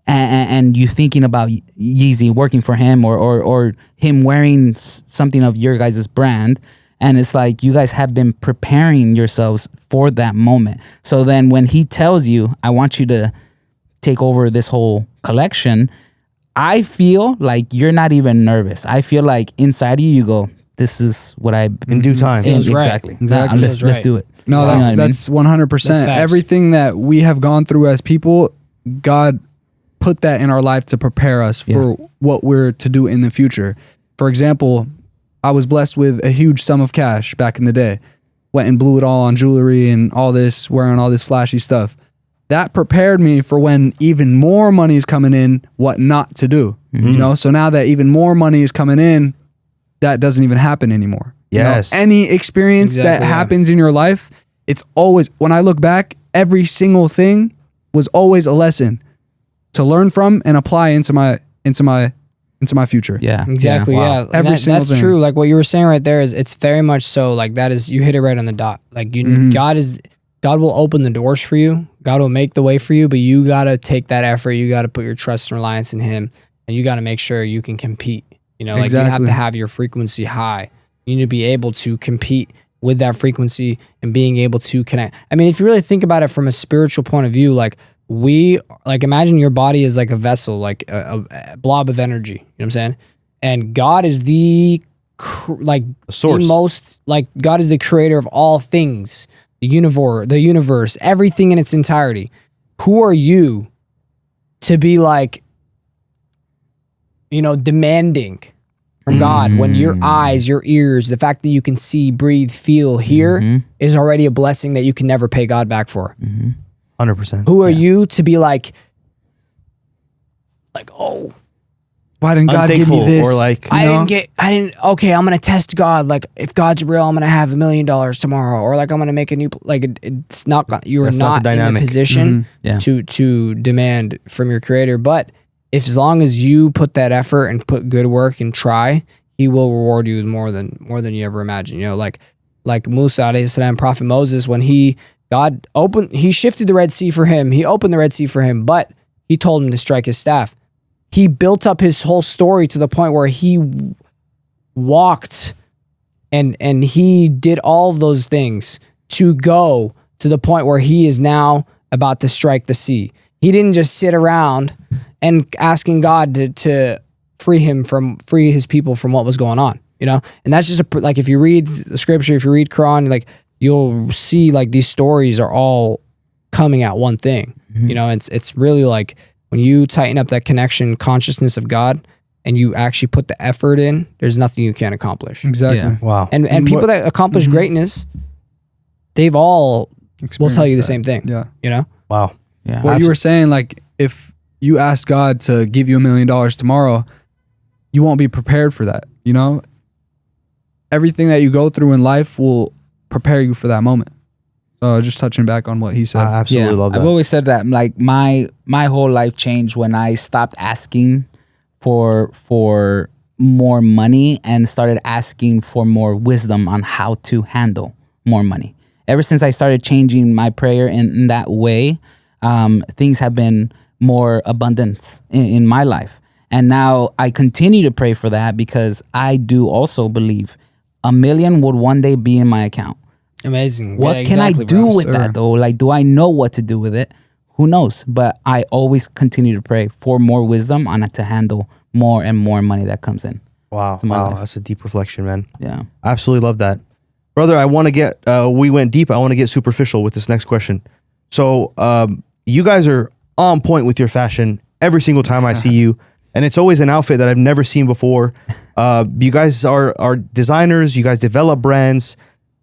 D: and you thinking about Yeezy working for him or him wearing something of your guys' brand. And it's like you guys have been preparing yourselves for that moment. So then when he tells you, I want you to take over this whole collection, I feel like you're not even nervous. I feel like inside of you go, this is what I
A: in due time.
D: Exactly. Let's do it.
B: No, that's 100%. Everything that we have gone through as people, God put that in our life to prepare us for what we're to do in the future. For example, I was blessed with a huge sum of cash back in the day. Went and blew it all on jewelry and all this, wearing all this flashy stuff. That prepared me for when even more money is coming in, what not to do. So now that even more money is coming in, that doesn't even happen anymore.
A: Yes.
B: Any experience that happens in your life, it's always, when I look back, every single thing was always a lesson to learn from and apply into my future.
D: Yeah.
C: Exactly.
B: Wow.
C: Yeah.
B: Every single
C: that's
B: thing.
C: true. Like what you were saying right there is it's very much so like that is, you hit it right on the dot. Like God is, God will open the doors for you. God will make the way for you, but you got to take that effort. You got to put your trust and reliance in him, and you got to make sure you can compete. You know, like you have
B: Exactly.
C: to have your frequency high. You need to be able to compete with that frequency and being able to connect. I mean, if you really think about it from a spiritual point of view, like imagine your body is like a vessel, like a blob of energy. You know what I'm saying? And God is the
A: source.
C: the most, like God is the creator of all things, the universe, everything in its entirety. Who are you to be like, demanding from God when your eyes, your ears, the fact that you can see, breathe, feel, hear is already a blessing that you can never pay God back for.
A: 100%.
C: Who are you to be like, oh,
B: Why didn't God give me
A: Unthankful,
B: this?
A: or like,
C: okay, I'm going to test God. Like, if God's real, I'm going to have $1 million tomorrow. Or like, I'm going to make a new, like, it's not, you're
A: That's not
C: not
A: the
C: in a
A: dynamic.
C: position
D: Yeah.
C: to demand from your creator. But if as long as you put that effort and put good work and try, he will reward you with more than you ever imagine. Like Musa alayhi salam, Prophet Moses, when he shifted the Red Sea for him. He opened the Red Sea for him, but he told him to strike his staff. He built up his whole story to the point where he walked and he did all of those things to go to the point where he is now about to strike the sea. He didn't just sit around and asking God to free his people from what was going on, and that's just like, if you read the scripture, if you read Quran, like you'll see like these stories are all coming at one thing, it's really like when you tighten up that connection, consciousness of God, and you actually put the effort in, there's nothing you can't accomplish.
B: Exactly.
D: Yeah.
A: wow.
C: And people that accomplish greatness, they've all will tell you the same thing.
B: Yeah.
A: Wow.
D: Yeah.
B: What you were saying, like if you ask God to give you $1 million tomorrow, you won't be prepared for that. Everything that you go through in life will prepare you for that moment. So just touching back on what he said.
A: I absolutely love that.
D: I've always said that, like my whole life changed when I stopped asking for more money and started asking for more wisdom on how to handle more money. Ever since I started changing my prayer in that way, things have been more abundance in my life. And now I continue to pray for that because I do also believe $1 million would one day be in my account.
C: Amazing.
D: What
C: Yeah,
D: can I
C: exactly,
D: do
C: bro.
D: with that though? Like, do I know what to do with it? Who knows? But I always continue to pray for more wisdom on it to handle more and more money that comes in.
A: Wow.
D: my
A: Wow.
D: life.
A: That's a deep reflection, man.
D: Yeah.
A: I absolutely love that. Brother, I want to get, we went deep. I want to get superficial with this next question. So, you guys are on point with your fashion every single time I see you. And it's always an outfit that I've never seen before. You guys are designers. You guys develop brands.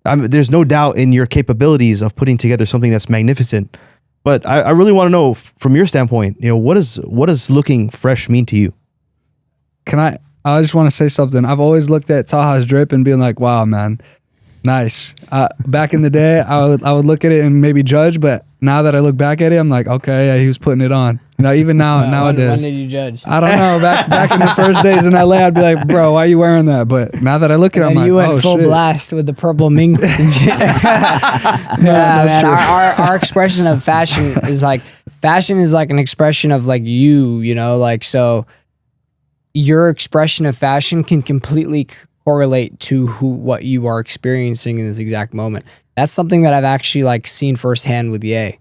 A: There's no doubt in your capabilities of putting together something that's magnificent. But I really want to know from your standpoint, what does looking fresh mean to you?
B: I just want to say something. I've always looked at Taha's drip and being like, wow, man, nice. Back in the day, I would look at it and maybe judge, but now that I look back at it, I'm like, okay, yeah, he was putting it on. Even nowadays.
C: When did you judge?
B: I don't know. Back in the first days in LA, I'd be like, bro, why are you wearing that? But now that I look at it, I'm
C: And
B: like,
C: you went
B: oh,
C: full
B: shit.
C: blast with the purple mink and shit.
B: that's true.
C: Our expression of fashion is like an expression of like like, so your expression of fashion can completely correlate to what you are experiencing in this exact moment. That's something that I've actually like seen firsthand with Ye,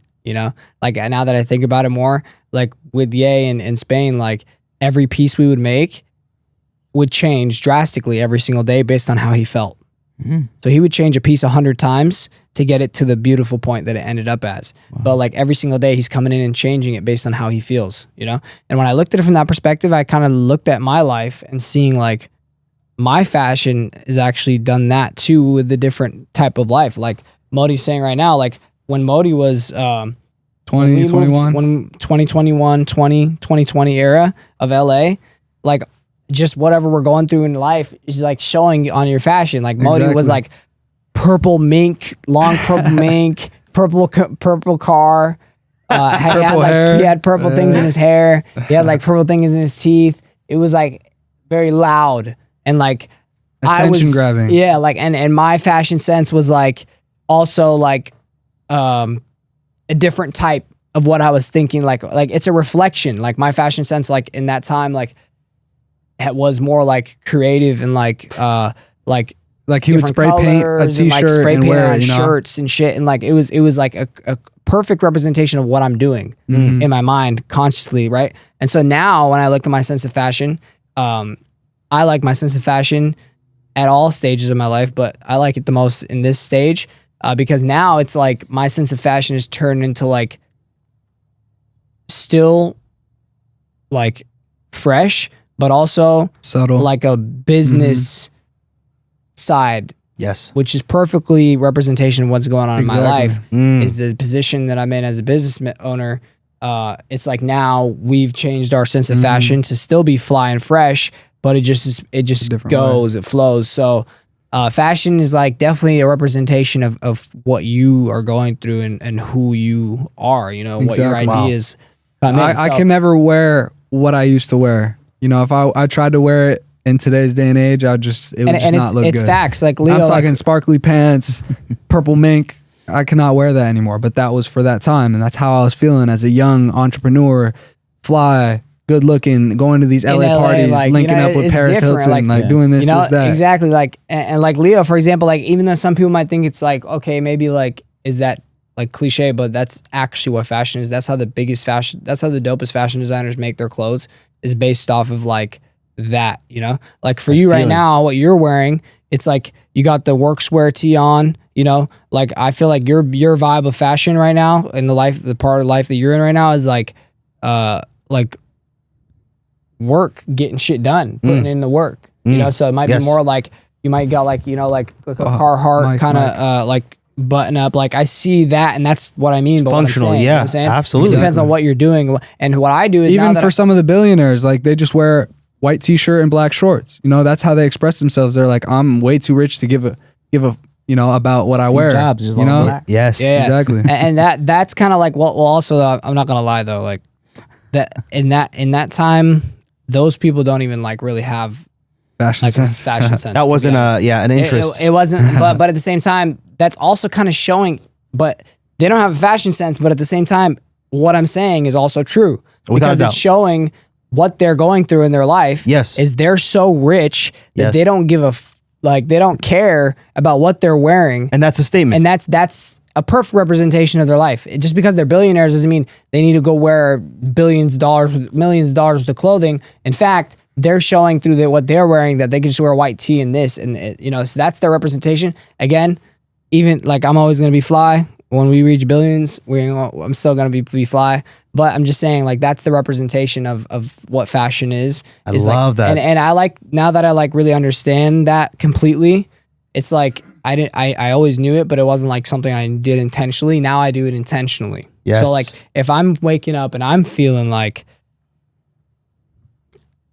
C: like now that I think about it more, like with Ye in Spain, like every piece we would make would change drastically every single day based on how he felt. So he would change a piece 100 times to get it to the beautiful point that it ended up as. But like every single day he's coming in and changing it based on how he feels, And when I looked at it from that perspective, I kind of looked at my life and seeing like my fashion is actually done that too with the different type of life. Like Modey's saying right now, like when Modey was 2020 era of LA, like just whatever we're going through in life is like showing on your fashion. Like Modey was like purple mink, long purple mink, purple car. He had purple things in his hair. He had like purple things in his teeth. It was like very loud and like
B: attention grabbing.
C: Yeah, like and my fashion sense was like also like a different type of what I was thinking. Like it's a reflection. Like my fashion sense, like in that time, like it was more like creative and like
B: he would spray paint a t-shirt and wear it,
C: shirts and shit. And like it was like a perfect representation of what I'm doing in my mind consciously, right? And so now when I look at my sense of fashion, I like my sense of fashion at all stages of my life, but I like it the most in this stage because now it's like my sense of fashion is turned into like still like fresh, but also
B: subtle,
C: like a business side.
A: Yes.
C: Which is perfectly representation of what's going on in my life is the position that I'm in as a business owner. It's like now we've changed our sense of fashion to still be fly and fresh, but it just goes, it flows. So fashion is like definitely a representation of what you are going through and who you are, you know, what your ideas come in.
B: I can never wear what I used to wear. You know, if I tried to wear it in today's day and age, it would just not look good.
C: It's facts. Like Leo,
B: I'm talking sparkly pants, purple mink. I cannot wear that anymore, but that was for that time. And that's how I was feeling as a young entrepreneur, fly, good looking, going to these LA parties, like, linking up with Paris Hilton, doing this, this, that.
C: Exactly. Like, and like Leo, for example, like even though some people might think it's like, okay, maybe like, is that like cliche, but that's actually what fashion is. That's how the dopest fashion designers make their clothes is based off of like that, you know, like for you right now, what you're wearing, it's like you got the workswear tee on, you know, like I feel like your vibe of fashion right now in the part of life that you're in right now is like work, getting shit done, putting in the work, you know, so it might be more like you might got like, you know, like a Carhartt kind of like button up. Like I see that, and that's what I mean.
A: It's functional,
C: you know what I'm saying?
A: Absolutely.
C: It depends on what you're doing, and what I do is
B: even for some of the billionaires, like they just wear white t-shirt and black shorts. You know, that's how they express themselves. They're like, I'm way too rich to give a you know about what Steve I wear.
D: Jobs, just
B: you know,
D: black.
A: Yes,
C: yeah.
B: Exactly.
C: And that's kind of like well, also I'm not gonna lie though, like that in that time, those people don't even like really have
B: fashion sense.
C: Fashion sense.
A: That wasn't an interest.
C: It wasn't, but at the same time, that's also kind of showing. But they don't have a fashion sense. But at the same time, what I'm saying is also true because it's showing what they're going through in their life.
A: Yes,
C: is they're so rich that they don't give they don't care about what they're wearing,
A: and that's a statement.
C: And that's a perfect representation of their life. Just because they're billionaires doesn't mean they need to go wear millions of dollars worth of clothing. In fact, they're showing through what they're wearing that they can just wear a white tee and this, and you know, so that's their representation. Again, even like I'm always gonna be fly. When we reach billions, I'm still gonna be fly. But I'm just saying, like that's the representation of what fashion is.
A: I love that,
C: and I like now that I like really understand that completely. It's like I always knew it, but it wasn't like something I did intentionally. Now I do it intentionally.
A: Yes.
C: So like if I'm waking up and I'm feeling like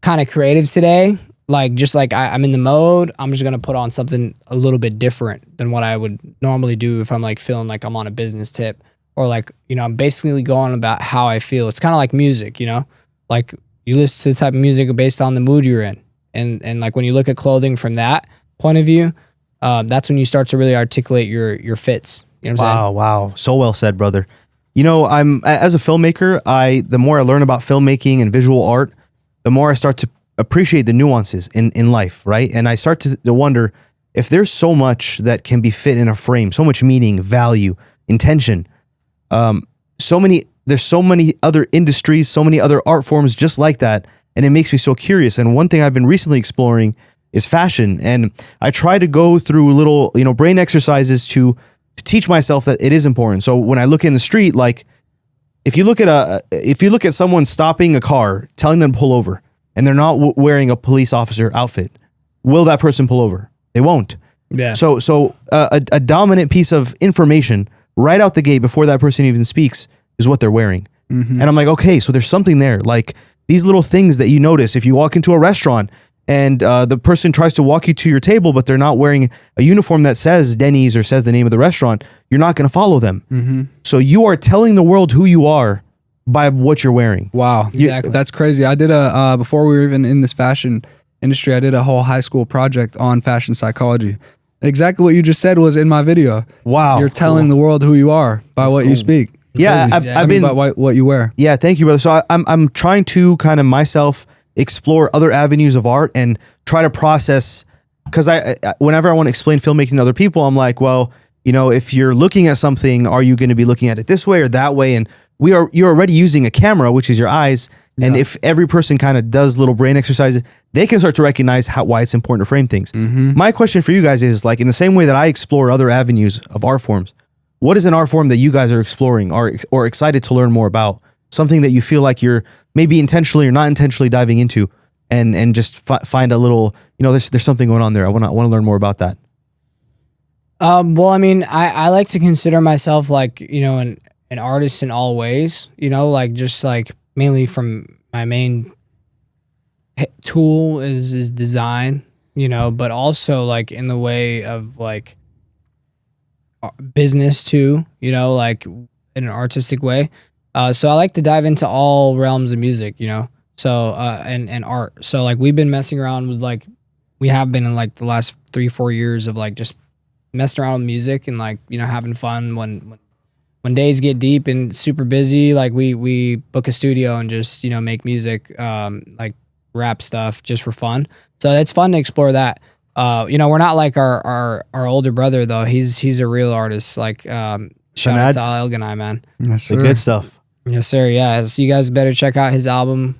C: kind of creative today, like just like I'm in the mode, I'm just gonna put on something a little bit different than what I would normally do if I'm like feeling like I'm on a business tip, or like, you know, I'm basically going about how I feel. It's kind of like music, you know, like you listen to the type of music based on the mood you're in, and like when you look at clothing from that point of view, that's when you start to really articulate your fits. You know what I'm saying?
A: Wow, so well said, brother. You know, as a filmmaker, the more I learn about filmmaking and visual art, the more I start to appreciate the nuances in life, right? And I start to wonder if there's so much that can be fit in a frame, so much meaning, value, intention. There's so many other industries, so many other art forms just like that, and it makes me so curious. And one thing I've been recently exploring is fashion, and I try to go through little, you know, brain exercises to teach myself that it is important. So when I look in the street, like if you look at someone stopping a car, telling them to pull over, and they're not wearing a police officer outfit, will that person pull over? They won't.
C: Yeah.
A: So a dominant piece of information right out the gate before that person even speaks is what they're wearing. Mm-hmm. And I'm like, okay, so there's something there. Like these little things that you notice if you walk into a restaurant and the person tries to walk you to your table, but they're not wearing a uniform that says Denny's or says the name of the restaurant, you're not going to follow them. Mm-hmm. So you are telling the world who you are by what you're wearing.
B: Wow.
C: Exactly.
B: That's crazy. I did before we were even in this fashion industry, I did a whole high school project on fashion psychology. Exactly what you just said was in my video.
A: Wow.
B: You're telling the world who you are by what you speak.
A: Yeah,
B: Crazy.
A: I've been
B: by what you wear.
A: Yeah, thank you, brother. So I'm trying to kind of myself explore other avenues of art and try to process, because I whenever I want to explain filmmaking to other people, I'm like, well, you know, if you're looking at something, are you going to be looking at it this way or that way? And you're already using a camera, which is your eyes. And if every person kind of does little brain exercises, they can start to recognize why it's important to frame things. My question for you guys is, like, in the same way that I explore other avenues of art forms, what is an art form that you guys are exploring or excited to learn more about? Something that you feel like you're maybe intentionally or not intentionally diving into, and just find a little, you know, there's something going on there. I want to learn more about that.
C: Well, I mean, I like to consider myself like, you know, an artist in all ways, you know, like just like mainly from my main tool is design, you know, but also like in the way of like business too, you know, like in an artistic way. So I like to dive into all realms of music, you know, so and art. So like we've been messing around with like, we have been in like the last 3-4 years of like just messing around with music and like, you know, having fun when days get deep and super busy. Like we book a studio and just, you know, make music, like rap stuff just for fun. So it's fun to explore that. You know, we're not like our older brother though. He's a real artist. Like shout out to Al Elganai, man.
B: Yes,
A: The good stuff.
C: Yes, sir. Yeah. So you guys better check out his album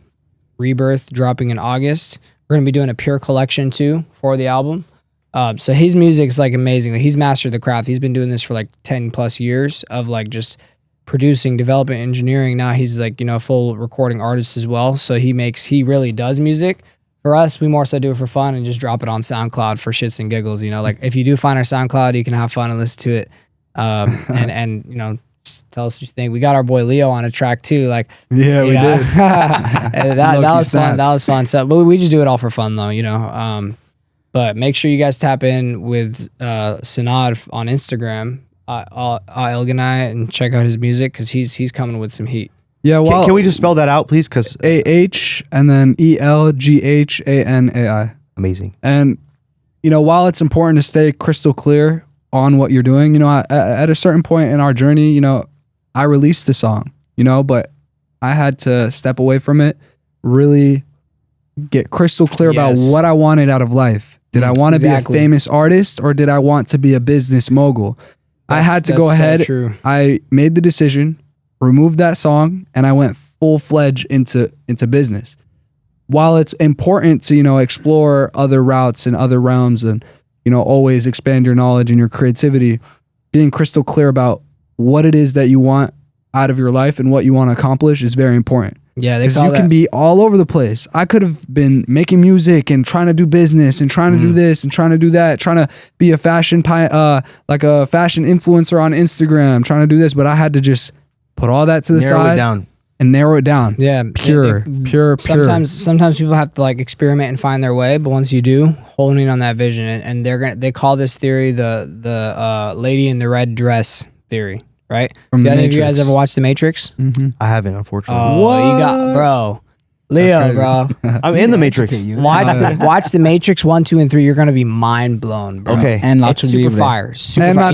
C: Rebirth, dropping in August. We're gonna be doing a pure collection too for the album. So his music is like amazing. Like, he's mastered the craft. He's been doing this for like 10 plus years of like just producing, development, engineering. Now he's like, you know, a full recording artist as well. So he really does music. For us, we more so do it for fun and just drop it on SoundCloud for shits and giggles. You know, like if you do find our SoundCloud, you can have fun and listen to it. And you know, just tell us what you think. We got our boy Leo on a track too. Like,
B: Yeah, we did.
C: that was fun. That was fun. So, but we just do it all for fun though, you know. But make sure you guys tap in with Sanad on Instagram, Elganai, and check out his music because he's coming with some heat.
B: Yeah, well,
A: Can we just spell that out, please? Because
B: AH and then ELGHANAI.
A: amazing.
B: And, you know, while it's important to stay crystal clear on what you're doing, you know, at a certain point in our journey, you know, I released the song, you know, but I had to step away from it, really get crystal clear about what I wanted out of life. Did I want to be a famous artist or did I want to be a business mogul? I had to go ahead. So I made the decision, removed that song, and I went full-fledged into business. While it's important to, you know, explore other routes and other realms and, you know, always expand your knowledge and your creativity, being crystal clear about what it is that you want out of your life and what you want to accomplish is very important.
C: Yeah,
B: because you can be all over the place. I could have been making music and trying to do business and trying to do this and trying to do that, trying to be a fashion like a fashion influencer on Instagram, trying to do this, but I had to just put all that to the side and narrow it down.
C: Yeah,
B: pure.
C: Sometimes people have to like experiment and find their way, but once you do, hone in on that vision, and they call this theory the lady in the red dress theory. Right? Did any of you guys ever watch The Matrix?
A: Mm-hmm. I haven't, unfortunately.
C: Oh, you got, bro. Leo, bro.
A: I'm in The Matrix.
C: Watch The Matrix 1, 2, and 3. You're gonna be mind blown, bro.
A: Okay.
D: And
C: it's super fire. Super fire.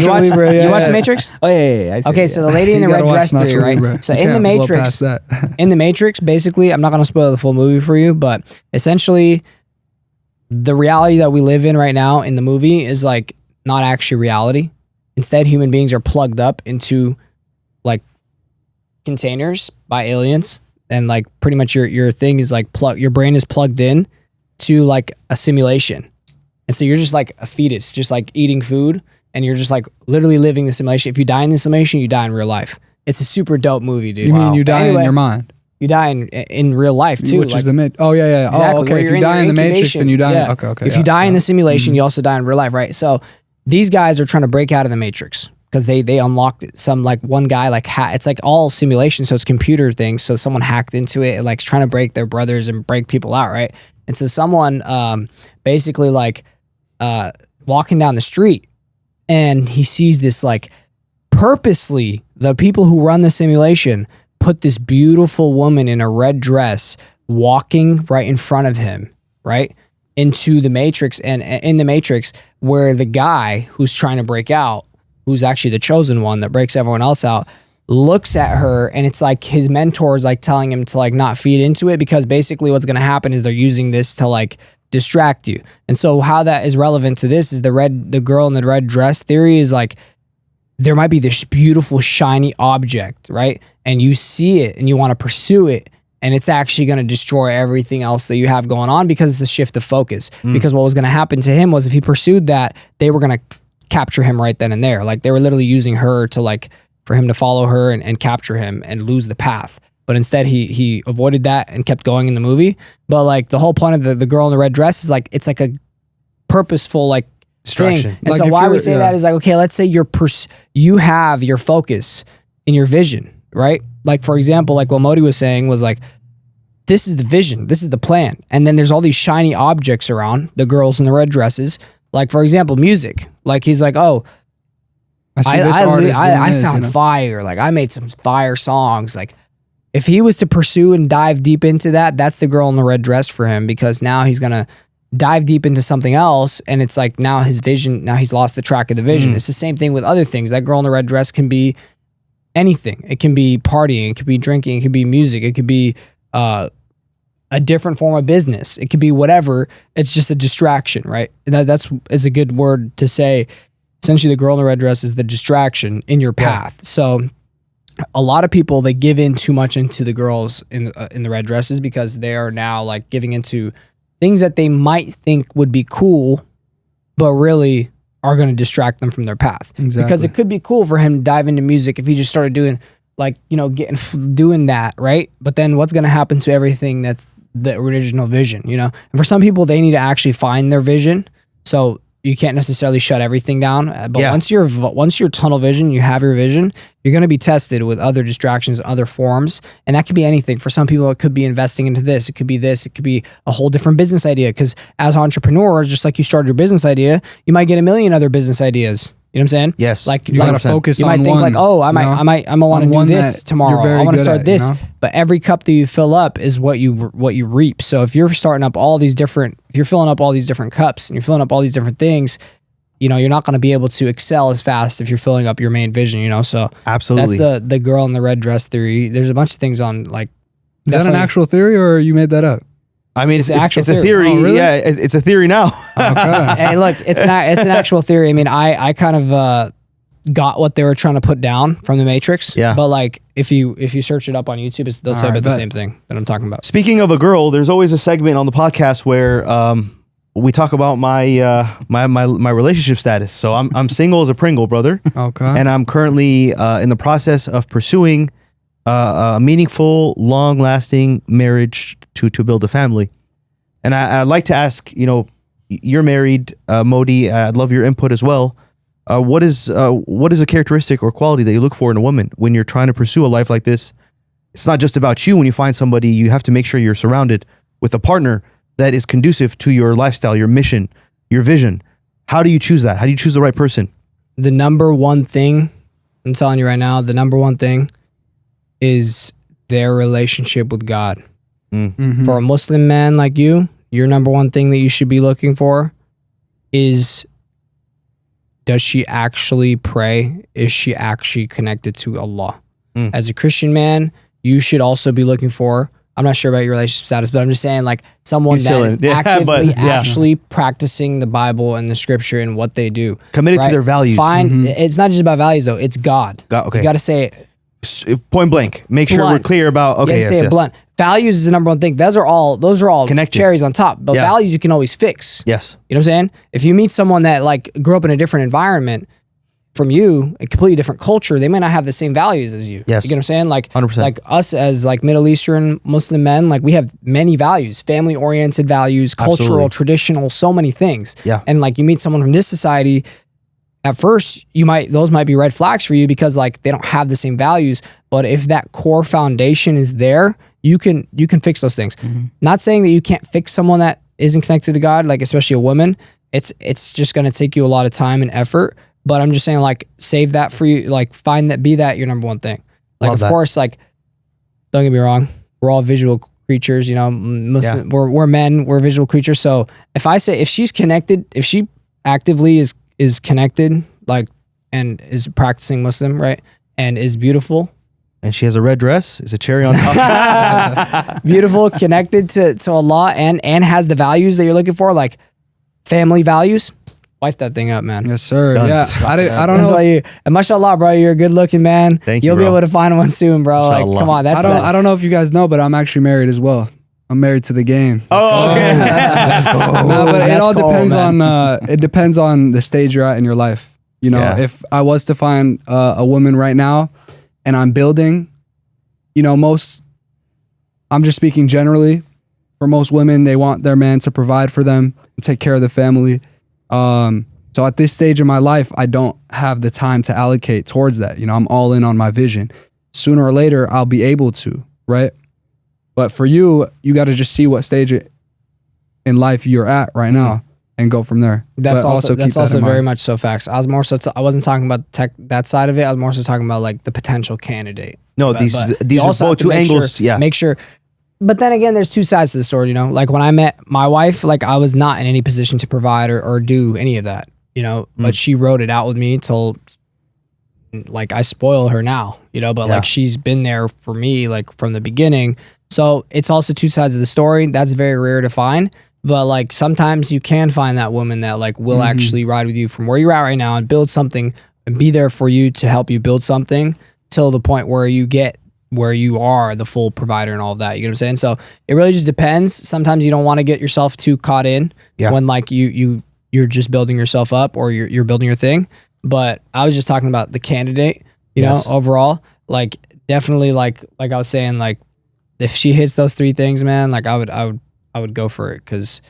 C: You watch The Matrix?
D: Oh yeah.
C: Okay, so the lady in the red dress theory, right? So in The Matrix, basically, I'm not gonna spoil the full movie for you, but essentially, the reality that we live in right now in the movie is like not actually reality. Instead, human beings are plugged up into like containers by aliens, and like pretty much your thing is like your brain is plugged in to like a simulation, and so you're just like a fetus, just like eating food, and you're just like literally living the simulation. If you die in the simulation, you die in real life. It's a super dope movie, dude.
B: You mean you die in your mind?
C: You die in real life too,
B: which is the Exactly. Oh, okay. If you die in the Matrix, then you die.
C: Yeah.
B: Okay.
C: If you die in the simulation, you also die in real life, right? So these guys are trying to break out of the Matrix because they unlocked some like one guy like it's like all simulation, so it's computer things. So someone hacked into it and like trying to break their brothers and break people out, right? And so someone basically like walking down the street, and he sees this like purposely the people who run the simulation put this beautiful woman in a red dress walking right in front of him, right? into the Matrix, and in the Matrix where the guy who's trying to break out, who's actually the chosen one that breaks everyone else out, looks at her, and it's like his mentor is like telling him to like not feed into it, because basically what's going to happen is they're using this to like distract you. And so how that is relevant to this is the girl in the red dress theory is like, there might be this beautiful shiny object, right? And you see it and you want to pursue it, and it's actually going to destroy everything else that you have going on, because it's a shift of focus. Because what was going to happen to him was, if he pursued that, they were going to capture him right then and there. Like they were literally using her to like, for him to follow her and capture him and lose the path. But instead he avoided that and kept going in the movie. But like the whole point of the girl in the red dress is like, it's like a purposeful like
A: Distraction.
C: thing. And
B: Like
C: so
B: if
C: why
B: you're-
C: we say that is like, okay, let's say you have your focus in your vision, right? Like for example, like what Modey was saying was like, this is the vision, this is the plan. And then there's all these shiny objects around, the girls in the red dresses. Like for example, music. Like he's like, oh,
B: I see this artist doing
C: I
B: this,
C: sound
B: you know?
C: fire. Like I made some fire songs. Like if he was to pursue and dive deep into that, that's the girl in the red dress for him, because now he's going to dive deep into something else. And it's like now his vision, now he's lost the track of the vision. It's the same thing with other things. That girl in the red dress can be anything. It can be partying. It could be drinking. It could be music. It could be a different form of business. It could be whatever. It's just a distraction, right? That's a good word to say. Essentially, the girl in the red dress is the distraction in your path. So a lot of people, they give in too much into the girls in the red dresses, because they are now like giving into things that they might think would be cool, but really are going to distract them from their path.
B: Exactly.
C: Because it could be cool for him to dive into music if he just started doing like, doing that, right? But then what's going to happen to everything that's the original vision, And for some people, they need to actually find their vision. So you can't necessarily shut everything down. But once you're tunnel vision, you have your vision, you're going to be tested with other distractions, other forms. And that could be anything. For some people, it could be investing into this. It could be this. It could be a whole different business idea. Because as entrepreneurs, just like you started your business idea, you might get a million other business ideas. You know what I'm saying?
A: Yes.
C: Like
B: You gotta focus
C: you
B: on
C: might think
B: one,
C: like, oh, I
B: you know?
C: might want to
B: On
C: do
B: one
C: this
B: that
C: tomorrow.
B: you're very
C: I want to
B: good
C: start
B: at,
C: this.
B: you know?
C: But every cup that you fill up is what you reap. So if you're filling up all these different cups and you're filling up all these different things, you're not going to be able to excel as fast if you're filling up your main vision, So
A: Absolutely.
C: that's the girl in the red dress theory. There's a bunch of things on like.
B: Is that an
C: definitely-
B: actual theory, or you made that up?
A: I mean, it's
C: actual
A: a theory.
C: theory.
B: Oh, really?
A: Yeah, it's a theory now.
B: Okay.
C: Hey, look, it's an actual theory. I mean, I kind of got what they were trying to put down from the Matrix.
A: Yeah.
C: But like, if you search it up on YouTube, they'll say
B: All right,
C: about the
B: bet.
C: same thing that I'm talking about.
A: Speaking of a girl, there's always a segment on the podcast where we talk about my my relationship status. So I'm single as a Pringle, brother,
B: Okay.
A: and I'm currently in the process of pursuing a meaningful, long-lasting marriage to build a family. And I'd like to ask, you're married, Modey. I'd love your input as well. What is a characteristic or quality that you look for in a woman when you're trying to pursue a life like this? It's not just about you. When you find somebody, you have to make sure you're surrounded with a partner that is conducive to your lifestyle, your mission, your vision. How do you choose that? How do you choose the right person?
C: The number one thing, I'm telling you right now, the number one thing is their relationship with God.
B: Mhm.
C: For a Muslim man like you, your number one thing that you should be looking for is, does she actually pray? Is she actually connected to Allah? As a Christian man, you should also be looking for, I'm not sure about your relationship status, but I'm just saying like someone
A: He's
C: that is
A: chilling. Yeah,
C: actively
A: but, yeah.
C: actually practicing the Bible and the scripture and what they do.
A: Committed to
C: right?
A: their values.
C: It's not just about values though, it's God.
A: God, okay.
C: You got to say it
A: Point blank. Make sure we're
C: blunt.
A: clear about. Okay,
C: You gotta say
A: yes,
C: it
A: yes.
C: blunt. Values is the number one thing. Those are all
A: Connected.
C: cherries on top. But
A: Yeah.
C: values you can always fix.
A: Yes.
C: You know what I'm saying? If you meet someone that like grew up in a different environment from you, a completely different culture, they may not have the same values as you.
A: Yes.
C: You get what I'm saying? Like
A: 100%.
C: like us as like Middle Eastern Muslim men, like we have many values, family oriented values, cultural,
A: Absolutely.
C: traditional, so many things.
A: Yeah.
C: And like you meet someone from this society, at first those might be red flags for you because like they don't have the same values. But if that core foundation is there, you can fix those things. Not saying that you can't fix someone that isn't connected to God, like especially a woman. It's just gonna take you a lot of time and effort. But I'm just saying, like, save that for you. Like, be that your number one thing. Like,
A: Love
C: of
A: that.
C: course, like, don't get me wrong, we're all visual creatures, you know, Muslim, we're men, we're visual creatures. So if she's connected, if she actively is connected, like, and is practicing Muslim, right, and is beautiful,
A: and she has a red dress, is a cherry on top.
C: beautiful, connected to Allah, and has the values that you're looking for, like family values, wife that thing up, man.
B: Yes, sir.
A: Done.
B: Yeah, I don't know.
C: And mashallah, bro, you're a good looking man.
A: Thank you,
C: You'll be
A: bro.
C: able to find one soon, bro. Like,
A: Mashallah.
C: come on, that's
B: I don't know if you guys know, but I'm actually married as well. I'm married to the game.
A: Oh, okay.
B: Let's go. No, but it
C: That's
B: all
C: cool,
B: depends
C: man.
B: on it depends on the stage you're at in your life. You know,
A: Yeah.
B: if I was to find a woman right now, and I'm building, you know, I'm just speaking generally. For most women, they want their man to provide for them and take care of the family. So at this stage of my life, I don't have the time to allocate towards that. You know, I'm all in on my vision. Sooner or later, I'll be able to, right? But for you, you got to just see what stage in life you're at right now and go from there.
C: That's
B: But
C: also
B: keep that in
C: very
B: mind.
C: much so facts. I was more so I wasn't talking about that side of it. I was more so talking about like the potential candidate.
A: No,
C: But
A: these
C: you
A: are
C: also have
A: both
C: to
A: two
C: make
A: angles.
C: sure-
A: Yeah.
C: Make sure. But then again, there's two sides to the story, you know? Like when I met my wife, like I was not in any position to provide or do any of that, you know? But she wrote it out with me till like I spoil her now, you know? But
A: Yeah.
C: like she's been there for me like from the beginning. So it's also two sides of the story. That's very rare to find. But like sometimes you can find that woman that like will actually ride with you from where you're at right now and build something and be there for you to help you build something till the point where you get where you are the full provider and all of that. You know what I'm saying? So it really just depends. Sometimes you don't want to get yourself too caught in when like you're just building yourself up or you're building your thing. But I was just talking about the candidate, you know, overall. Like definitely like I was saying, like if she hits those three things, man, like I would go for it because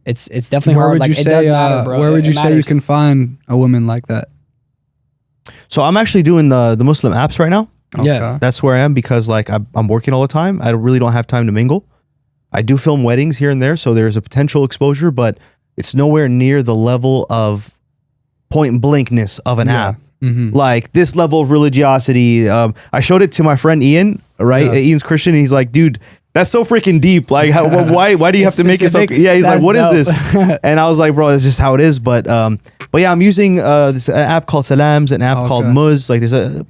C: it's definitely
B: Where
C: hard.
B: would
C: Like
B: you
C: it
B: say?
C: does matter, bro.
B: Where would
C: It
B: you say you
C: matters.
B: can find a woman like that?
A: So I'm actually doing the Muslim apps right now.
C: Yeah.
A: That's where I am because like I'm working all the time. I really don't have time to mingle. I do film weddings here and there, so there's a potential exposure, but it's nowhere near the level of point blankness of an app. Like this level of religiosity. I showed it to my friend Ian, right?
B: Yeah.
A: Ian's Christian. And he's like, dude, that's so freaking deep. Like, why do you have to make it so?
C: specific.
A: Yeah, he's
C: That's
A: like, what is
C: dope.
A: this? And I was like, bro, that's just how it is. But yeah, I'm using this an app called Salams, an app called
B: Okay.
A: Muz. Like, there's a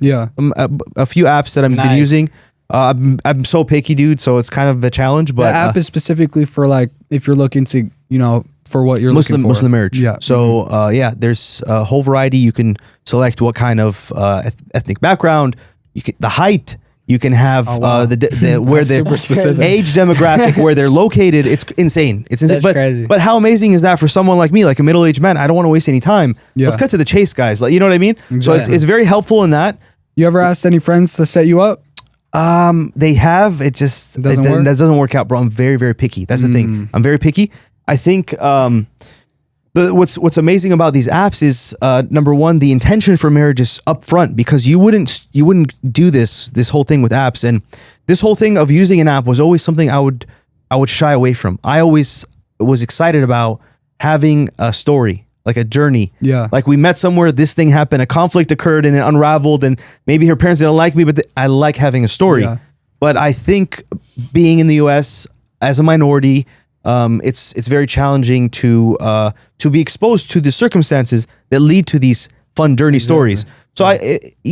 A: few apps that I've been
C: Nice.
A: using. I'm so picky, dude. So it's kind of a challenge. But
B: The app is specifically for like if you're looking to, you know, for what you're looking for.
A: Muslim marriage.
B: Yeah.
A: So yeah, there's a whole variety. You can select what kind of ethnic background. You can the height. You can have
B: wow.
A: the where
B: That's
A: the
B: super specific.
A: age demographic, where they're located. It's insane. It's insane.
C: That's
A: but
C: crazy.
A: but how amazing is that for someone like me, like a middle-aged man? I don't want to waste any time.
B: Yeah.
A: Let's cut to the chase, guys. Like, you know what I mean? So
B: Exactly.
A: it's very helpful in that.
B: You ever asked any friends to set you up?
A: They have. It just
B: doesn't
A: that
B: work?
A: doesn't work out, bro. I'm very, very picky. That's the thing. I'm very picky. I think what's amazing about these apps is number one, the intention for marriage is upfront because you wouldn't do this whole thing with apps, and this whole thing of using an app was always something I would shy away from. I always was excited about having a story, like a journey.
B: Yeah.
A: Like we met somewhere, this thing happened, a conflict occurred and it unraveled, and maybe her parents didn't like me, but I like having a story.
B: Yeah.
A: But I think being in the US as a minority, it's very challenging to be exposed to the circumstances that lead to these fun, dirty stories. So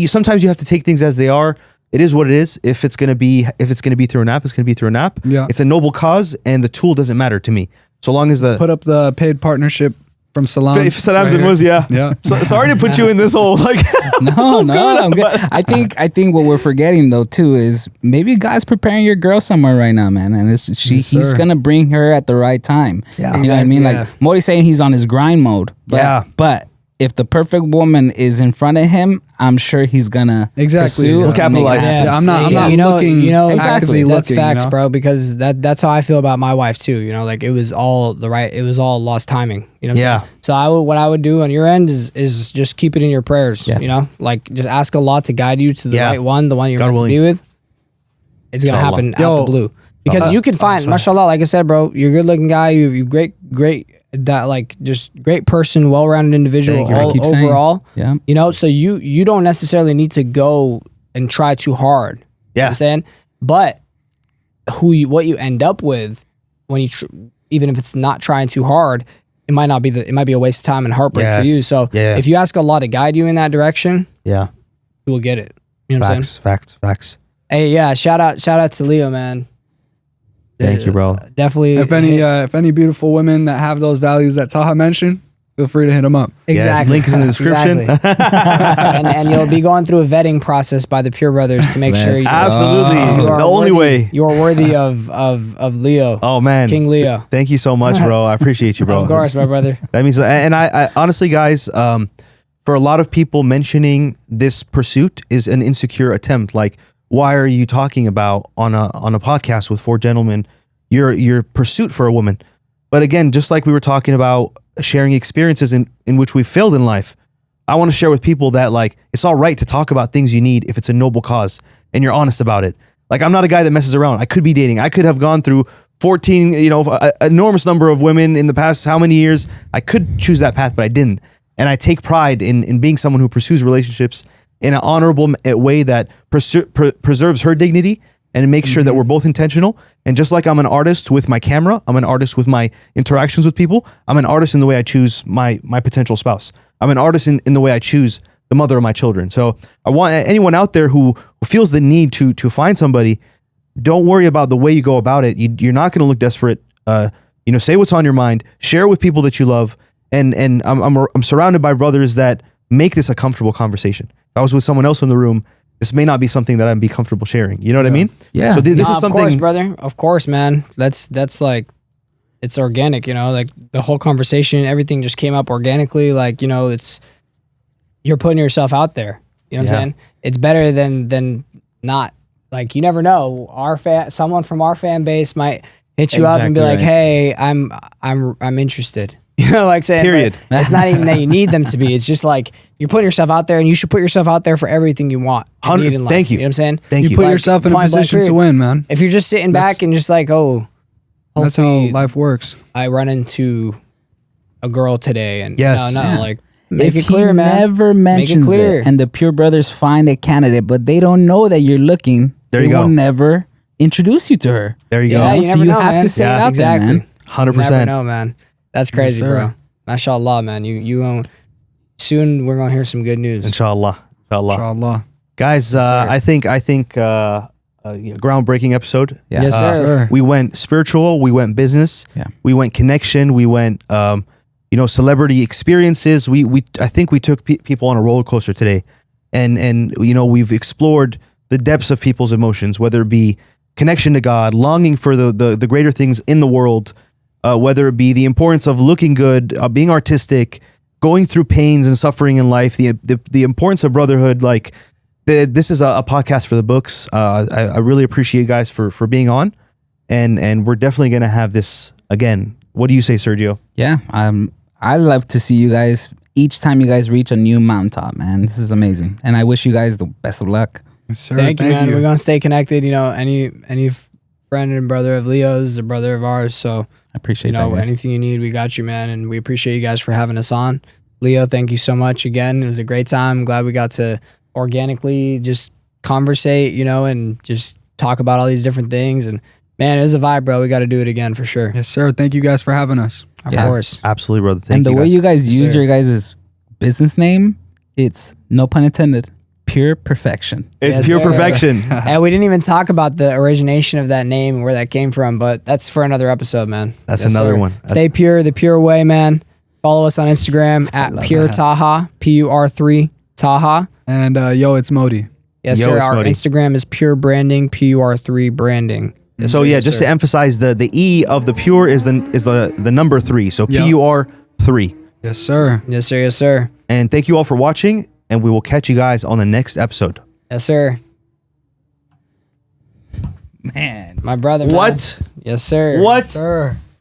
A: sometimes you have to take things as they are. It is what it is. If it's gonna be through an app, it's gonna be through an app.
B: Yeah.
A: It's a noble cause, and the tool doesn't matter to me. So long as the
B: Put up the paid partnership from Salam.
A: if Saddam's and Muz, yeah.
B: Yeah.
A: So, sorry to put you in this whole like.
D: No, I'm good. I think what we're forgetting though too is maybe God's preparing your girl somewhere right now, man, and he's
B: sir.
D: gonna bring her at the right time.
A: Yeah.
D: You know what I mean?
C: Yeah.
D: Like Modey's saying he's on his grind mode. But if the perfect woman is in front of him, I'm sure he's gonna
B: Exactly.
D: pursue
B: He'll
D: and
A: capitalize.
D: make it happen.
B: Yeah, I'm not looking
C: exactly.
B: actively
C: That's
B: looking,
C: facts,
B: you know?
C: bro. Because that's how I feel about my wife too. You know, like it was all lost timing. You know, what I'm
A: Yeah.
C: saying? So what I would do on your end is just keep it in your prayers.
D: Yeah.
C: You know, like just ask Allah to guide you to the
A: Yeah.
C: right one, the one you're
A: God
C: meant to be
A: willing.
C: with. It's gonna
A: Inshallah.
C: happen out
B: Yo,
C: the blue because you can find, mashallah, like I said, bro. You're a good looking guy. You great. That like just great person, well-rounded individual
A: Thank you.
D: I keep saying.
C: overall.
D: Yeah.
C: You know, so you don't necessarily need to go and try too hard. You know what
A: Yeah.
C: I'm saying? But what you end up with when you even if it's not trying too hard, it might be a waste of time and heartbreak for you. So if you ask Allah to guide you in that direction, you will get it. You know what I'm saying?
A: Facts.
C: Hey, yeah, shout out to Leo, man.
A: Thank you, bro.
C: Definitely.
B: If any beautiful women that have those values that Taha mentioned, feel free to hit them up.
A: Yes, link is in the description.
C: and you'll be going through a vetting process by the Pure Brothers to make sure you
A: absolutely the only way
C: you are worthy of Leo.
A: Oh man,
C: King Leo.
A: Thank you so much, bro. I appreciate you, bro.
C: Of course, my brother.
A: That means, and I honestly, guys, for a lot of people, mentioning this pursuit is an insecure attempt. Like, why are you talking about on a podcast with four gentlemen your pursuit for a woman? But again, just like we were talking about sharing experiences in which we failed in life, I want to share with people that like it's all right to talk about things you need if it's a noble cause and you're honest about it. Like, I'm not a guy that messes around. I could be dating. I could have gone through 14, an enormous number of women in the past how many years. I could choose that path, but I didn't. And I take pride in being someone who pursues relationships in an honorable way that preserves her dignity and makes sure that we're both intentional. And just like I'm an artist with my camera, I'm an artist with my interactions with people. I'm an artist in the way I choose my potential spouse. I'm an artist in the way I choose the mother of my children. So I want anyone out there who feels the need to find somebody, don't worry about the way you go about it. You're not going to look desperate. Say what's on your mind, share it with people that you love. And I'm surrounded by brothers that make this a comfortable conversation. If I was with someone else in the room, this may not be something that I'd be comfortable sharing. You know what I mean?
D: Yeah.
A: So this is something.
C: Of course, brother. Of course, man. That's like, it's organic, like the whole conversation, everything just came up organically. Like, you're putting yourself out there. You know what I'm saying? It's better than not. Like, you never know. Someone from our fan base might hit you up and be like, "Hey, I'm interested." Like saying,
A: period.
C: It's not even that you need them to be. It's just like you're putting yourself out there, and you should put yourself out there for everything you want. And need in life.
A: Thank you.
C: You know what I'm saying?
A: Thank you.
B: You put yourself in a position to win, man.
C: If you're just sitting back and just like,
B: that's how life works.
C: I run into a girl today, and like make
D: if
C: it clear,
D: he
C: man.
D: Never mentions it, and the Pure Brothers find a candidate, but they don't know that you're looking. They will never introduce you to her.
A: There you go.
C: Yeah, you
D: so
C: never
D: you
C: know,
D: have
C: man.
D: to say it out there, man.
A: 100%.
C: You never know, man. That's crazy,
B: Yes,
C: bro. Mashallah, man. You soon we're gonna hear some good news.
A: Inshallah.
B: Inshallah.
A: Guys, I think groundbreaking episode.
D: Yeah.
C: Yes, sir.
A: We went spiritual, we went business, we went connection, we went celebrity experiences. I think we took people on a roller coaster today, and we've explored the depths of people's emotions, whether it be connection to God, longing for the greater things in the world, whether it be the importance of looking good, being artistic, going through pains and suffering in life, the importance of brotherhood. Like, this is a podcast for the books. I really appreciate you guys for being on, and we're definitely gonna have this again. What do you say, Sergio?
D: Yeah, I love to see you guys each time you guys reach a new mountaintop, man. This is amazing, and I wish you guys the best of luck.
B: Yes, sir.
C: Thank you, man. We're gonna stay connected. Any friend and brother of Leo's is a brother of ours. So
D: I appreciate that. Guys.
C: Anything you need, we got you, man. And we appreciate you guys for having us on. Leo, thank you so much again. It was a great time. I'm glad we got to organically just conversate, and just talk about all these different things. And man, it was a vibe, bro. We got to do it again for sure.
B: Yes, sir. Thank you guys for having us.
C: Of course.
A: Absolutely, brother. Thank
D: and
A: you.
D: And the way you guys
C: Yes,
D: use
C: sir.
D: your guys' business name, it's no pun intended, pure perfection.
A: It's
C: Yes,
A: pure
C: sir.
A: perfection.
C: And we didn't even talk about the origination of that name and where that came from, but that's for another episode, man.
A: That's another one.
C: Stay pure, the pure way, man. Follow us on Instagram at Pure Taha, PUR3 Taha.
B: And it's Modey.
C: Yes,
A: Yo,
C: sir.
A: it's
C: Our
A: Modey.
C: Instagram is Pure Branding, PUR3 Branding. Yes,
A: So
C: sir,
A: yeah,
C: yes,
A: just
C: sir.
A: to emphasize, the E of the pure is the number 3. So
B: Yeah.
A: PUR3.
B: Yes, sir.
C: Yes, sir. Yes, sir.
A: And thank you all for watching, and we will catch you guys on the next episode.
C: Yes, sir.
D: Man.
C: My brother, man.
A: What?
C: Yes, sir.
A: What?
B: Sir.